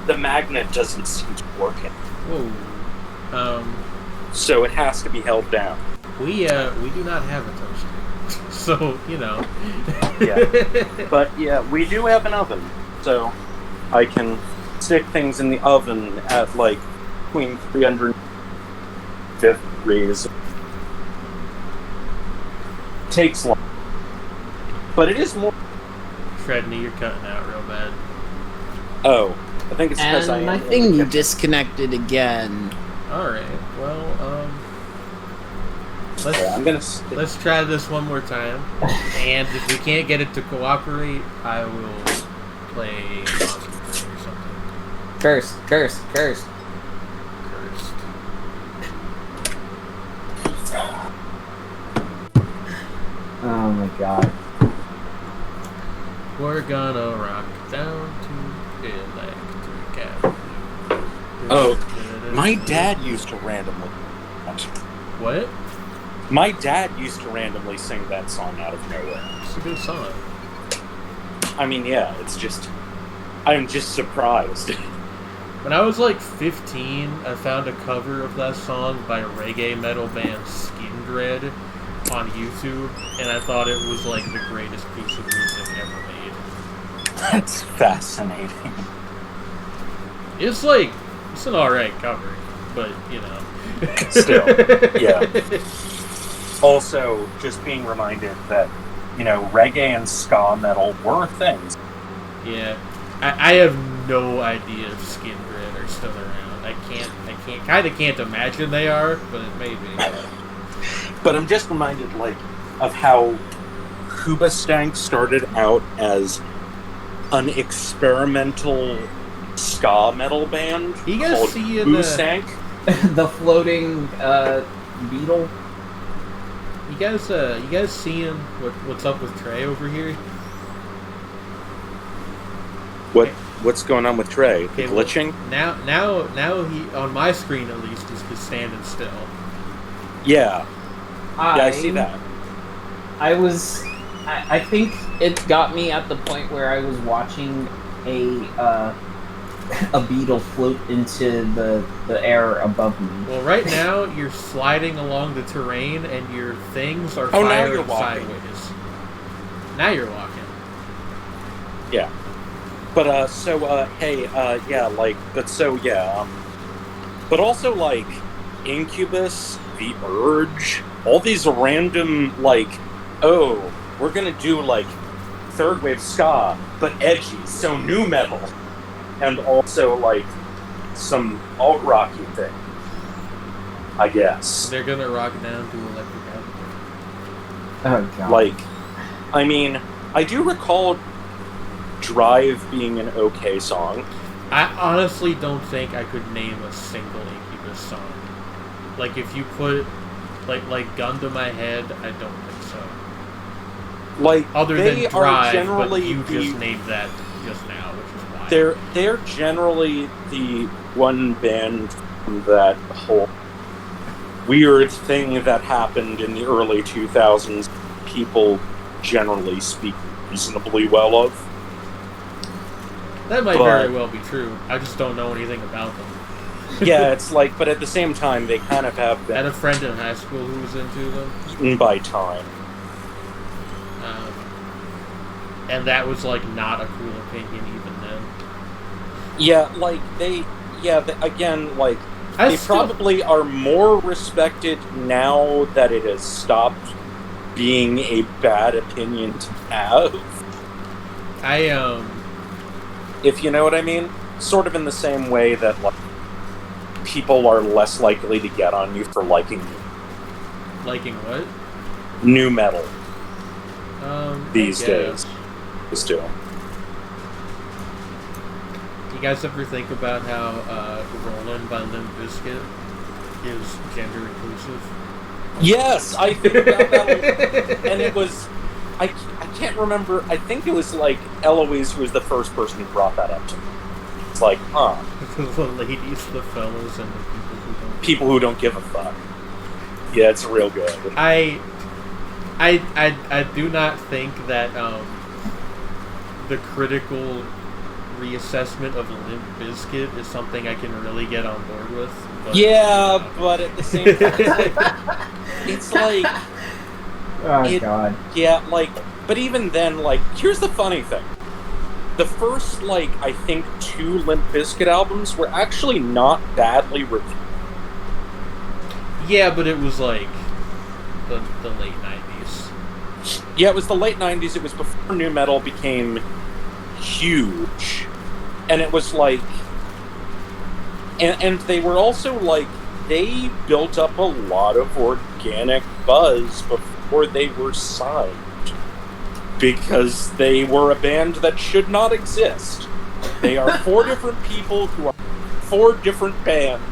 the magnet doesn't seem to work it. Whoa. So it has to be held down. We do not have a toaster. So, you know. Yeah. But yeah, we do have an oven. So I can stick things in the oven at like between 350 degrees. Takes long. But it is more Treadney, you're cutting out real bad. Oh, I think it's because And my thing disconnected again. Alright, well, let's try this one more time. And if we can't get it to cooperate, I will play Monster Train or something. Curse. Cursed. Oh my god. We're gonna rock down to Electric Avenue. Oh, my dad used to randomly... What? My dad used to randomly sing that song out of nowhere. It's a good song. I mean, yeah, it's just... I'm just surprised. When I was like 15, I found a cover of that song by reggae metal band Skin Dread on YouTube, and I thought it was like the greatest piece of music ever made. That's fascinating. It's like, it's an alright cover, but, you know. Still, yeah. Also, just being reminded that, you know, reggae and ska metal were things. Yeah. I have no idea if Skin Dread are still around. I can't imagine they are, but it may be. But I'm just reminded, like, of how Hoobastank started out as an experimental ska metal band You guys called see Hoobastank. The floating beetle. You guys seeing what's up with Trey over here? What's going on with Trey? Okay, Glitching? Well, now he, on my screen at least, is standing still. Yeah. I see that. I think it got me at the point where I was watching a beetle float into the air above me. Well, right now you're sliding along the terrain and your things are now firing you're walking. sideways. Now you're walking. Yeah. But, but also, like, Incubus, The Urge, all these random, like, oh, we're gonna do, like, third wave ska, but edgy, so new metal. And also, like, some alt-rocky thing, I guess. They're gonna rock down to Electric Avenue. Oh god. Like, I mean, I do recall Drive being an okay song. I honestly don't think I could name a single Incubus song. Like, if you put, like gun to my head, I don't think so. Like, Other they than Drive, are generally but you just named that just now, which is why. They're generally the one band from that whole weird thing that happened in the early 2000s. People generally speak reasonably well of. That might very well be true. I just don't know anything about them. Yeah, it's like, but at the same time, they kind of have been I had a friend in high school who was into them. eaten by time. And that was, like, not a cool opinion even then. Yeah, like, again, like, they probably are more respected now that it has stopped being a bad opinion to have. If you know what I mean? Sort of in the same way that, like, people are less likely to get on you for liking what? New metal these I days. Still. You guys ever think about how Rollin' by Limp Bizkit is gender inclusive? Yes, I think about that. And it was... I can't remember. I think it was, like, Eloise who was the first person who brought that up to me. It's like, huh. The ladies, the fellas, and the people who don't give a fuck. Yeah, it's real good. I do not think that the critical reassessment of Limp Bizkit is something I can really get on board with. But, but at the same time, it's like... Oh, God. Yeah, like, but even then, like, here's the funny thing. The first, like, I think 2 Limp Bizkit albums were actually not badly reviewed. Yeah, but it was, like, the late 90s. Yeah, it was the late 90s. It was before nu metal became huge. And it was like... And they were also like... They built up a lot of organic buzz before they were signed. Because they were a band that should not exist. They are 4 different people who are 4 different bands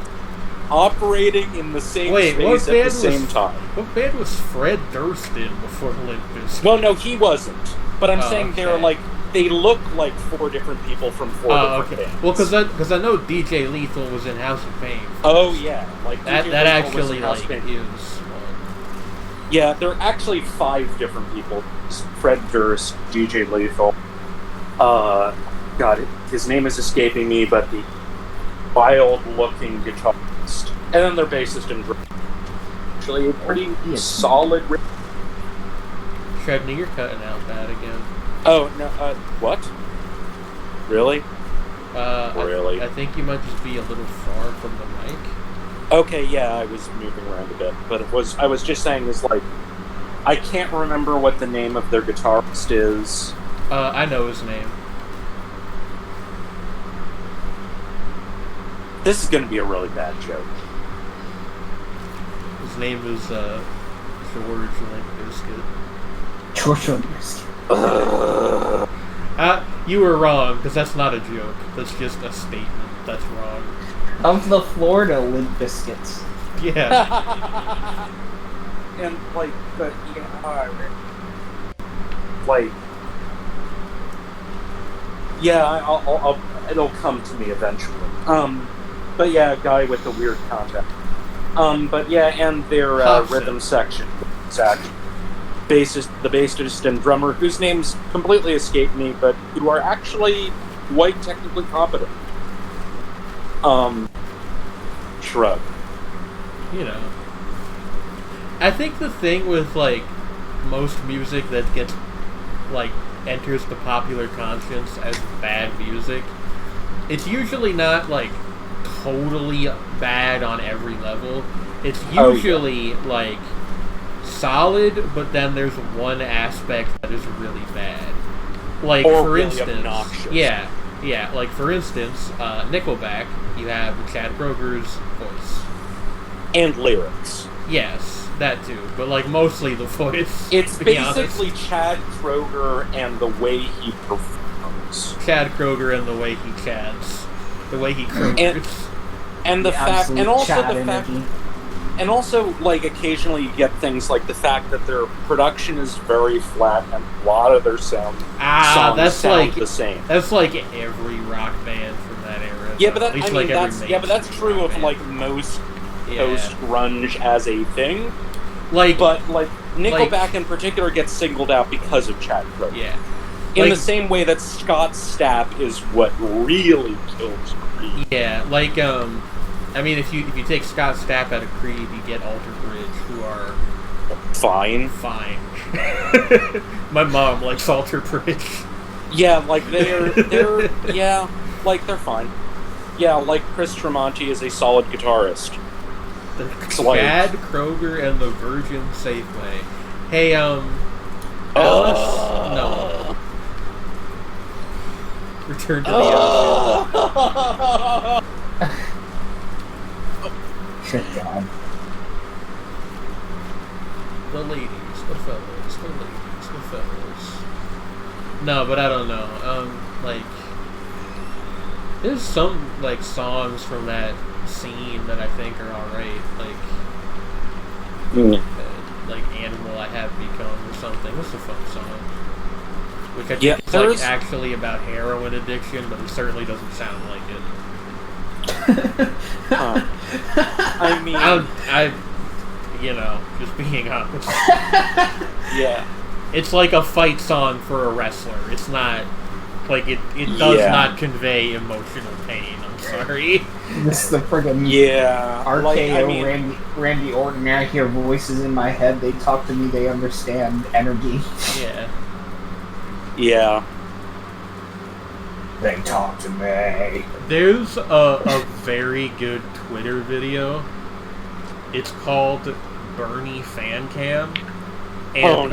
operating in the same space at the same time. What band was Fred Durst in before Limp Bizkit? Well, no, he wasn't. But I'm saying okay. they're like... They look like 4 different people from 4 different bands. Well, because I know DJ Lethal was in House of Pain. Oh, yeah. Like that actually like is one. Yeah, there are actually 5 different people. Fred Durst, DJ Lethal. God, his name is escaping me, but the wild-looking guitarist. And then their bassist and drummer. Actually, a pretty solid... Shredney, you're cutting out bad again. Oh, no, what? Really? Really? I think you might just be a little far from the mic. Okay, yeah, I was moving around a bit, but I was just saying is like, I can't remember what the name of their guitarist is. I know his name. This is gonna be a really bad joke. His name is, George Limp Bizkit. George Limp Bizkit. You were wrong, because that's not a joke. That's just a statement. That's wrong. Of the Florida Limp Bizkits. Yeah. And, like, like... Yeah, I'll it'll come to me eventually. But yeah, a guy with a weird contact. But yeah, and their rhythm section. Exactly. The bassist and drummer, whose names completely escape me, but who are actually quite technically competent. Shrug. You know. I think the thing with, like, most music that gets, like, enters the popular conscience as bad music, it's usually not, like, totally bad on every level. It's usually, like, solid, but then there's one aspect that is really bad. Like, or for really instance... obnoxious. Yeah, like, for instance, Nickelback, you have Chad Kroeger's voice. And lyrics. Yes, that too, but, like, mostly the voice. It's basically Chad Kroeger and the way he performs. Chad Kroeger and the way he chads. The way he Kroegers. And the fact... And also the fact... Energy. And also, like, occasionally you get things like the fact that their production is very flat and a lot of their songs sound the same. That's like every rock band from that era. Yeah, but that's true of, band. Like, most post-grunge as a thing. Like, but, like, Nickelback in particular gets singled out because of Chad Kroeger. Yeah. In the same way that Scott Stapp is what really kills Creed. Yeah, like, I mean, if you take Scott Stapp out of Creed, you get Alter Bridge, who are... Fine. My mom likes Alter Bridge. Yeah, like, they're yeah, like, they're fine. Yeah, like, Chris Tremonti is a solid guitarist. Chad Kroeger and the Virgin Safeway. Hey, Alice? No. Return to the Ocean. Shit, God. The ladies, the fellas. No, but I don't know. Like, there's some, like, songs from that scene that I think are alright. Like Animal I Have Become or something. What's a fun song? Which I think is, like, actually about heroin addiction, but it certainly doesn't sound like it. I mean... I you know, just being honest. Yeah. It's like a fight song for a wrestler. It's not... Like, it does not convey emotional pain. I'm sorry. This is the friggin' RKO like, I mean, Randy Orton. I hear voices in my head. They talk to me. They understand energy. Yeah. Yeah. They talk to me. There's a very good Twitter video. It's called Bernie Fan Cam. And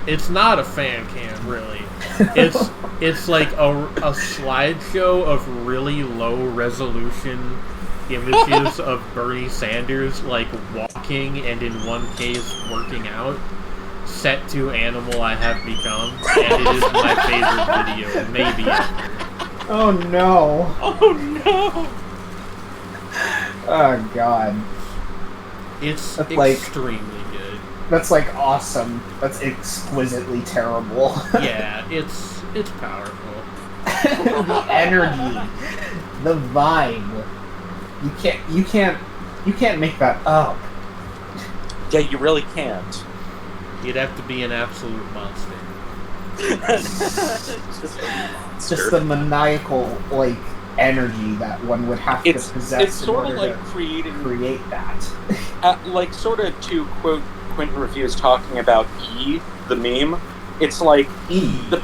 It's not a fan cam, really. It's like a slideshow of really low resolution images of Bernie Sanders like walking and in one case working out, set to "Animal I Have Become," and it is my favorite video, maybe ever. Oh no! Oh no! Oh god! It's That's like- extremely good. That's like awesome. That's exquisitely terrible. Yeah, it's powerful. The energy, the vibe. You can't make that up. Yeah, you really can't. You'd have to be an absolute monster. Just the maniacal like energy that one would have to possess. It's in sort of order like to creating, create that. like sort of to quote Quentin Reviews talking about E, the meme. It's like the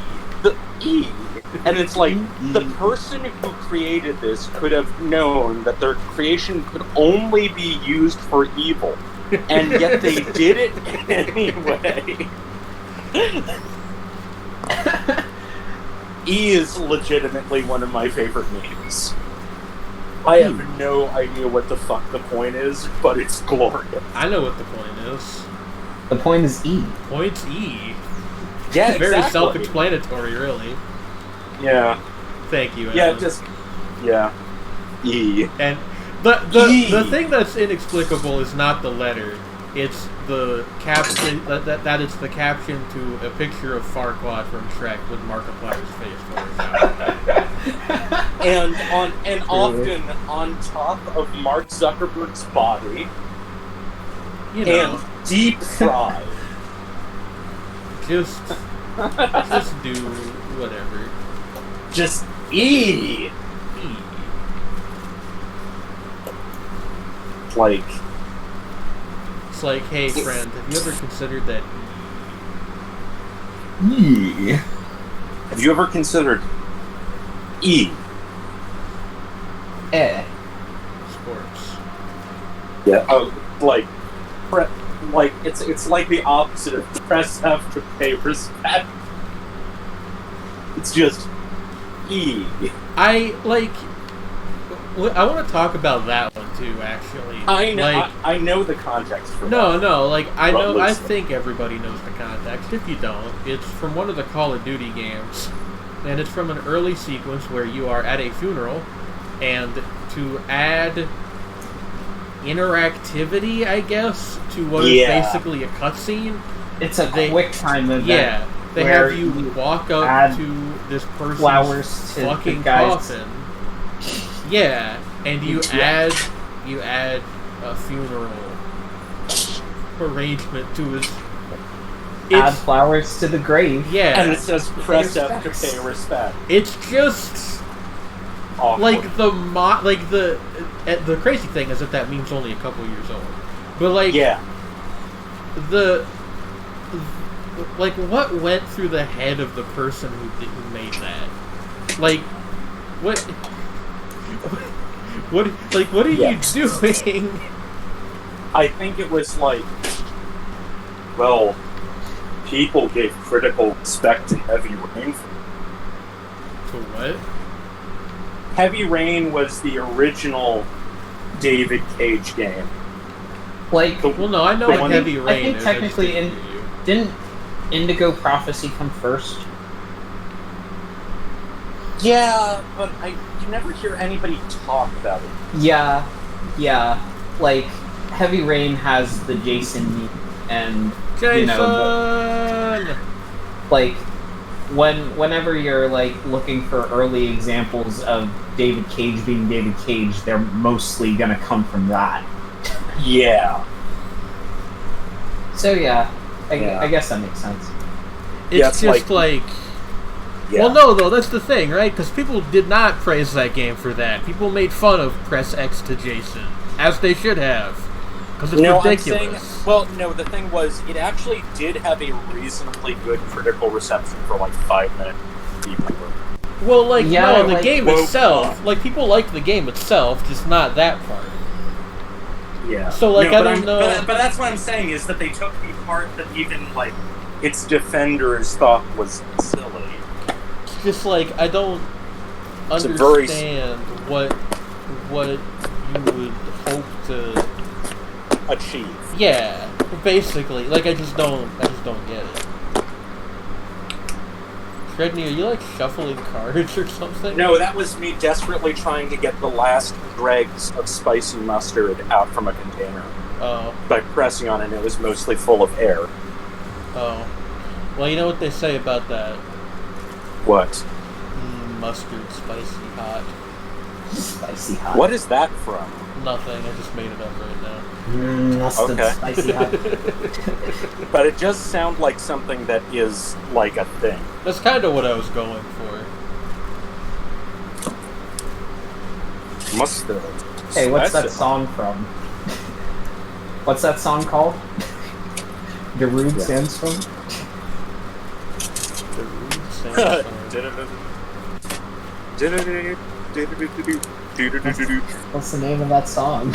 E, and it's like the person who created this could have known that their creation could only be used for evil, and yet they did it anyway. E is legitimately one of my favorite memes. I have no idea what the fuck the point is, but it's glorious. I know what the point is. The point is E. Point's E. Yeah, It's very exactly. self-explanatory, really. Yeah. Thank you, Yeah, Adam. E. And the thing that's inexplicable is not the letter. It's the caption that it's the caption to a picture of Farquaad from Shrek with Markiplier's face photoshopped. And often on top of Mark Zuckerberg's body, You know, and deep fried. just do whatever. Just E. E. Like, It's like, hey friend, have you ever considered that E. Have you ever considered E? sports? Yeah. Oh, like it's like the opposite of press F to pay respect. It's just E. I want to talk about that one too. Actually, I know. Like, I know the context for that. no. Like, I Well, know. I listen. think everybody knows the context. If you don't, it's from one of the Call of Duty games, and it's from an early sequence where you are at a funeral, and to add interactivity, I guess, to what is basically a cutscene. It's a quick time event. Yeah, they where have you walk up add to this person's flowers to fucking the guy's coffin. Yeah, and you add a funeral arrangement to his. add flowers to the grave. Yeah, And it says press F to respects. pay respect. it's just Awkward. like the crazy thing is that meme's only a couple years old, but like Yeah. like what went through the head of the person who made that? Like what are Yes. you doing? I think it was like, well, people gave critical respect to Heavy Rain. To what? Heavy Rain was the original David Cage game. Like, Well, no, I know The what one- Heavy I Rain think is. technically I just didn't hear you. didn't Indigo Prophecy come first? Yeah, but you never hear anybody talk about it. Yeah. Like, Heavy Rain has the Jason meme, and Jason! you know, like whenever you're like looking for early examples of David Cage being David Cage, they're mostly gonna come from that. Yeah. So yeah, Yeah. I guess that makes sense. It's Yeah, it's just like Yeah. well, no, though, that's the thing, right? Because people did not praise that game for that. People made fun of Press X to Jason, as they should have, because it's ridiculous. I'm saying, well, no, the thing was, it actually did have a reasonably good critical reception for like 5 minutes. People were. Well, like, Yeah, no, the like- game Well, itself, like, people liked the game itself, just not that part. Yeah. So, like, No, I but don't know. But that's what I'm saying is that they took the part that even like its defenders thought was silly. It's just like, I don't understand what you would hope to achieve. Yeah, basically. Like, I just don't get it. Shredney, are you like shuffling cards or something? No, that was me desperately trying to get the last dregs of spicy mustard out from a container. Oh. By pressing on it, it was mostly full of air. Oh. Well, you know what they say about that? What? Mustard, spicy, hot. Spicy hot. What is that from? Nothing, I just made it up right now. Mustard, okay. Spicy hot. But it does sound like something that is like a thing. That's kind of what I was going for. Mustard. Hey, what's that song from? What's that song called? Darude Sandstorm? Darude Sandstorm. What's the name of that song?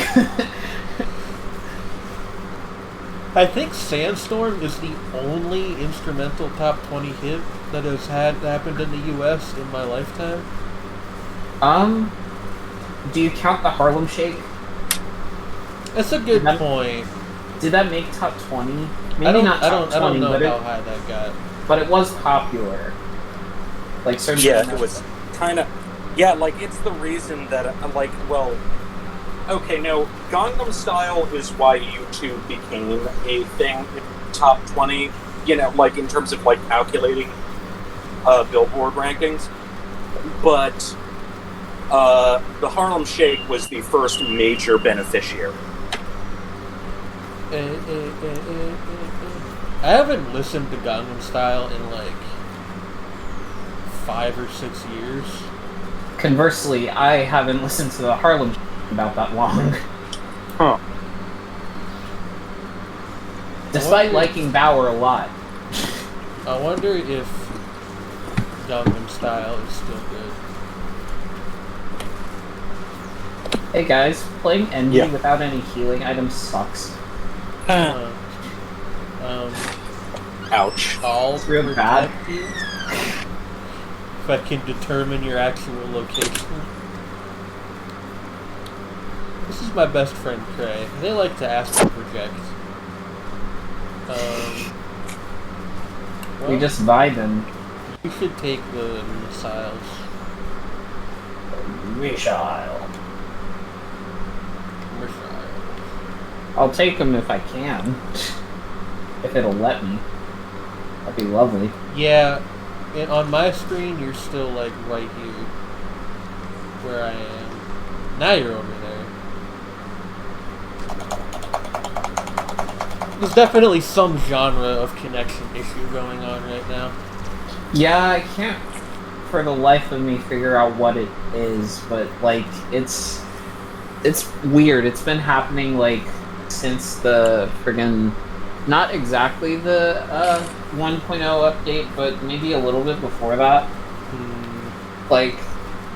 I think Sandstorm is the only instrumental top 20 hit that has happened in the US in my lifetime. Do you count the Harlem Shake? That's a good point. Did that make top 20? Maybe not top 20, I don't know but how high that got. But it was popular. Like, certainly. Yeah, it was kind of. Yeah, like, it's the reason that, like, well. Okay, no, Gangnam Style is why YouTube became a thing in top 20, you know, like, in terms of, like, calculating Billboard rankings. But the Harlem Shake was the first major beneficiary. I haven't listened to Gangnam Style in, like, 5 or 6 years. Conversely, I haven't listened to the Harlem Shake about that long. Huh. Despite liking Bauer a lot. I wonder if Gangnam Style is still good. Hey guys, playing Envy without any healing items sucks. Ouch. I'll It's real bad. protect you if I can determine your actual location. This is my best friend Trey. They like to ask to project. We just vibing. You should take the missiles. Missile. I'll take them if I can. If it'll let me. That'd be lovely. Yeah, and on my screen you're still like right here. Where I am. Now you're over there. There's definitely some genre of connection issue going on right now. Yeah, I can't for the life of me figure out what it is, but like it's weird. It's been happening like since the friggin' not exactly the 1.0 update, but maybe a little bit before that. Like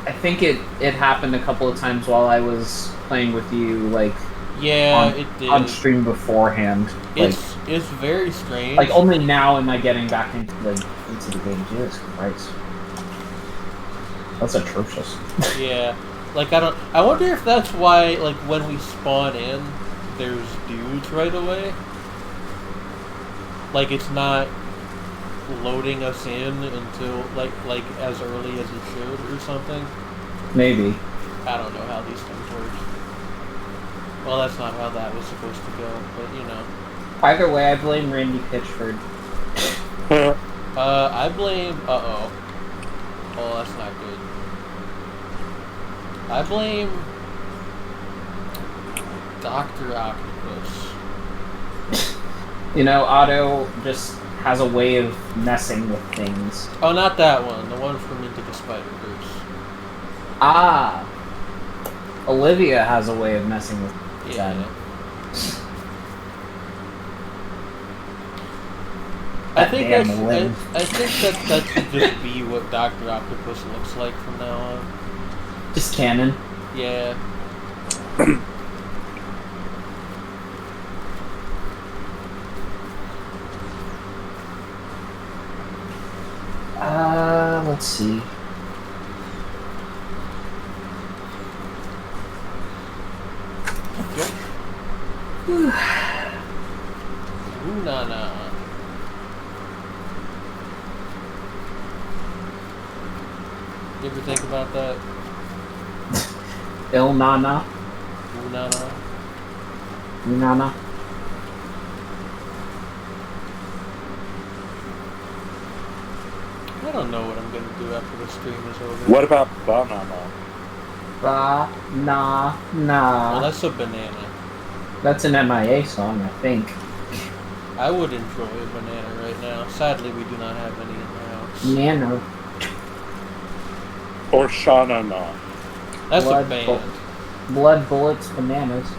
I think it happened a couple of times while I was playing with you, like it did. On stream beforehand. It's very strange. Like only now am I getting back into the game. Jesus Christ, that's atrocious. Yeah, like I wonder if that's why like when we spawn in, there's dudes right away. Like it's not loading us in until like as early as it should or something. Maybe. I don't know how these things work. Well, that's not how that was supposed to go, but you know. Either way, I blame Randy Pitchford. I blame. Oh, that's not good. I blame Dr. Octopus. You know, Otto just has a way of messing with things. Oh, not that one. The one from Into the Spider-Verse. Ah! Olivia has a way of messing with Yeah. I think that should just be what Dr. Octopus looks like from now on. Just canon. Yeah. Let's see. Yep. Ooh, nah. You ever think about that? Il Nana. Ooh, nah. Nana. I don't know what I'm gonna do after the stream is over. What about banana? Ba-na-na. Well, that's a banana. That's an MIA song, I think. I would enjoy a banana right now. Sadly, we do not have any in the house. Nano. Or shanana? That's Blood a band. Blood Bullets Bananas.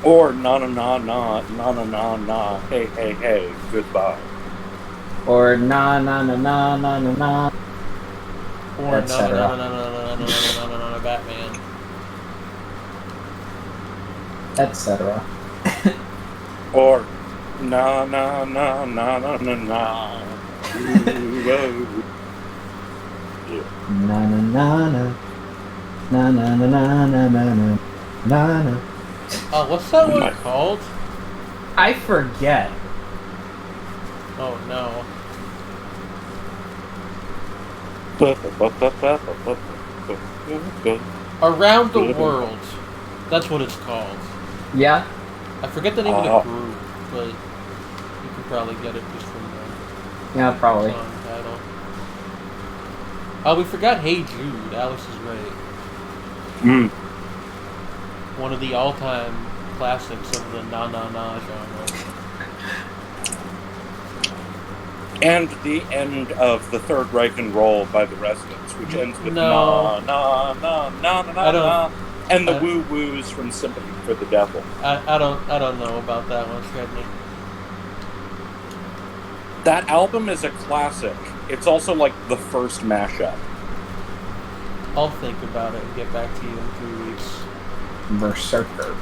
Or na na na na na na na na hey hey hey goodbye. Or na na na na na na na. Or Et cetera. no, Batman. Etc. Or na na na na na na na. Na na na na. Na na na na na na na. Na na. What's that one called? I forget. Oh no. Around the World. That's what it's called. Yeah? I forget the name of the group, but you can probably get it just from the Yeah, probably. song title. Oh, we forgot Hey Jude. Alice is right. One of the all-time classics of the na-na-na genre. And the end of the Third Reich and Roll by the Residents, which ends with No. na na na na na na, and the woo woos from Sympathy for the Devil. I don't know about that one, Shredney. That album is a classic. It's also like the first mashup. I'll think about it and get back to you in 3 weeks. Berserker.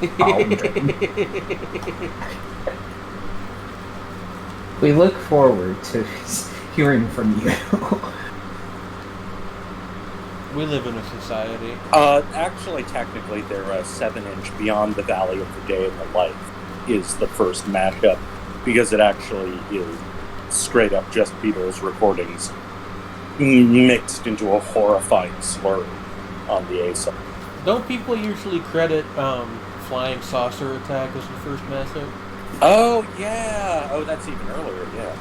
We look forward to hearing from you. We live in a society. Actually, technically, they're a 7-inch Beyond the Valley of the Day and the Life is the first mashup, because it actually is straight up just Beatles recordings mixed into a horrifying slur on the A-side. Don't people usually credit Flying Saucer Attack as the first mashup? Oh, yeah! Oh, that's even earlier, yeah.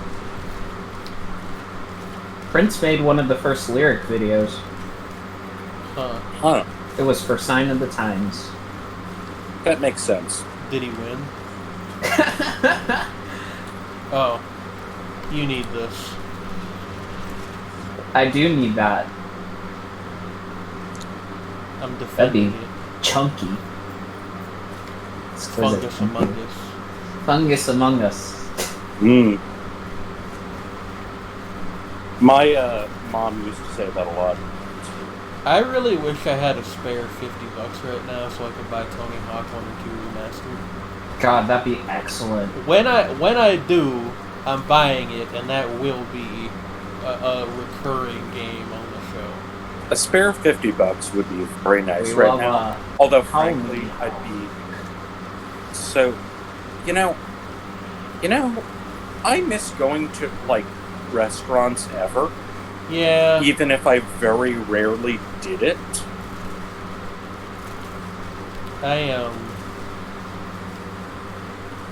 Prince made one of the first lyric videos. Huh. It was for Sign of the Times. That makes sense. Did he win? Oh. You need this. I do need that. I'm That'd defending be it. chunky. Fungus Among Us. Fungus Among Us. My mom used to say that a lot. I really wish I had a spare $50 right now so I could buy Tony Hawk 1 and 2 Remastered. God, that'd be excellent. When I do, I'm buying it, and that will be a recurring game on the show. A spare $50 would be very nice right now. Although, frankly, I'd be so. You know, I miss going to like restaurants ever. Yeah. Even if I very rarely did it.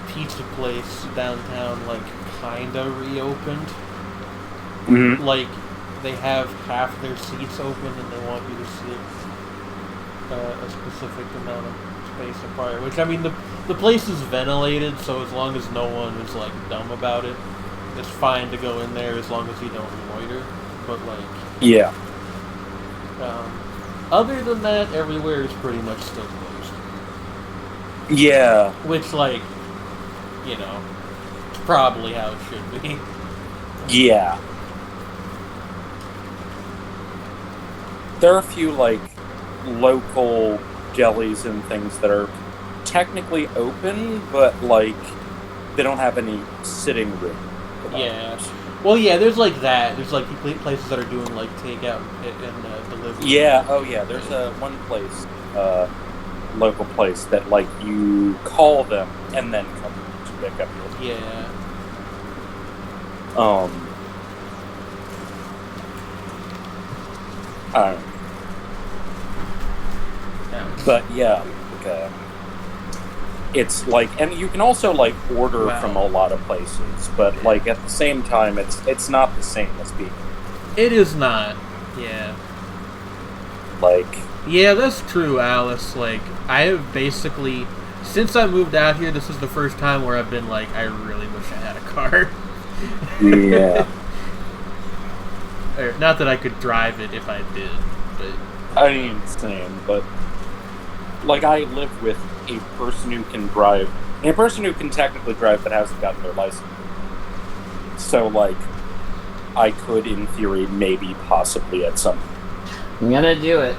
Pizza place downtown, like, kinda reopened. Mm-hmm. Like, they have half their seats open and they want you to sit a specific amount of space apart. Which, I mean, the place is ventilated, so as long as no one is, like, dumb about it, it's fine to go in there as long as you don't loiter. But, like... Yeah. Other than that, everywhere is pretty much still closed. Yeah. Which, like, you know, it's probably how it should be. Yeah. There are a few, like, local delis and things that are technically open, but, like, they don't have any sitting room. Yeah. Well, yeah, there's like that. There's like places that are doing like takeout and delivery. Yeah. Oh, yeah. There's one place, local place that like you call them and then come to pick up your food. Yeah. I don't know. But yeah, like, it's like, and you can also like order from a lot of places, but like at the same time, it's not the same as being. It is not. Yeah. Like. Yeah, that's true, Alice. Like, I have basically, since I moved out here, this is the first time where I've been like, I really wish I had a car. Yeah. Not that I could drive it if I did, but I mean, same, but like I live with a person who can drive, and a person who can technically drive but hasn't gotten their license. So like, I could, in theory, maybe, possibly at some. I'm gonna do it.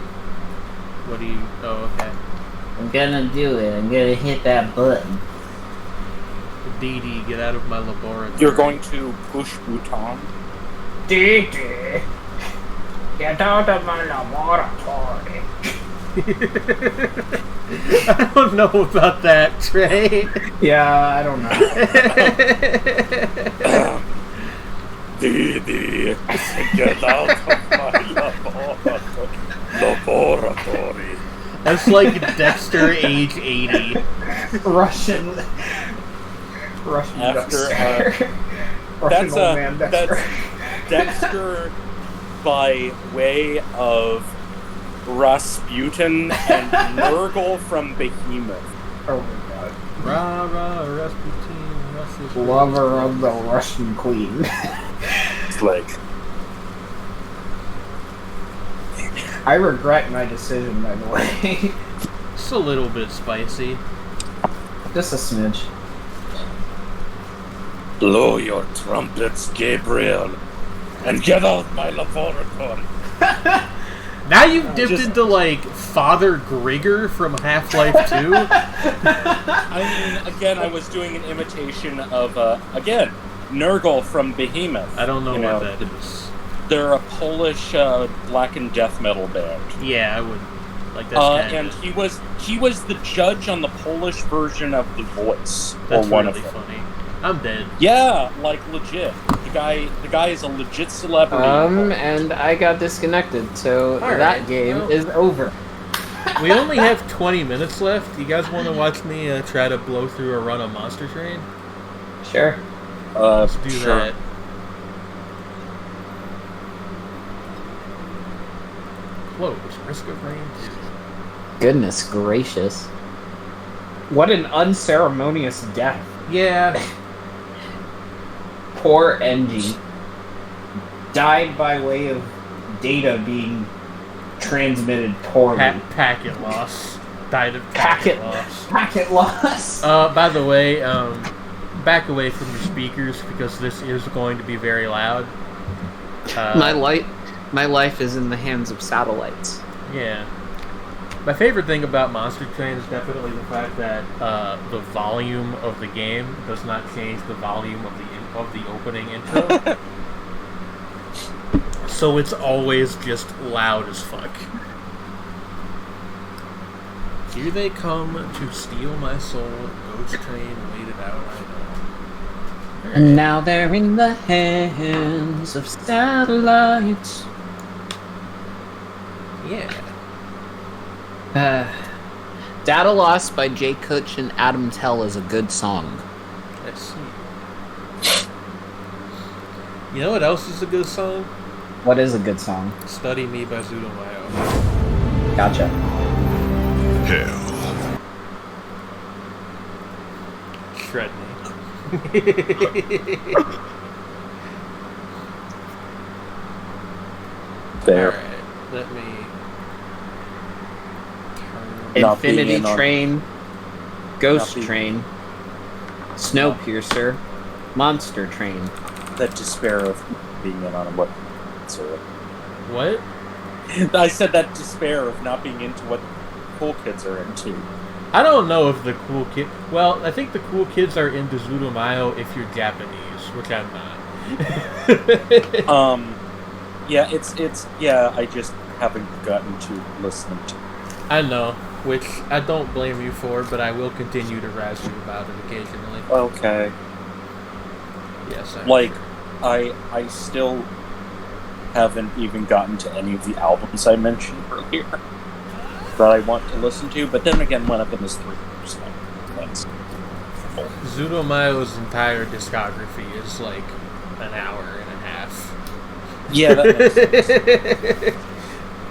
What do you? Oh, okay. I'm gonna do it. I'm gonna hit that button. Dee Dee, get out of my laboratory. You're going to push Bhutan? Dee Dee, get out of my laboratory. I don't know about that, Trey. Yeah, I don't know. Dee Dee, get out of my laboratory. That's like Dexter, age 80. Russian After, Dexter. that's old man Dexter. that's Dexter by way of Rasputin and Nurgle from Behemoth. Oh my god. Rah, rah, Rasputin, Russia's Lover of the Russian queen. It's like, I regret my decision, by the way. It's a little bit spicy. Just a smidge. blow your trumpets, Gabriel, and get out my laboratory. Now you've dipped into, like, Father Grigor from Half-Life 2? I mean, again, I was doing an imitation of, again, Nurgle from Behemoth. I don't know what that is. They're a Polish black and death metal band. Yeah, I would. Like, that's and he was the judge on the Polish version of The Voice. That's or one really of them. funny. I'm dead. Yeah, like legit. The guy is a legit celebrity. And I got disconnected, so that game is over. We only have 20 minutes left. You guys want to watch me try to blow through a run of Monster Train? Sure. Let's do sure. that. Close. Risk of rain 2. Goodness gracious. What an unceremonious death. Yeah. Poor Engie. Died by way of data being transmitted poorly. Packet loss. Died of packet loss. Packet loss. By the way, back away from your speakers because this is going to be very loud. My life is in the hands of satellites. Yeah. My favorite thing about Monster Train is definitely the fact that the volume of the game does not change the volume of the opening intro. So it's always just loud as fuck. Here they come to steal my soul. Ghost Train waited out, I know. And now they're in the hands of satellites. Yeah. Data Loss by Jay Kutch and Adam Tell is a good song. Let's see. You know what else is a good song? What is a good song? Study Me by Zudomayo. Gotcha. Hell. Shred me. There. Alright, let me... Infinity Train, Ghost Train, Snowpiercer, Monster Train. That despair of being in on what? What? I said that despair of not being into what cool kids are into. I don't know if the cool kid... Well, I think the cool kids are into Zudomayo if you're Japanese, which I'm not. Yeah, yeah, I just haven't gotten to listening to it. I know, which I don't blame you for, but I will continue to razz you about it occasionally. Okay. Yes, like, I still haven't even gotten to any of the albums I mentioned earlier that I want to listen to, but then again, one of them is 3 years, so that's full. Zudomayo's entire discography is like an hour and a half. Yeah, that makes sense.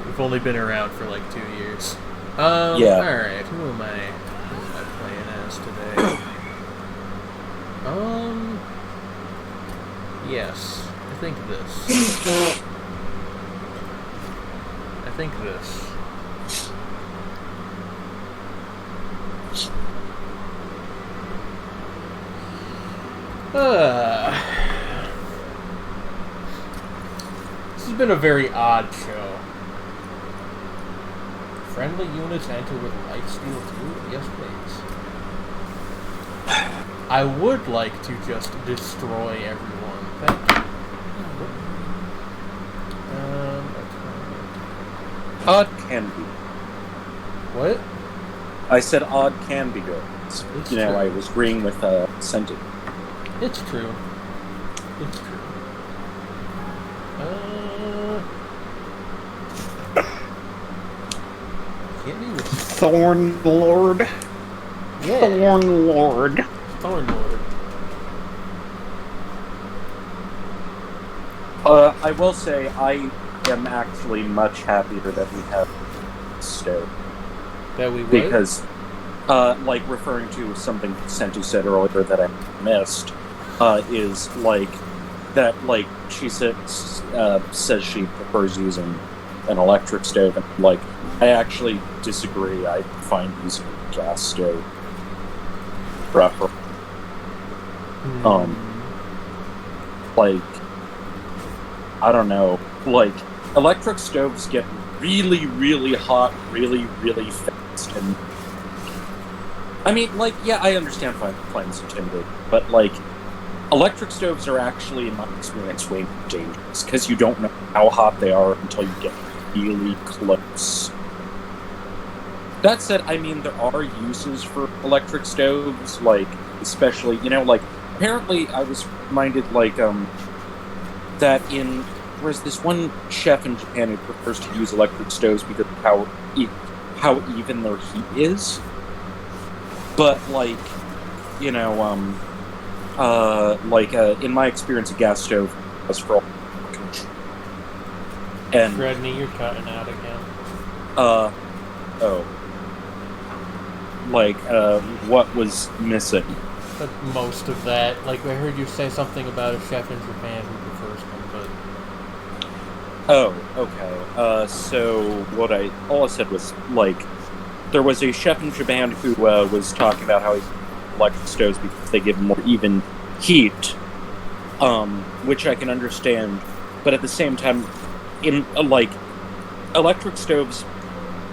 We've only been around for like 2 years. Yeah. Alright, who am I playing as today? Yes. I think this. I think this. This has been a very odd show. Friendly units enter with lifesteal too? Yes, please. I would like to just destroy everyone. Thank you. Odd can be. What? I said odd can be good. It's you know, true. I was agreeing with Senti. It's true. It's true. Hit me with Thorn Lord. yeah. Thorn Lord. Thorn Lord. I will say I am actually much happier that we have stove. That we would? Because, like, referring to something Senti said earlier that I missed, is, like, that, like, she says she prefers using an electric stove, and, like, I actually disagree. I find using a gas stove preferable. Like, I don't know, like, electric stoves get really, really hot really, really fast, and I mean, like, yeah, I understand flames intimidating, but, like, electric stoves are actually, in my experience, way more dangerous, because you don't know how hot they are until you get really close. That said, I mean, there are uses for electric stoves, like, especially, you know, like, apparently I was reminded, like, that there's this one chef in Japan who prefers to use electric stoves because of how even their heat is. But, like, you know, in my experience, a gas stove was for all control. And Redney, you're cutting out again. What was missing? But most of that, like, I heard you say something about a chef in Japan who prefers them, but... Oh, okay. So all I said was, like, there was a chef in Japan who was talking about how he electric stoves because they give more even heat, which I can understand, but at the same time, electric stoves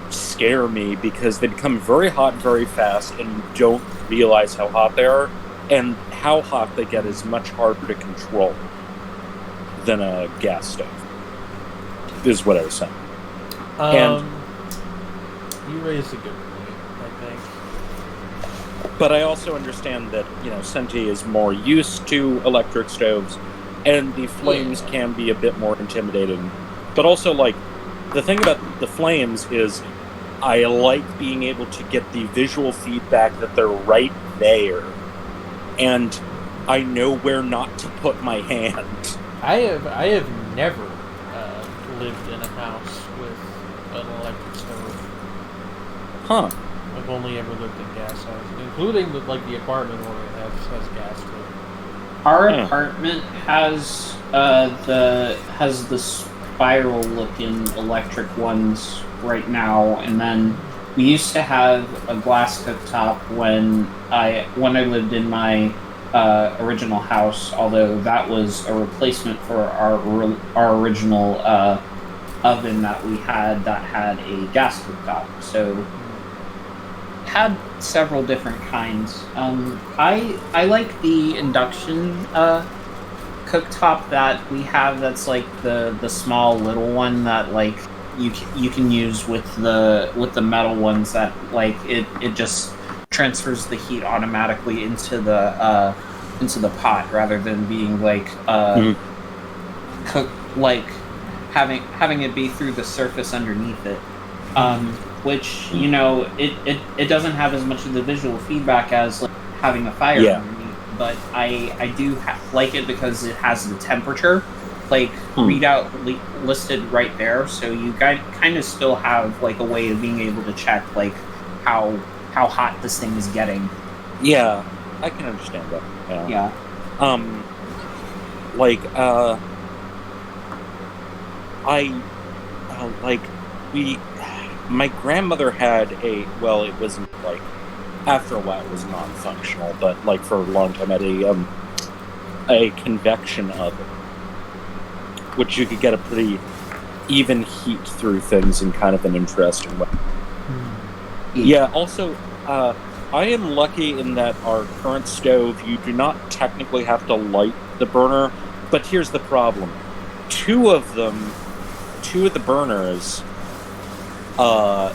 scare me because they become very hot very fast and you don't realize how hot they are, and how hot they get is much harder to control than a gas stove, is what I was saying. You raised a good point, I think. But I also understand that, you know, Senti is more used to electric stoves, and the flames can be a bit more intimidating. But also, like, the thing about the flames is I like being able to get the visual feedback that they're right there, and I know where not to put my hand. I have never lived in a house with an electric stove. Huh. I've only ever lived in gas houses, including the apartment where it has gas to it. Our apartment has the spiral looking electric ones right now, and then we used to have a glass cooktop when I lived in my original house, although that was a replacement for our original oven that we had that had a gas cooktop. So had several different kinds. I like the induction cooktop that we have that's like the small little one that like you can use with the metal ones that like it just transfers the heat automatically into the pot rather than being like cook like having it be through the surface underneath it. Which, you know, it doesn't have as much of the visual feedback as like, having a fire underneath, but I do like it because it has the temperature like readout listed right there, so you kind of still have like a way of being able to check like how hot this thing is getting. Yeah, I can understand that. Yeah. My grandmother had it wasn't like, after a while it was non-functional, but like for a long time had a convection oven, which you could get a pretty even heat through things in kind of an interesting way. Yeah, also, I am lucky in that our current stove, you do not technically have to light the burner, but here's the problem. Two of the burners, the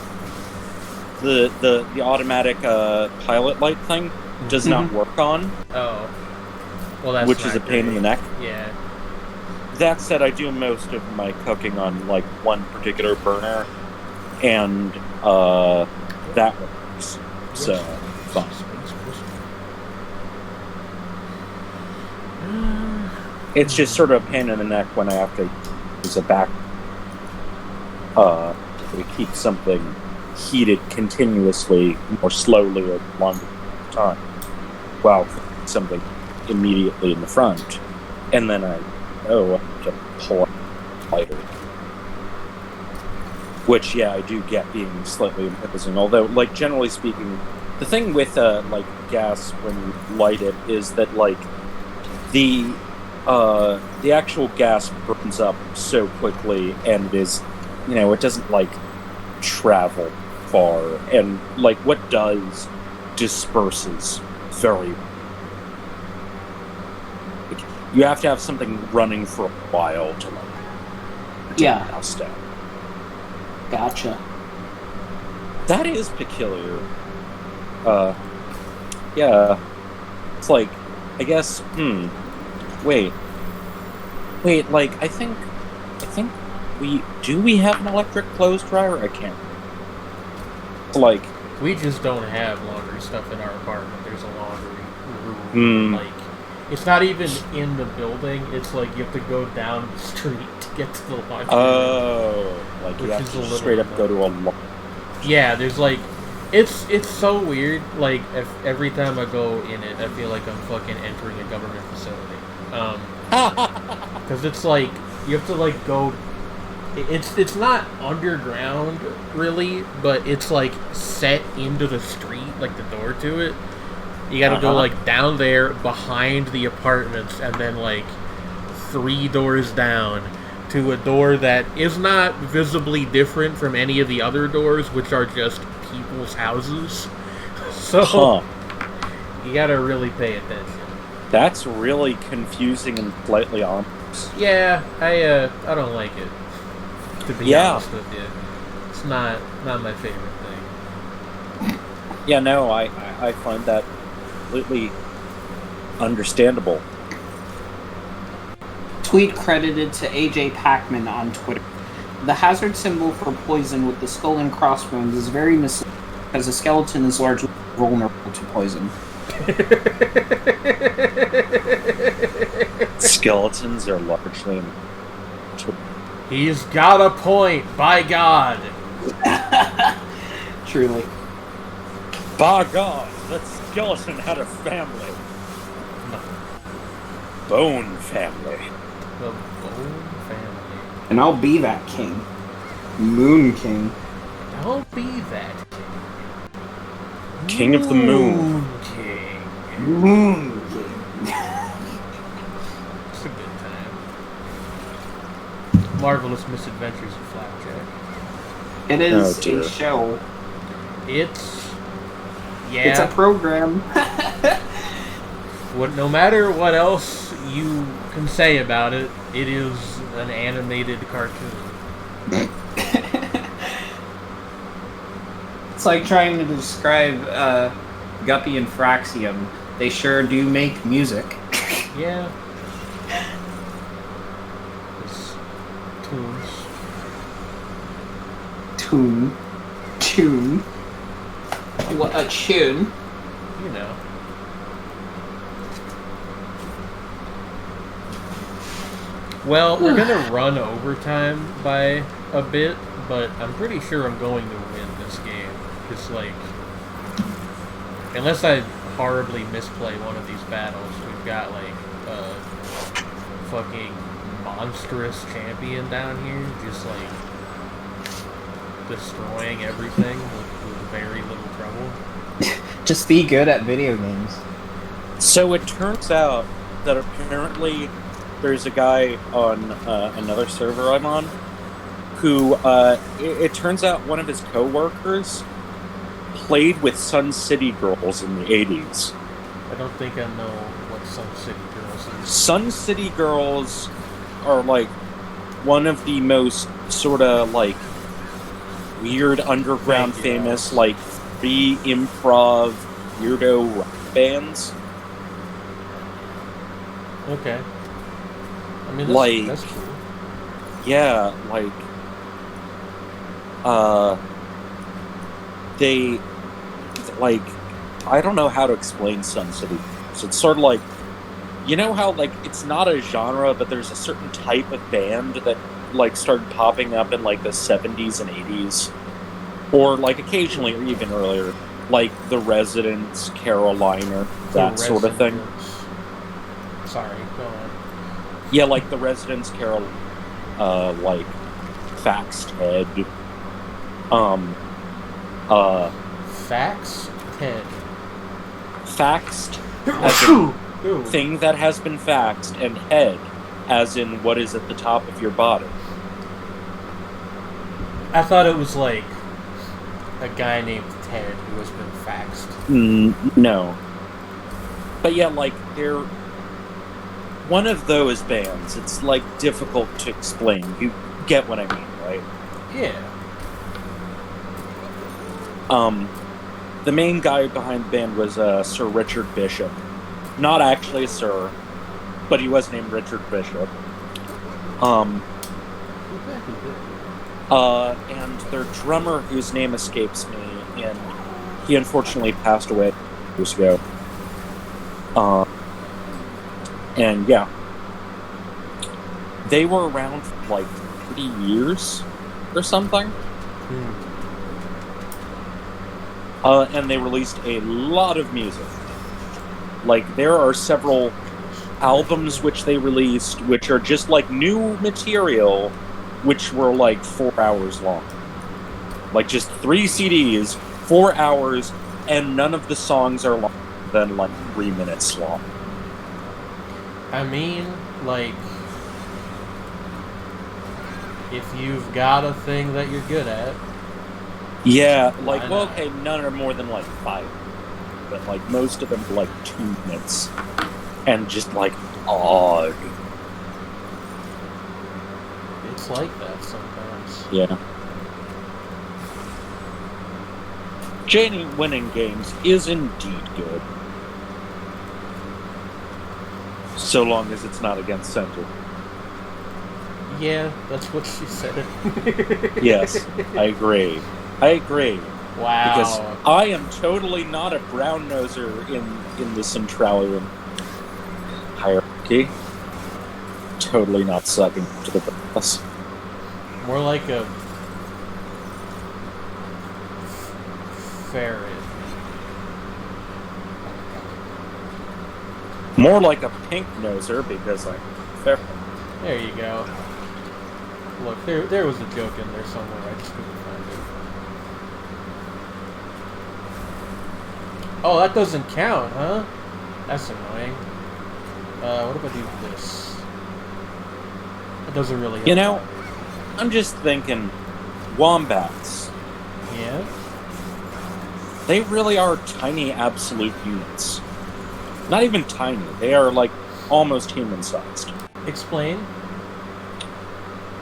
automatic pilot light thing does not work on. Oh. Well, that's which is a pain in the neck. Yeah. That said, I do most of my cooking on like one particular burner, and that works. So, fun. It's just sort of a pain in the neck when I have to use a back to keep something heated continuously, more slowly or longer time, while something immediately in the front, and then I have to pull up lighter. Which, yeah, I do get being slightly embarrassing. Although, like, generally speaking, the thing with like gas when you light it is that like the actual gas burns up so quickly, and it is, you know, it doesn't like travel far, and like what does disperses very. Like, you have to have something running for a while to like take the house down. Gotcha. That is peculiar. Yeah. It's like, I guess, Wait, like, I think we have an electric clothes dryer? I can't. Like, we just don't have laundry stuff in our apartment. There's a laundry room. Like, it's not even in the building. It's like you have to go down the street to get to the laundry room. Like you have to straight up go to a Yeah, there's like, it's so weird. Like, every time I go in it, I feel like I'm fucking entering a government facility. Because it's like, you have to like go, it's not underground really, but it's like set into the street, like the door to it. You gotta go like down there behind the apartments, and then like 3 doors down to a door that is not visibly different from any of the other doors, which are just people's houses. So you gotta really pay attention. That's really confusing and slightly ominous. Yeah, I don't like it, to be honest with you. It's not my favorite thing. Yeah, no, I find that completely understandable. Tweet credited to AJ Packman on Twitter. The hazard symbol for poison with the skull and crossbones is very misleading because a skeleton is largely vulnerable to poison. Skeletons are largely... He's got a point, by God. Truly. By God, that skeleton had a family. Bone family. The Bone family. And I'll be that king. Moon King. I'll be that King of the Moon. King. Moon King. It's a good time. Marvelous Misadventures of Flapjack. It is a show. It's... Yeah. It's a program. no matter what else you can say about it, it is an animated cartoon. It's like trying to describe Guppy and Fraxium. They sure do make music. Yeah. It's tunes. Tune. What a tune. You know. Well, we're gonna run overtime by a bit, but I'm pretty sure I'm going to win this game. Because, like, unless I horribly misplay one of these battles, we've got, like, a fucking monstrous champion down here, just, like, destroying everything with very little trouble. Just be good at video games. So it turns out that apparently there's a guy on another server I'm on who, it turns out one of his co-workers played with Sun City Girls in the 80s. I don't think I know what Sun City Girls is. Sun City Girls are, like, one of the most sort of, like, weird underground famous, like, free improv weirdo rock bands. Okay. I mean, that's cool. Yeah, like, they, like, I don't know how to explain Sun City. So it's sort of like, you know how, like, it's not a genre, but there's a certain type of band that, like, started popping up in, like, the 70s and 80s? Or, like, occasionally, or even earlier, like, The Residents, Carolina, that sort of thing. Sorry, go on. Yeah, like, The Residents, like, Faxed Head, Faxed Head. Faxed as in thing that has been faxed, and head as in what is at the top of your body. I thought it was like a guy named Ted who has been faxed. No. But yeah, like, they're one of those bands. It's, like, difficult to explain. You get what I mean, right? Yeah. The main guy behind the band was Sir Richard Bishop. Not actually a sir, but he was named Richard Bishop. And their drummer, whose name escapes me, and he unfortunately passed away years ago. And yeah, they were around for like 30 years or something. And they released a lot of music. Like, there are several albums which they released, which are just like new material, which were like 4 hours long. Like, just 3 CDs, 4 hours, and none of the songs are longer than like 3 minutes long. I mean, like, if you've got a thing that you're good at. Yeah, like, well, okay, none are more than like 5. But like, most of them are like 2 minutes. And just like, odd. It's like that sometimes. Yeah. Janie winning games is indeed good. So long as it's not against center. Yeah, that's what she said. Yes, I agree. Wow. Because I am totally not a brown noser in the Centralian hierarchy. Totally not sucking to the boss. More like a ferret. More like a pink noser because I'm ferret. There you go. Look, there was a joke in there somewhere. I just couldn't find it. Oh, that doesn't count, huh? That's annoying. What if I do this? It doesn't really help. You know, I'm just thinking, wombats. Yeah? They really are tiny absolute units. Not even tiny. They are, like, almost human-sized. Explain.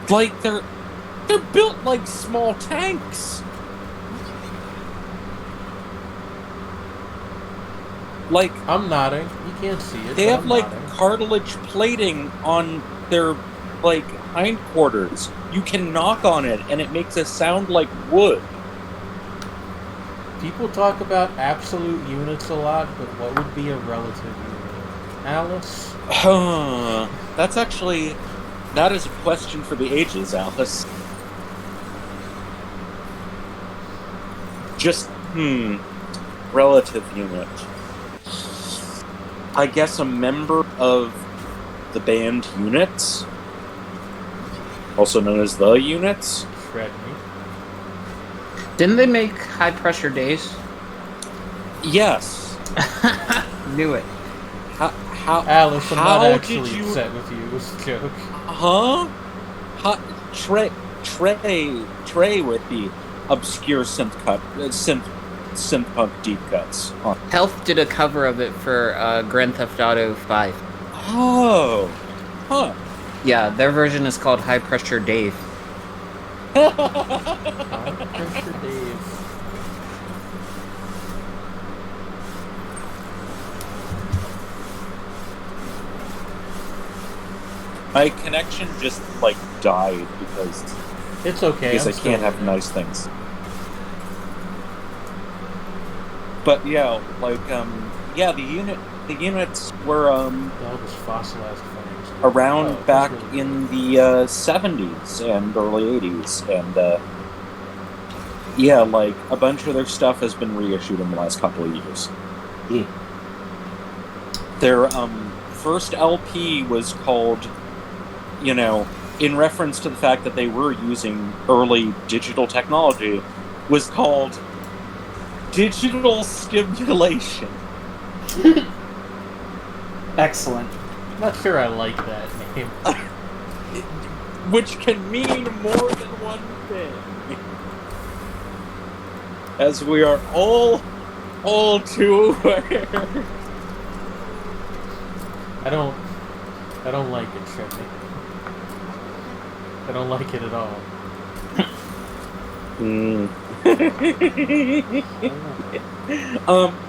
Like, they're built like small tanks. Like, I'm nodding. You can't see it. they but have, I'm like, nodding. cartilage plating on their, like, hindquarters. You can knock on it, and it makes it sound like wood. People talk about absolute units a lot, but what would be a relative unit? Alice? That is a question for the ages, Alice. Just, relative unit. I guess a member of the band Units, also known as the Units. Shred me. Didn't they make High Pressure Days? Yes. Knew it. How, Alice, I'm how not actually did you... upset with you. It was a joke. Huh? Trey with the obscure synth punk deep cuts. Health did a cover of it for Grand Theft Auto 5. Oh. Huh. Yeah, their version is called High Pressure Dave. High Pressure Dave. My connection just, like, died because It's okay. I can't have nice things. But yeah, like, the units were All this fossilized things. around back really in the 70s and early 80s, and yeah, like, a bunch of their stuff has been reissued in the last couple of years. Mm. Their first LP was called, you know, in reference to the fact that they were using early digital technology, was called Digital Stimulation. Excellent. Not sure I like that name. Which can mean more than one thing. As we are all too aware. I don't like it, Chevy. I don't like it at all.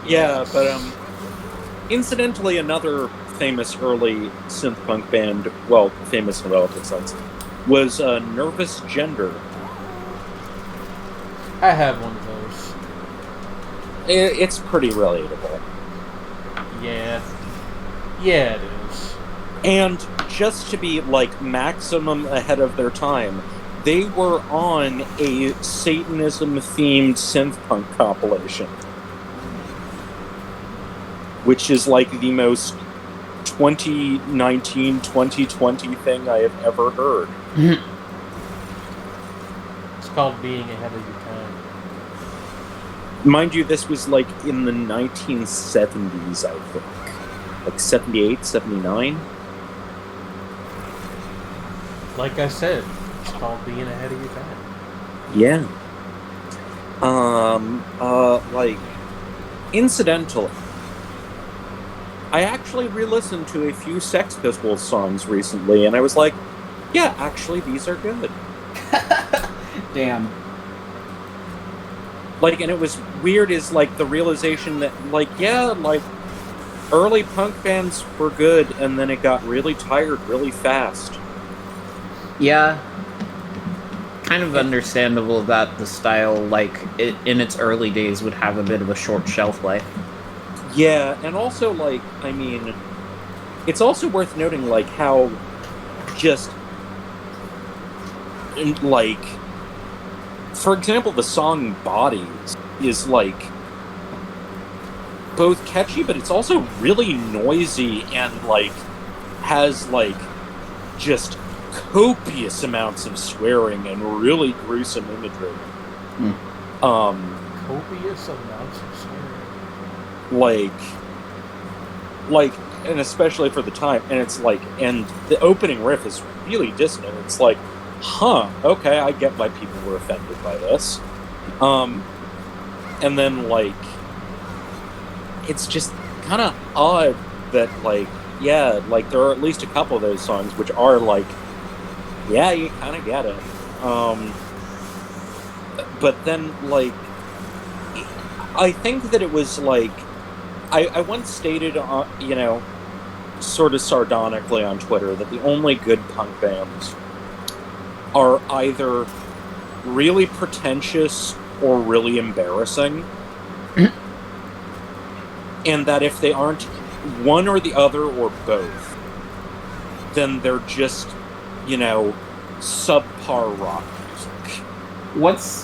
Yeah, but incidentally, another famous early synth punk band, well, famous in a relative sense, was Nervous Gender. I have one of those. It's pretty relatable. Yeah. Yeah, it is. And just to be, like, maximum ahead of their time, they were on a Satanism-themed synth punk compilation. Which is, like, the most 2019, 2020 thing I have ever heard. It's called Being Ahead of Your Time. Mind you, this was, like, in the 1970s, I think. Like, 78, 79? Like I said, it's called Being Ahead of Your Time. Yeah. Like, incidentally, I actually re-listened to a few Sex Pistols songs recently, and I was like, yeah, actually, these are good. Damn. Like, and it was weird is, like, the realization that, like, yeah, like, early punk bands were good, and then it got really tired really fast. Yeah. Kind of understandable that the style, like, in its early days would have a bit of a short shelf life. Yeah, and also, like, I mean, it's also worth noting, like, how just, like, for example, the song Bodies is, like, both catchy, but it's also really noisy and, like, has, like, just copious amounts of swearing and really gruesome imagery. Copious amounts of swearing. Like, and especially for the time, and it's like, and the opening riff is really dissonant. It's like, huh, okay, I get why people were offended by this. And then, like, it's just kind of odd that, like, yeah, like, there are at least a couple of those songs which are, like, yeah, you kind of get it. But then, like, I think that it was, like, I once stated, you know, sort of sardonically on Twitter that the only good punk bands are either really pretentious or really embarrassing. And that if they aren't one or the other or both, then they're just, you know, subpar rock music.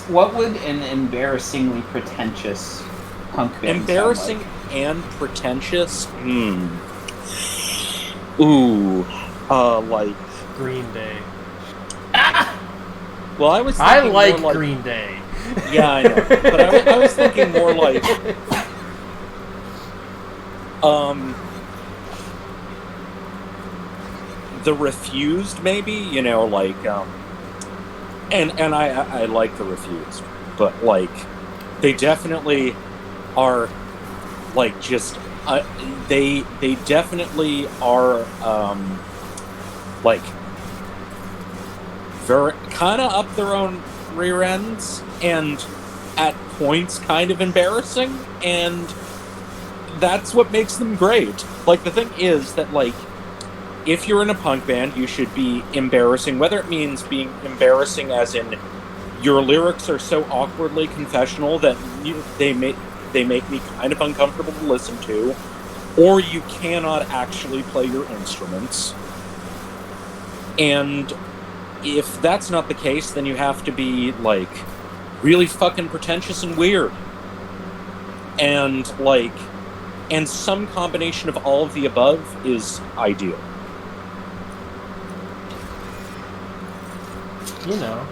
What would an embarrassingly pretentious punk band Embarrassing sound like? and pretentious? Ooh. Like... Green Day. Well, I was I thinking like more like... Green Day. Yeah, I know. But I was thinking more like... The Refused, maybe? You know, like, And I like The Refused. But, like, they definitely are, like, just... they definitely are, like... very kind of up their own rear ends, and at points kind of embarrassing, and that's what makes them great. Like, the thing is that, like, if you're in a punk band, you should be embarrassing, whether it means being embarrassing as in your lyrics are so awkwardly confessional that they make me kind of uncomfortable to listen to, or you cannot actually play your instruments. And if that's not the case, then you have to be, like, really fucking pretentious and weird. And, like, and some combination of all of the above is ideal. You know.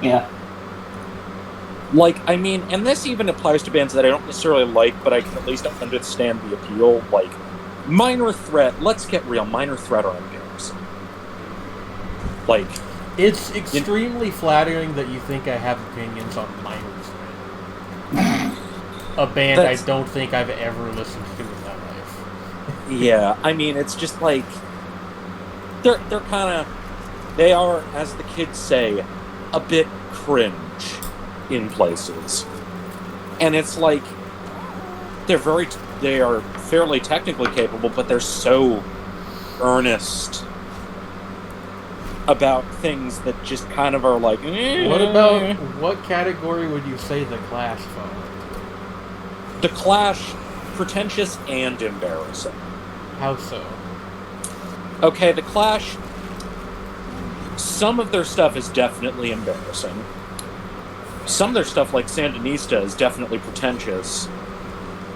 Yeah. Like, I mean, and this even applies to bands that I don't necessarily like, but I can at least understand the appeal. Like, Minor Threat, let's get real, Minor Threat are embarrassing. Like... It's extremely flattering that you think I have opinions on Minor Threat. A band I don't think I've ever listened to in my life. Yeah, I mean, it's just like... They're kind of... They are, as the kids say, a bit cringe in places. And it's like... They are fairly technically capable, but they're so earnest about things that just kind of are like... What category would you say The Clash fall into? The Clash, pretentious and embarrassing. How so? Okay, The Clash, some of their stuff is definitely embarrassing. Some of their stuff, like Sandinista, is definitely pretentious.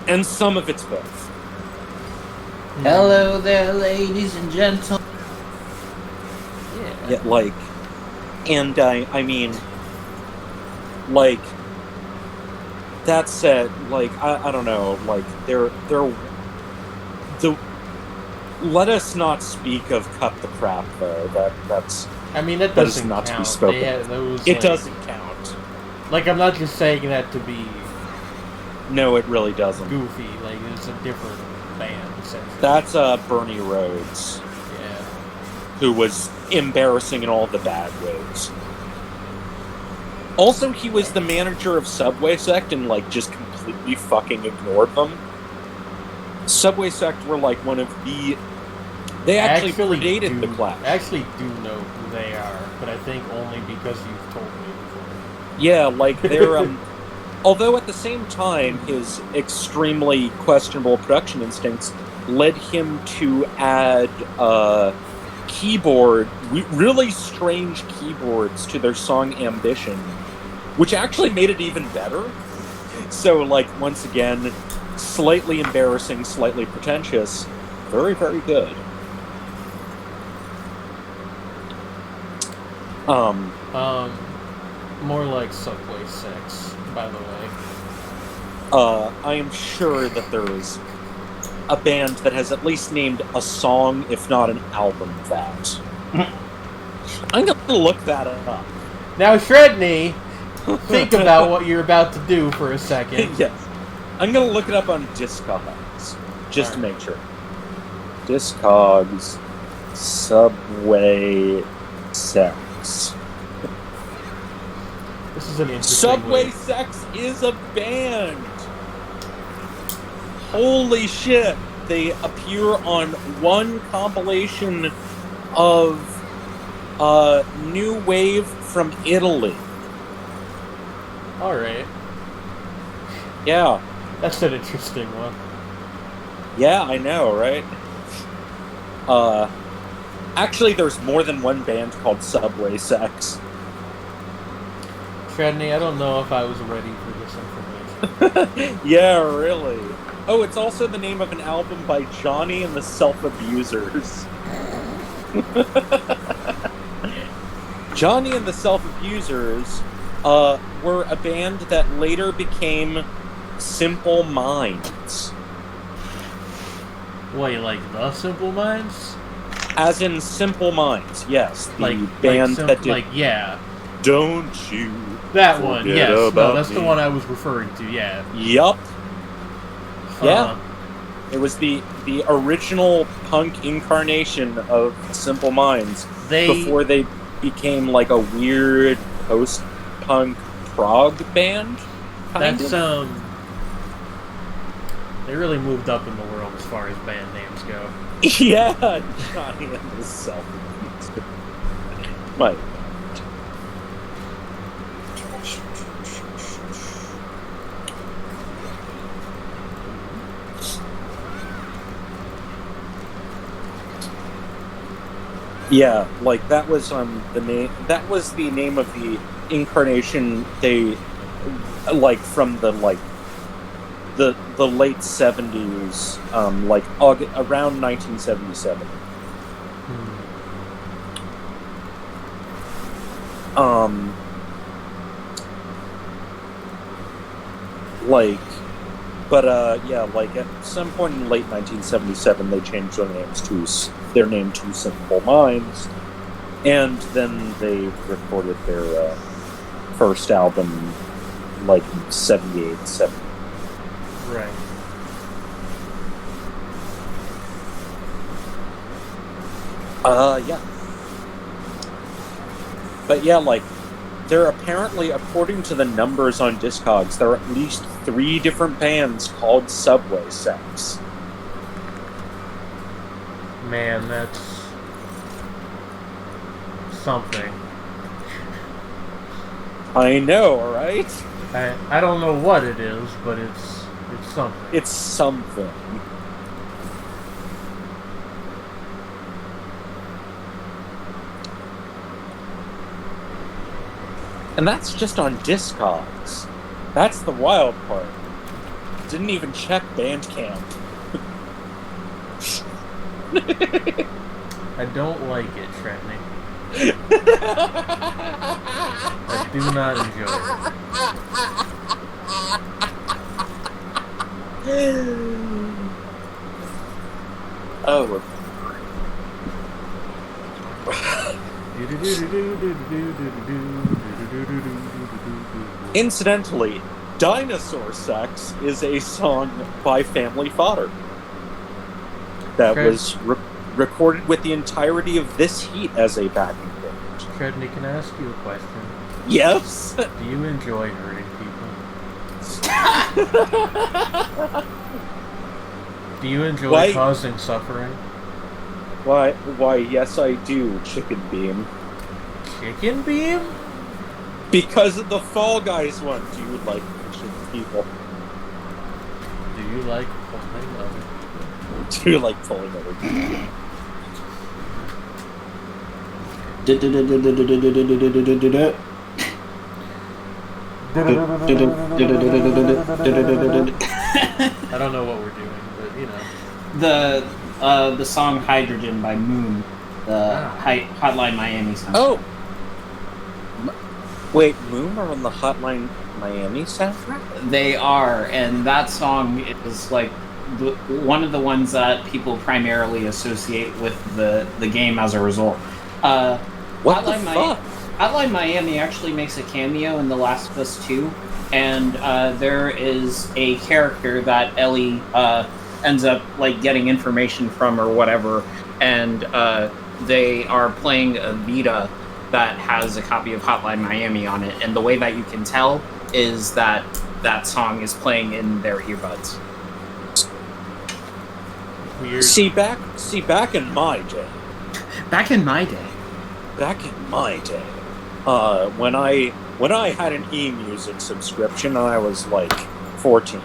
And some of it's both. Hello there, ladies and gentlemen. Yeah, like, and I mean, like, that said, like, I don't know, like, let us not speak of Cut the Crap, though. That's. I mean, that doesn't not count. to be spoken. It doesn't count. Like, I'm not just saying that to be. No, it really doesn't. Goofy. Like, it's a different band. Essentially. That's Bernie Rhodes. Yeah. Who was embarrassing in all the bad ways. Also, he was the manager of Subway Sect and, like, just completely fucking ignored them. Subway Sect were, like, one of the... They actually predated the Clash. I actually do know who they are, but I think only because you've told me before. Yeah, like, they're, although at the same time, his extremely questionable production instincts led him to add, really strange keyboards to their song Ambition, which actually made it even better. So, like, once again, slightly embarrassing, slightly pretentious, very, very good. More like Subway Sex, by the way. I am sure that there is a band that has at least named a song, if not an album, that. I'm gonna look that up. Now, Shredney, think about what you're about to do for a second. Yes. I'm gonna look it up on Discogs. just to make sure. Discogs, Subway Sex. This is an interesting Subway Sex is a band. Holy shit! They appear on one compilation of new wave from Italy. All right. Yeah. That's an interesting one. Yeah, I know, right? Actually, there's more than one band called Subway Sex. Tredney, I don't know if I was ready for this information. Yeah, really. Oh, it's also the name of an album by Johnny and the Self-Abusers. Johnny and the Self-Abusers were a band that later became Simple Minds. Wait, like the Simple Minds? As in Simple Minds, yes. The Like band that did... Like, yeah. Don't you... That one, yes. No, that's me. the one I was referring to, yeah. Yup. Yeah. It was the original punk incarnation of Simple Minds before they became like a weird post-punk prog band. That's they really moved up in the world as far as band names go. Yeah, Johnny and the Self-Abusers. My Yeah, like that was the name. That was the name of the incarnation. They like from the late 70s, like around 1977. Yeah, like at some point in late 1977, they changed their name to Simple Minds, and then they recorded their first album, like in 78, 70. Right. Yeah. But yeah, like, there are apparently, according to the numbers on Discogs, there are at least 3 different bands called Subway Sex. Man, that's something. I know, right? I don't know what it is, but it's something. It's something. And that's just on Discogs. That's the wild part. Didn't even check Bandcamp. I don't like it, Tretney. I do not enjoy it. Oh. Incidentally, Dinosaur Sex is a song by Family Fodder that was recorded with the entirety of This Heat as a backing band. Tredney, can I ask you a question? Yes? Do you enjoy hurting people? Do you enjoy causing suffering? Why, yes I do, Chicken Beam. Chicken Beam? Because of the Fall Guys one. Do you like pushing people? Do you like pulling other people? Do you like pulling other people? I don't know what we're doing, but you know. The song Hydrogen by Moon, the Hotline Miami song. Oh! Wait, Moon are on the Hotline Miami soundtrack? They are, and that song is like one of the ones that people primarily associate with the game as a result. What the fuck? Hotline Miami actually makes a cameo in The Last of Us 2, and there is a character that Ellie ends up like getting information from or whatever, and they are playing a Vita that has a copy of Hotline Miami on it, and the way that you can tell is that that song is playing in their earbuds. Weird. See, back in my day. Back in my day. When I had an eMusic subscription and I was like 14,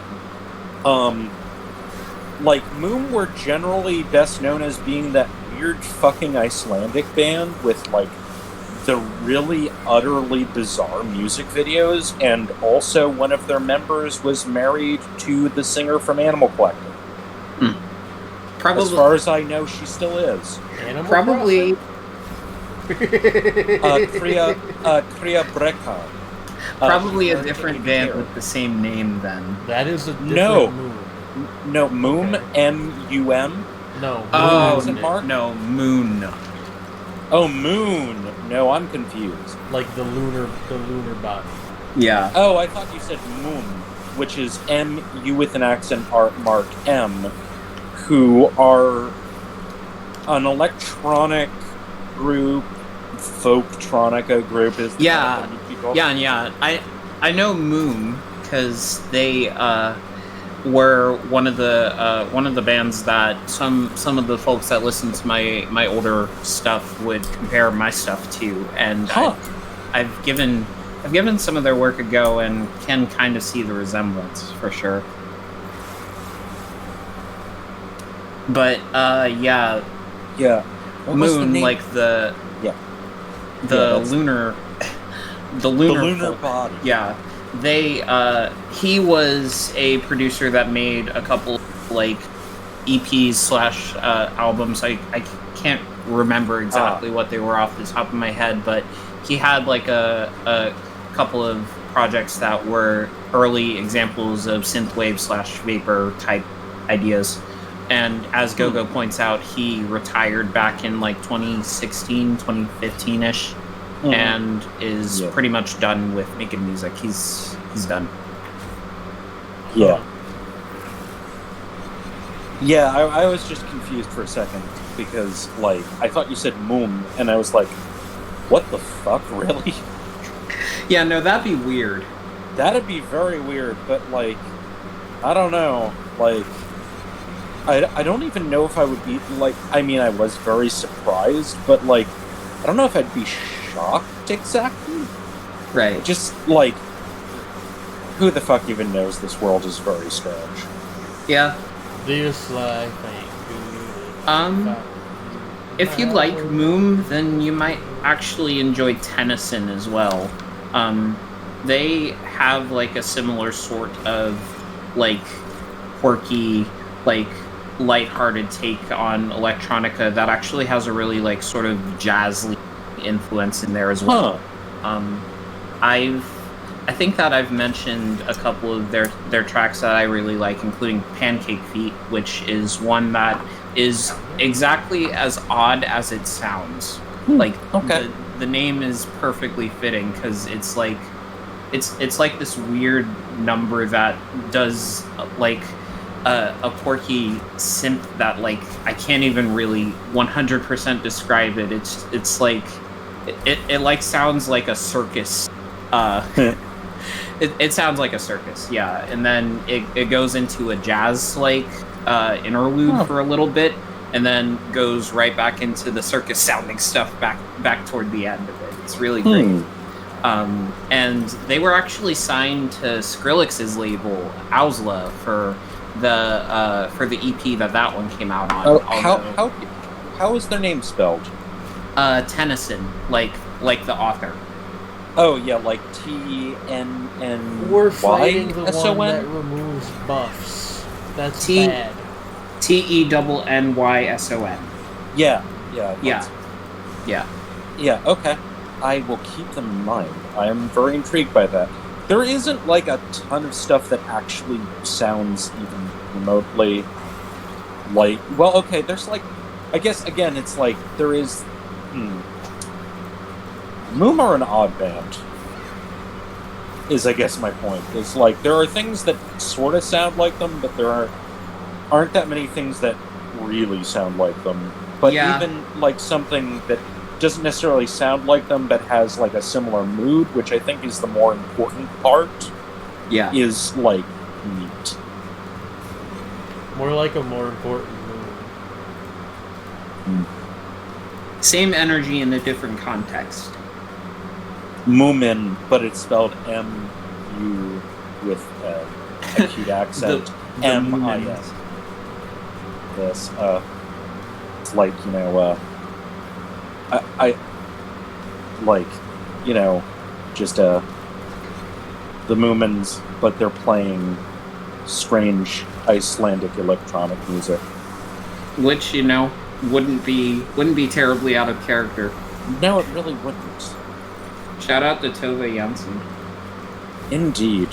like Moom were generally best known as being that weird fucking Icelandic band with like the really utterly bizarre music videos, and also one of their members was married to the singer from Animal Collective. Probably, as far as I know, she still is. Animal probably. Kriya Breka. Probably a different band with the same name then. That is a different Moom. No, Moom, Okay. M-U-M. No. Oh, Moon. no, Moon. Oh, Moon. No, I'm confused. Like the lunar body. Yeah. Oh, I thought you said Moom, which is M-U with an accent mark M, who are an electronic group, folktronica group. Is the Yeah. term you call it? Yeah. I know Moon because they were one of the bands that some of the folks that listen to my older stuff would compare my stuff to, and I've given some of their work a go and can kind of see the resemblance for sure. But Yeah. What was the Moon, name? like the lunar body. Yeah, he was a producer that made a couple like EPs / albums. I can't remember exactly what they were off the top of my head, but he had like a couple of projects that were early examples of synthwave / vapor type ideas. And as Gogo points out, he retired back in like 2016, 2015-ish, and is pretty much done with making music. He's done. Yeah. Yeah, I was just confused for a second because, like, I thought you said Moom, and I was like, what the fuck, really? Yeah, no, that'd be weird. That'd be very weird, but, like, I don't know. Like, I don't even know if I would be, like, I mean, I was very surprised, but, like, I don't know if I'd be shocked exactly. Right. Just, like, who the fuck even knows? This world is very strange. Yeah. This life ain't good. If you like Moom, then you might actually enjoy Tennyson as well. They have like a similar sort of like quirky, like lighthearted take on electronica that actually has a really like sort of jazzy influence in there as well. I think that I've mentioned a couple of their tracks that I really like, including Pancake Feet, which is one that is exactly as odd as it sounds. Like, the name is perfectly fitting because it's like this weird number that does like a quirky synth that like I can't even really 100% describe it. It's like it like sounds like a circus. It sounds like a circus, yeah. And then it goes into a jazz like interlude for a little bit, and then goes right back into the circus sounding stuff back toward the end of it. It's really great. And they were actually signed to Skrillex's label Ausla for the EP that one came out on. How is their name spelled? Tennyson, like the author. Oh yeah, like T-N-N-Y-S-O-N? We're fighting the one that removes buffs. That's bad. T-E-N-N-Y-S-O-N. Yeah. Yeah, okay. I will keep them in mind. I am very intrigued by that. There isn't like a ton of stuff that actually sounds even remotely like... Well, okay, there's like... I guess, again, it's like, there is... Moom are an odd band, is I guess my point. It's like, there are things that sort of sound like them, but there are aren't that many things that really sound like them. But even like something that doesn't necessarily sound like them, but has like a similar mood, which I think is the more important part. Yeah, is like neat. More like a more important mood. Same energy in a different context. Moomin, but it's spelled M-U with a cute accent. M-I-S. This, it's like, you know, I like, you know, just, the Moomins, but they're playing strange Icelandic electronic music. Which, you know, wouldn't be terribly out of character. No, it really wouldn't. Shout out to Tove Jansson. Indeed.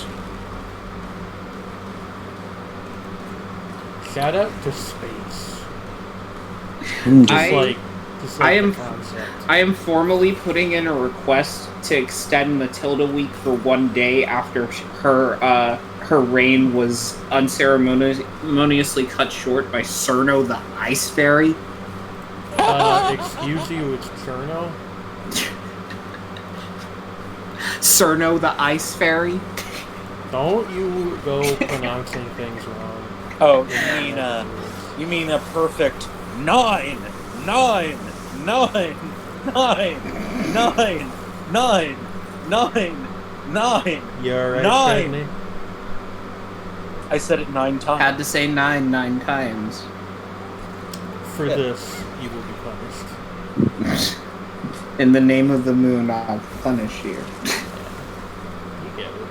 Shout out to space. Indeed. I am formally putting in a request to extend Matilda Week for 1 day after her reign was unceremoniously cut short by Cerno the Ice Fairy. Excuse you, it's Cherno? Cerno the Ice Fairy? Don't you go pronouncing things wrong. Oh, you mean a perfect 9, 9, 9, 9, 9, 9, 9, 9. You alright, 9. Sydney? I said it 9 times. Had to say 9 times. For this, you will be punished. In the name of the moon, I'll punish you. You get it.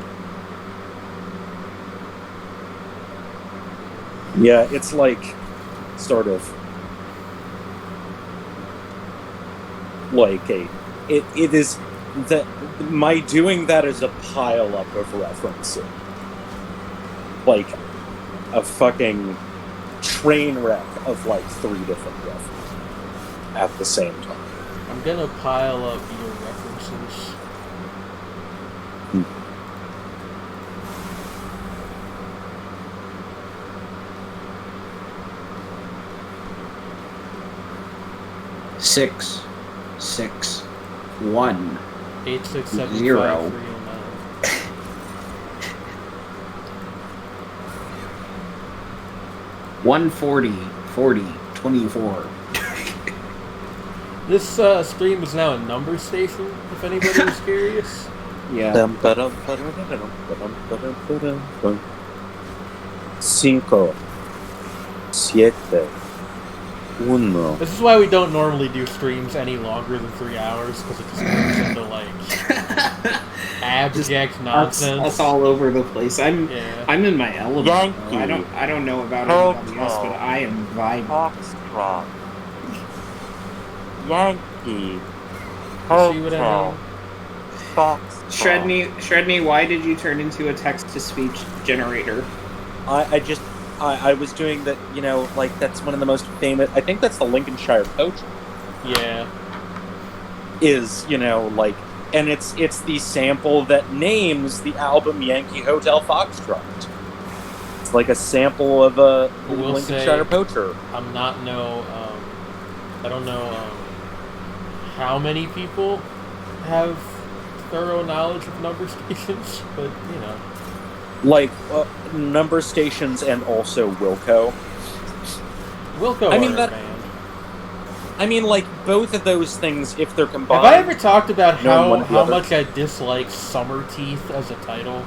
Yeah, it's like, sort of, like it is, that my doing that is a pile-up of referencing. Like, a fucking train wreck of, like, 3 different references at the same time. I'm gonna pile up your references. Six, 1, 867 0. 140, 40, 24. This stream is now a number station, if anybody was curious. Yeah. 5, 7, 1. This is why we don't normally do streams any longer than 3 hours, because it just turns into, like, abject nonsense. Us all over the place. I'm in my element. Yankee. I don't know about anybody else, but I am vibing. Foxtrot. Yankee. See what I mean? Foxtrot. Shredney, why did you turn into a text-to-speech generator? I was doing that, you know, like, that's one of the most famous, I think that's the Lincolnshire Poacher. Yeah. Is, you know, like, and it's the sample that names the album Yankee Hotel Foxtrot. It's like a sample of a Lincolnshire Poacher. I don't know how many people have thorough knowledge of number stations, but, you know. Like, number stations and also Wilco. Wilco I mean, are a band. I mean, like, both of those things, if they're combined... Have I ever talked about how other? much I dislike Summer Teeth as a title?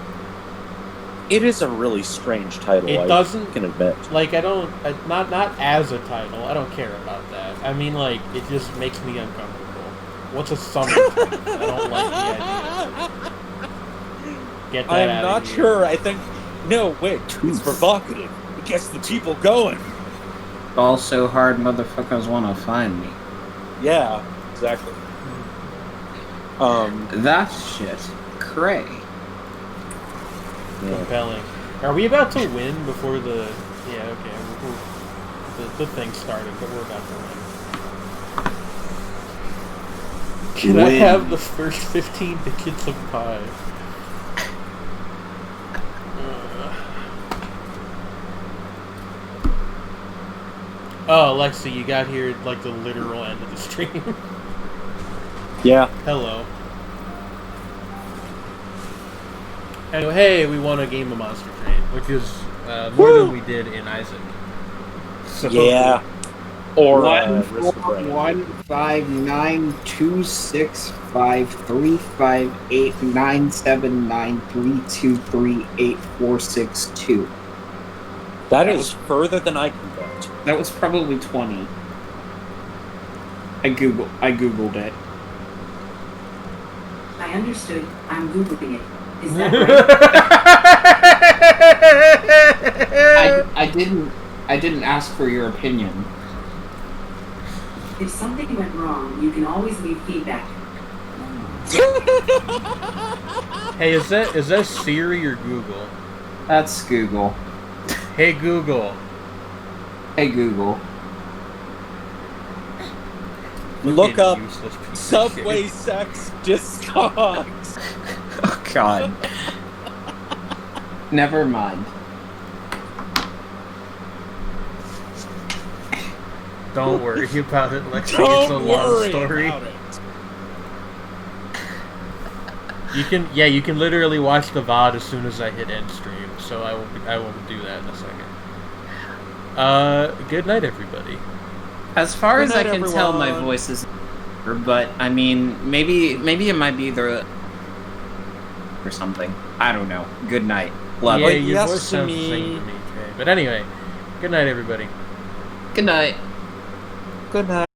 It is a really strange title, I can admit. Like, not as a title, I don't care about that. I mean, like, it just makes me uncomfortable. What's a Summer Teeth? I don't like the idea. Get that I'm not here. sure. I think... No, wait. It's provocative. It gets the people going. Ball so hard, motherfuckers want to find me. Yeah, exactly. That shit. Cray. Yeah. Compelling. Are we about to win before the... Yeah, okay. The thing started, but we're about to win. Can I have the first 15 digits of pi? Oh, Lexi, you got here at, like, the literal end of the stream. Yeah. Hello. Anyway, hey, we won a game of Monster Train, which is more than we did in Isaac. So, Yeah. Or Risk of Rain. 15926538979323846 That is further than I can get. That was probably 20. I googled it. I understood. I'm Googling it. Is that right? I didn't ask for your opinion. If something went wrong, you can always leave feedback. Hey, is that Siri or Google? That's Google. Hey, Google. Hey, Google. Look up Useless piece of Subway shit. Sex Discogs. Oh, God. Never mind. Don't worry about it, Lexi. Don't It's a long worry story. about it. You can literally watch the VOD as soon as I hit end stream, so I won't do that in a second. Good night, everybody. As far Good as I night, can tell, my everyone. voice is... But, I mean, maybe it might be the... or something. I don't know. Good night. Love Yeah, you. your yes voice to sounds the me. same to me, Trey. But anyway, good night, everybody. Good night. Good night.